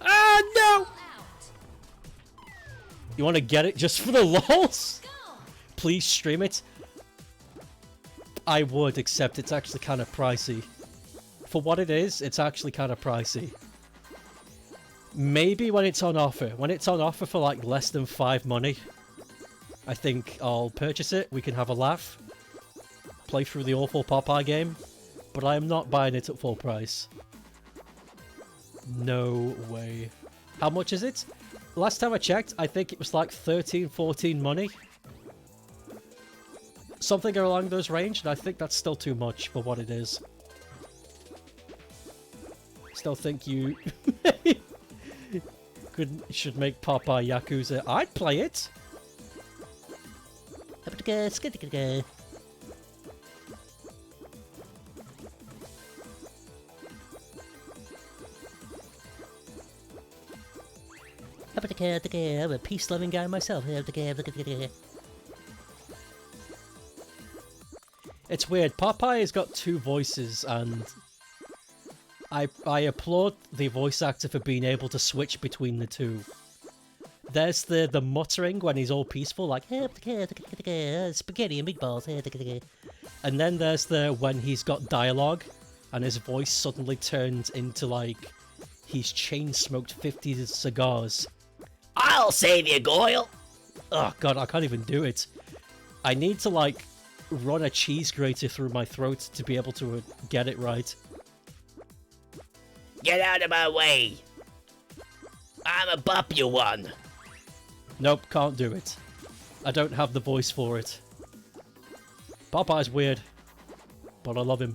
Ah, no! You want to get it just for the lols? Please stream it. I would, except it's actually kind of pricey. For what it is, it's actually kind of pricey. Maybe when it's on offer. When it's on offer for like less than 5 money, I think I'll purchase it. We can have a laugh. Play through the awful Popeye game. But I am not buying it at full price. No way. How much is it? Last time I checked, I think it was like 13, 14 money. Something along those range, and I think that's still too much for what it is. Still think you should make Popeye Yakuza. I'd play it. I'm a peace-loving guy myself. It's weird. Popeye has got 2 voices, and I applaud the voice actor for being able to switch between the 2. There's the muttering when he's all peaceful, like spaghetti and meatballs. And then there's the when he's got dialogue, and his voice suddenly turns into like he's chain smoked 50 cigars. I'll save you, Goyle! Oh god, I can't even do it. I need to like run a cheese grater through my throat to be able to get it right. Get out of my way! I'm a bop you one! Nope, can't do it. I don't have the voice for it. Popeye's weird, but I love him.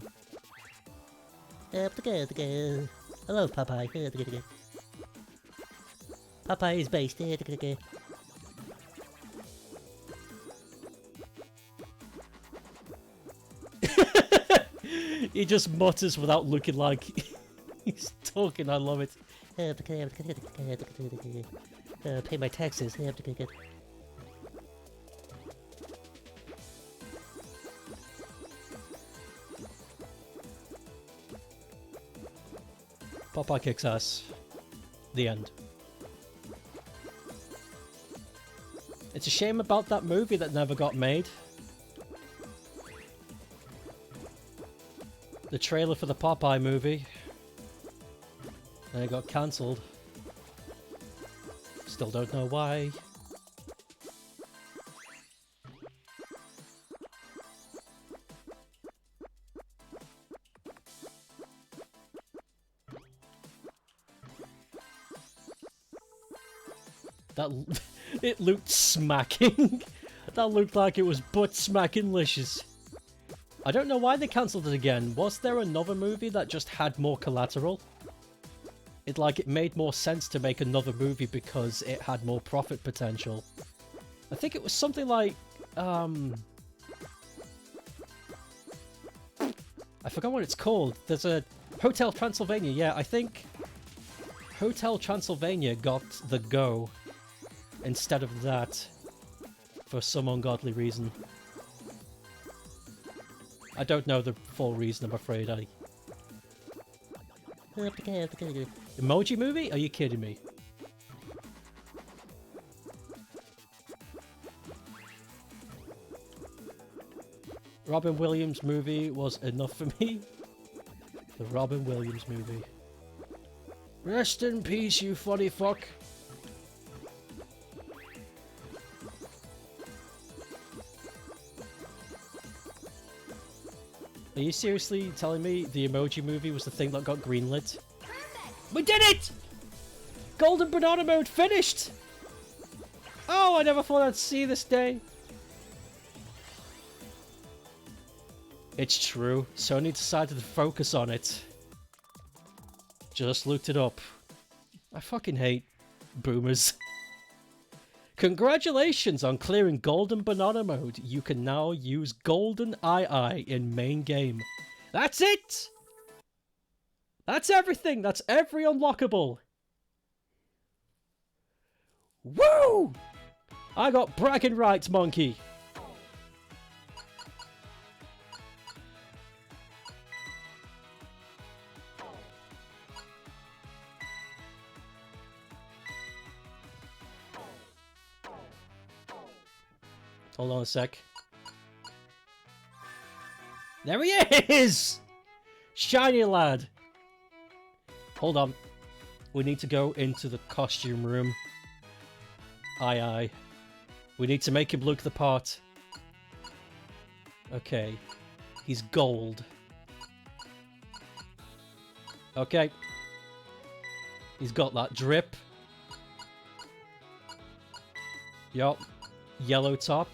I love Popeye. Popeye is based. He just mutters without looking like he's talking. I love it. Pay my taxes. Popeye kicks ass. The end. It's a shame about that movie that never got made. The trailer for the Popeye movie. And it got cancelled. Still don't know why. That it looked smacking. That looked like it was butt smacking licious. I don't know why they cancelled it again. Was there another movie that just had more collateral? It made more sense to make another movie because it had more profit potential. I think it was something like I forgot what it's called. There's Hotel Transylvania, yeah, I think Hotel Transylvania got the go instead of that for some ungodly reason. I don't know the full reason, I'm afraid. Emoji Movie? Are you kidding me? Robin Williams movie was enough for me. The Robin Williams movie. Rest in peace, you funny fuck. Are you seriously telling me the Emoji Movie was the thing that got greenlit? Perfect. We did it! Golden Banana Mode finished! Oh, I never thought I'd see this day. It's true. Sony decided to focus on it. Just looked it up. I fucking hate boomers. Congratulations on clearing Golden Banana Mode. You can now use Golden II in main game. That's it! That's everything! That's every unlockable! Woo! I got bragging rights, monkey! Hold on a sec. There he is! Shiny lad! Hold on. We need to go into the costume room. Aye aye. We need to make him look the part. Okay. He's gold. Okay. He's got that drip. Yup. Yellow top.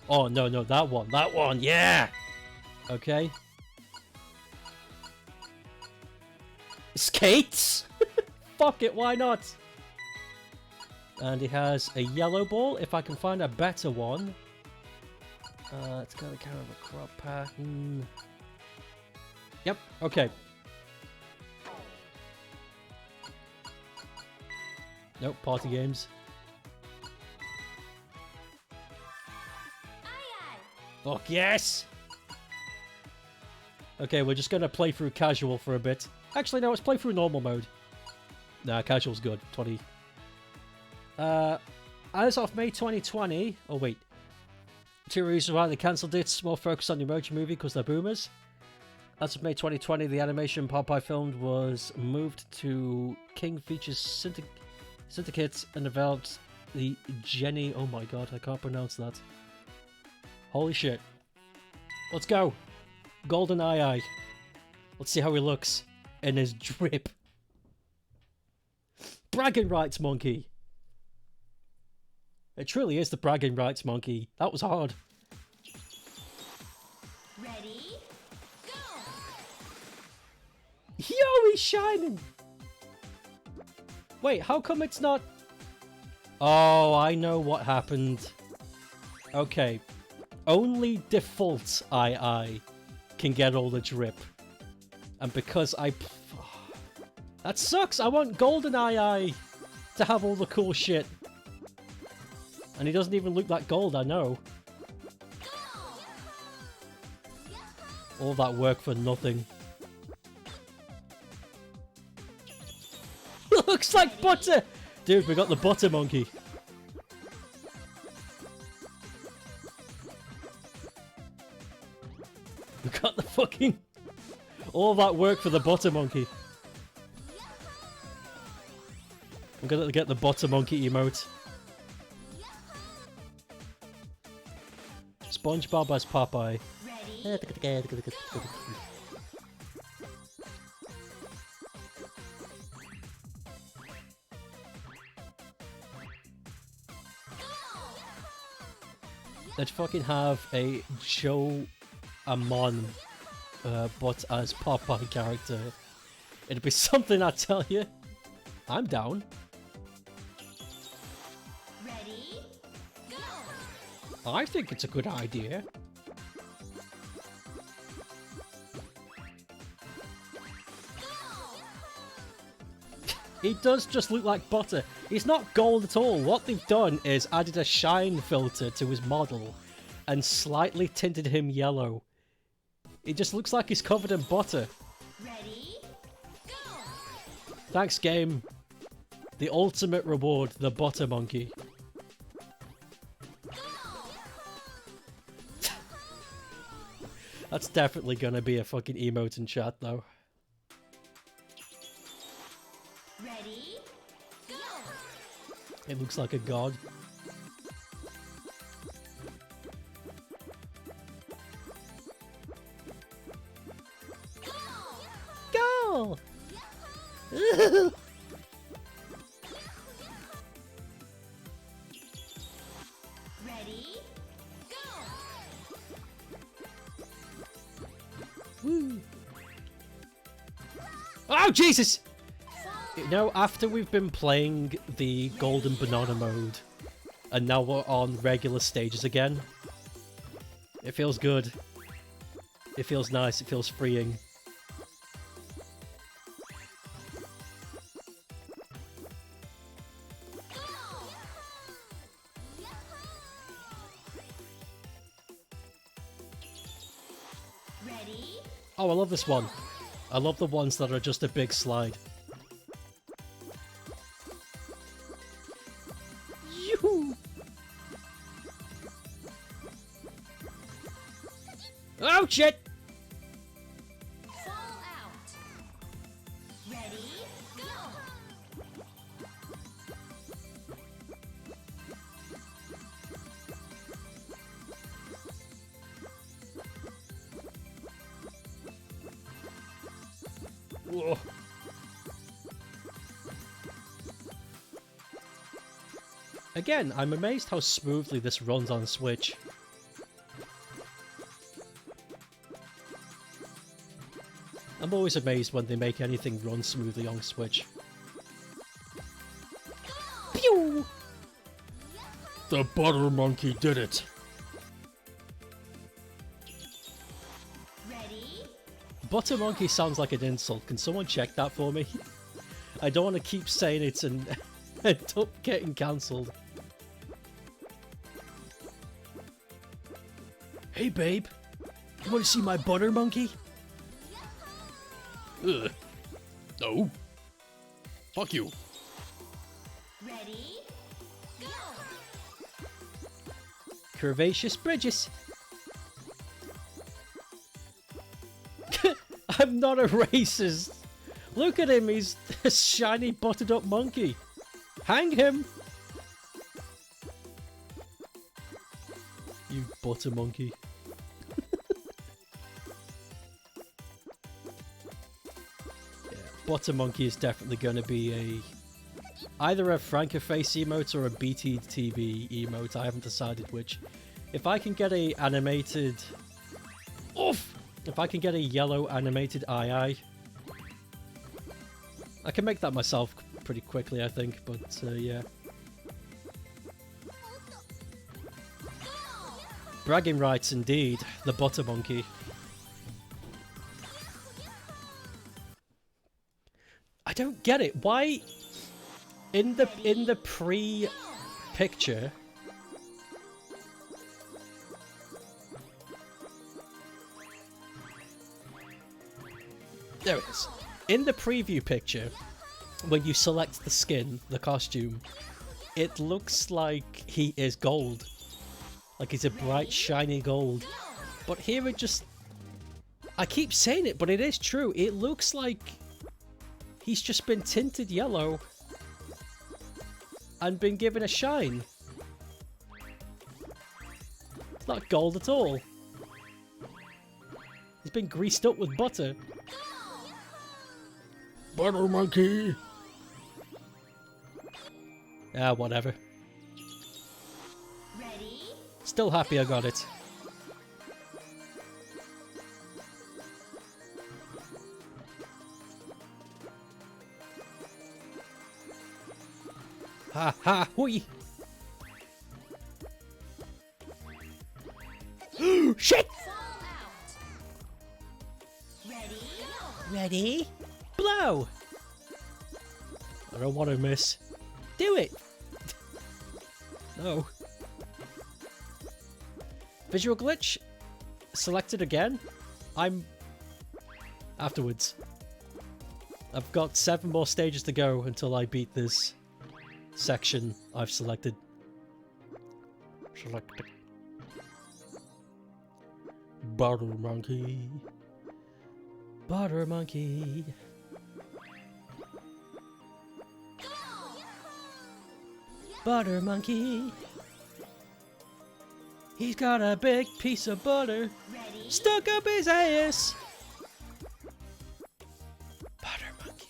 Oh, no, no, that one, yeah! Okay. Skates? Fuck it, why not? And he has a yellow ball, if I can find a better one. It's got a kind of a crop pattern. Yep, okay. Nope, party games. Fuck yes! Okay, we're just gonna play through casual for a bit. Actually, no, let's play through normal mode. Nah, casual's good. 20. As of May 2020... Oh, wait. 2 reasons why they cancelled it. More focus on the Emoji Movie because they're boomers. As of May 2020, the animation Popeye filmed was moved to King Features Syndicate and developed the Jenny... Oh my god, I can't pronounce that. Holy shit. Let's go. Golden II. Let's see how he looks in his drip. Bragging rights monkey. It truly is the bragging rights monkey. That was hard. Ready? Go! Yo, he's shining. Wait, how come it's not... Oh, I know what happened. Okay. Only default II can get all the drip. And because that sucks! I want Golden II to have all the cool shit. And he doesn't even look that gold, I know. All that work for nothing. Looks like butter! Dude, we got the butter monkey. We got the fucking... All that work for the butter monkey. I'm gonna get the butter monkey emote. SpongeBob as Popeye. Ready? Let's fucking have a Joe Amon, but as Popeye character. It'd be something, I tell you. I'm down. Ready? Go! I think it's a good idea. He does just look like butter. He's not gold at all. What they've done is added a shine filter to his model and slightly tinted him yellow. He just looks like he's covered in butter. Ready? Go! Thanks, game. The ultimate reward, the butter monkey. That's definitely gonna be a fucking emote in chat, though. Ready? Go! It looks like a god. Go! Ready? Go! Woo. Oh, Jesus! You know, after we've been playing the Golden Banana mode, and now we're on regular stages again, it feels good. It feels nice, it feels freeing. Ready? Oh, I love this one. I love the ones that are just a big slide. Yoo-hoo! Oh, shit! Fall out. Ready? Go! Whoa. Again, I'm amazed how smoothly this runs on Switch. I'm always amazed when they make anything run smoothly on Switch. Pew! The butter monkey did it! Ready? Butter monkey sounds like an insult. Can someone check that for me? I don't want to keep saying it and end up getting cancelled. Hey babe, you want to see my butter monkey? Ugh. No. Fuck you. Ready? Go! Curvaceous bridges. I'm not a racist. Look at him, he's a shiny buttered up monkey. Hang him. You butter monkey. Yeah, butter monkey is definitely going to be either a Frankerface emote or a BTTV emote. I haven't decided which. If I can get a animated... Oof! If I can get a yellow animated eye, I can make that myself pretty quickly, I think, but yeah. Bragging rights indeed, the butter monkey. I don't get it. Why in the pre-picture there it is. In the preview picture, when you select the skin, the costume, it looks like he is gold. Like he's a bright, shiny gold. But here it just... I keep saying it, but it is true. It looks like he's just been tinted yellow and been given a shine. It's not gold at all. He's been greased up with butter. Butter monkey! Ah, whatever. Ready? Still happy I got it. Ha ha hui! Shit! Fall out. Ready? Ready? Blow! I don't want to miss. Do it! No. Visual glitch. Selected again. I'm... Afterwards. I've got 7 more stages to go until I beat this section I've selected. Selected. Butter monkey. Butter monkey. Butter monkey. He's got a big piece of butter stuck up his ass. Butter monkey.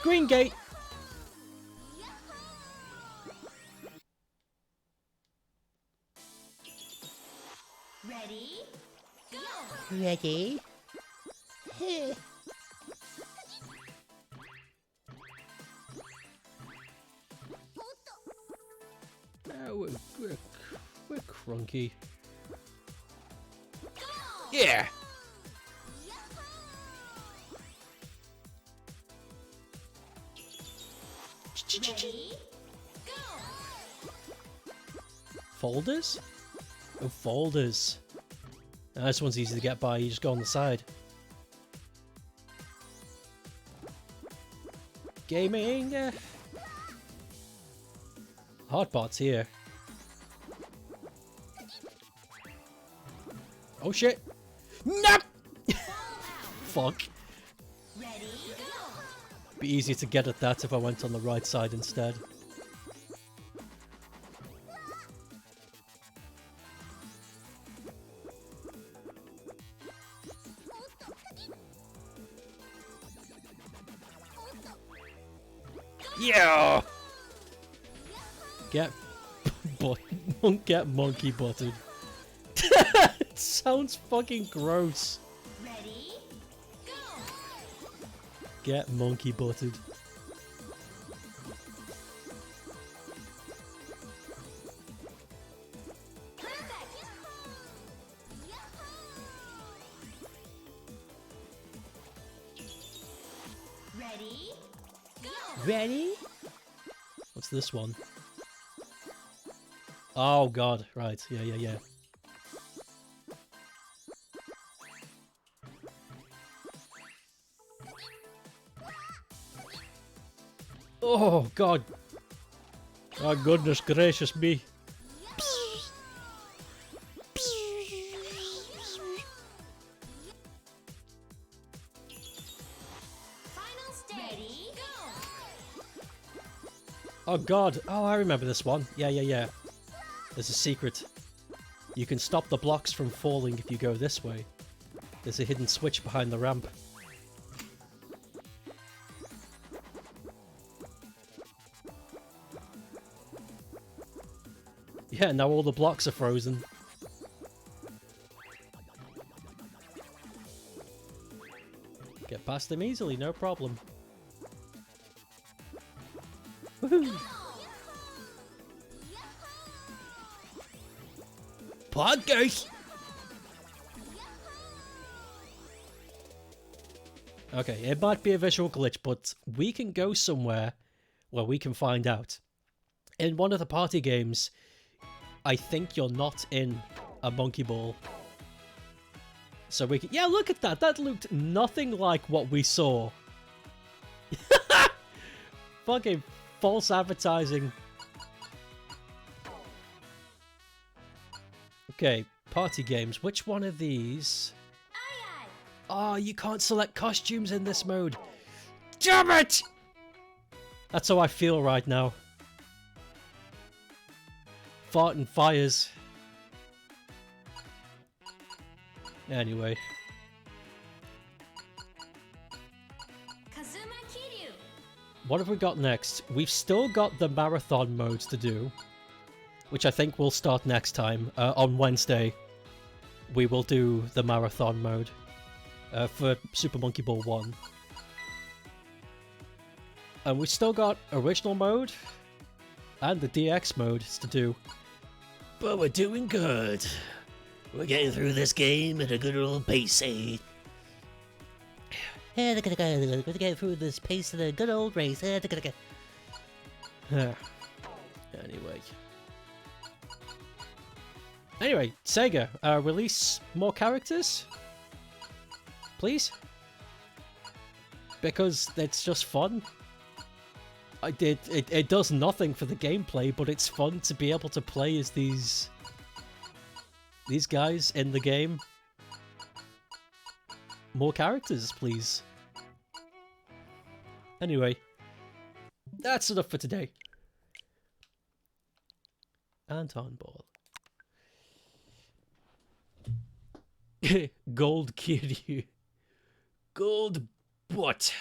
Green gate. Ready? Go! Ready? We're crunky. Yeah. Ready? Go! Folders? Oh, folders. Now, this one's easy to get by. You just go on the side. Gaming. Hotbot's here. Oh shit! No! Fuck. Ready? Go! Be easier to get at that if I went on the right side instead. Yeah. Get get monkey butted. It sounds fucking gross. Ready? Go! Get monkey butted. Perfect! Ready? Go! Ready? What's this one? Oh god, right. Yeah. Oh god. Oh goodness gracious me. Final stage! Ready? Go! Oh god. Oh, I remember this one. Yeah. There's a secret. You can stop the blocks from falling if you go this way. There's a hidden switch behind the ramp. Yeah, now all the blocks are frozen. Get past them easily, no problem. Woohoo! Podcast. Okay, it might be a visual glitch, but we can go somewhere where we can find out. In one of the party games, I think you're not in a monkey ball. So we can... Yeah, look at that! That looked nothing like what we saw. Fucking false advertising. Okay, party games. Which one of these... Aye aye! Oh, you can't select costumes in this mode. Damn it! That's how I feel right now. Fart and fires. Anyway. Kazuma Kiryu! What have we got next? We've still got the marathon modes to do, which I think we'll start next time. On Wednesday, we will do the marathon mode. for Super Monkey Ball 1. And we still got original mode and the DX mode to do. But we're doing good. We're getting through this game at a good old pace, eh? We're gonna get through this pace of the good old race. Anyway. Anyway, Sega, release more characters? Please? Because it's just fun. It does nothing for the gameplay, but it's fun to be able to play as these guys in the game. More characters, please. Anyway, that's enough for today. Anton Ball. Gold Kiryu. Gold butt.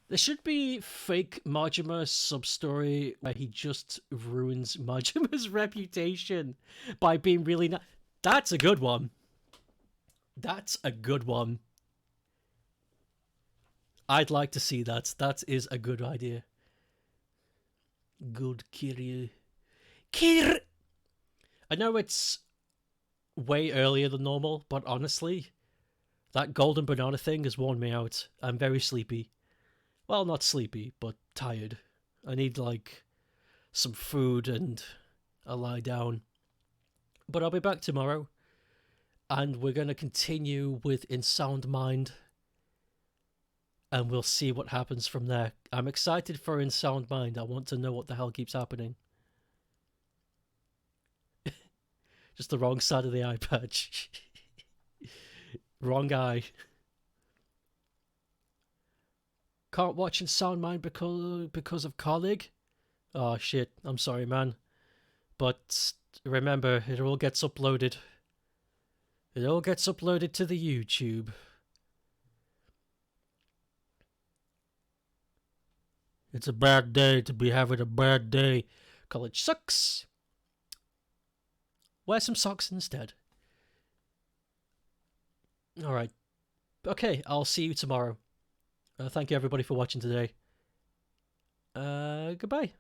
There should be fake Majima sub-story where he just ruins Majima's reputation by being really That's a good one. That's a good one. I'd like to see that. That is a good idea. Good Kiryu. I know it's way earlier than normal, but honestly, that golden banana thing has worn me out. I'm very sleepy. Well, not sleepy, but tired. I need, like, some food and a lie down. But I'll be back tomorrow, and we're going to continue with In Sound Mind, and we'll see what happens from there. I'm excited for In Sound Mind. I want to know what the hell keeps happening. Just the wrong side of the eye patch. Wrong eye. Can't watch In Sound Mind because of colleague? Oh shit, I'm sorry man. But remember, it all gets uploaded. It all gets uploaded to the YouTube. It's a bad day to be having a bad day. College sucks. Wear some socks instead. Alright. Okay, I'll see you tomorrow. Thank you everybody for watching today. Goodbye.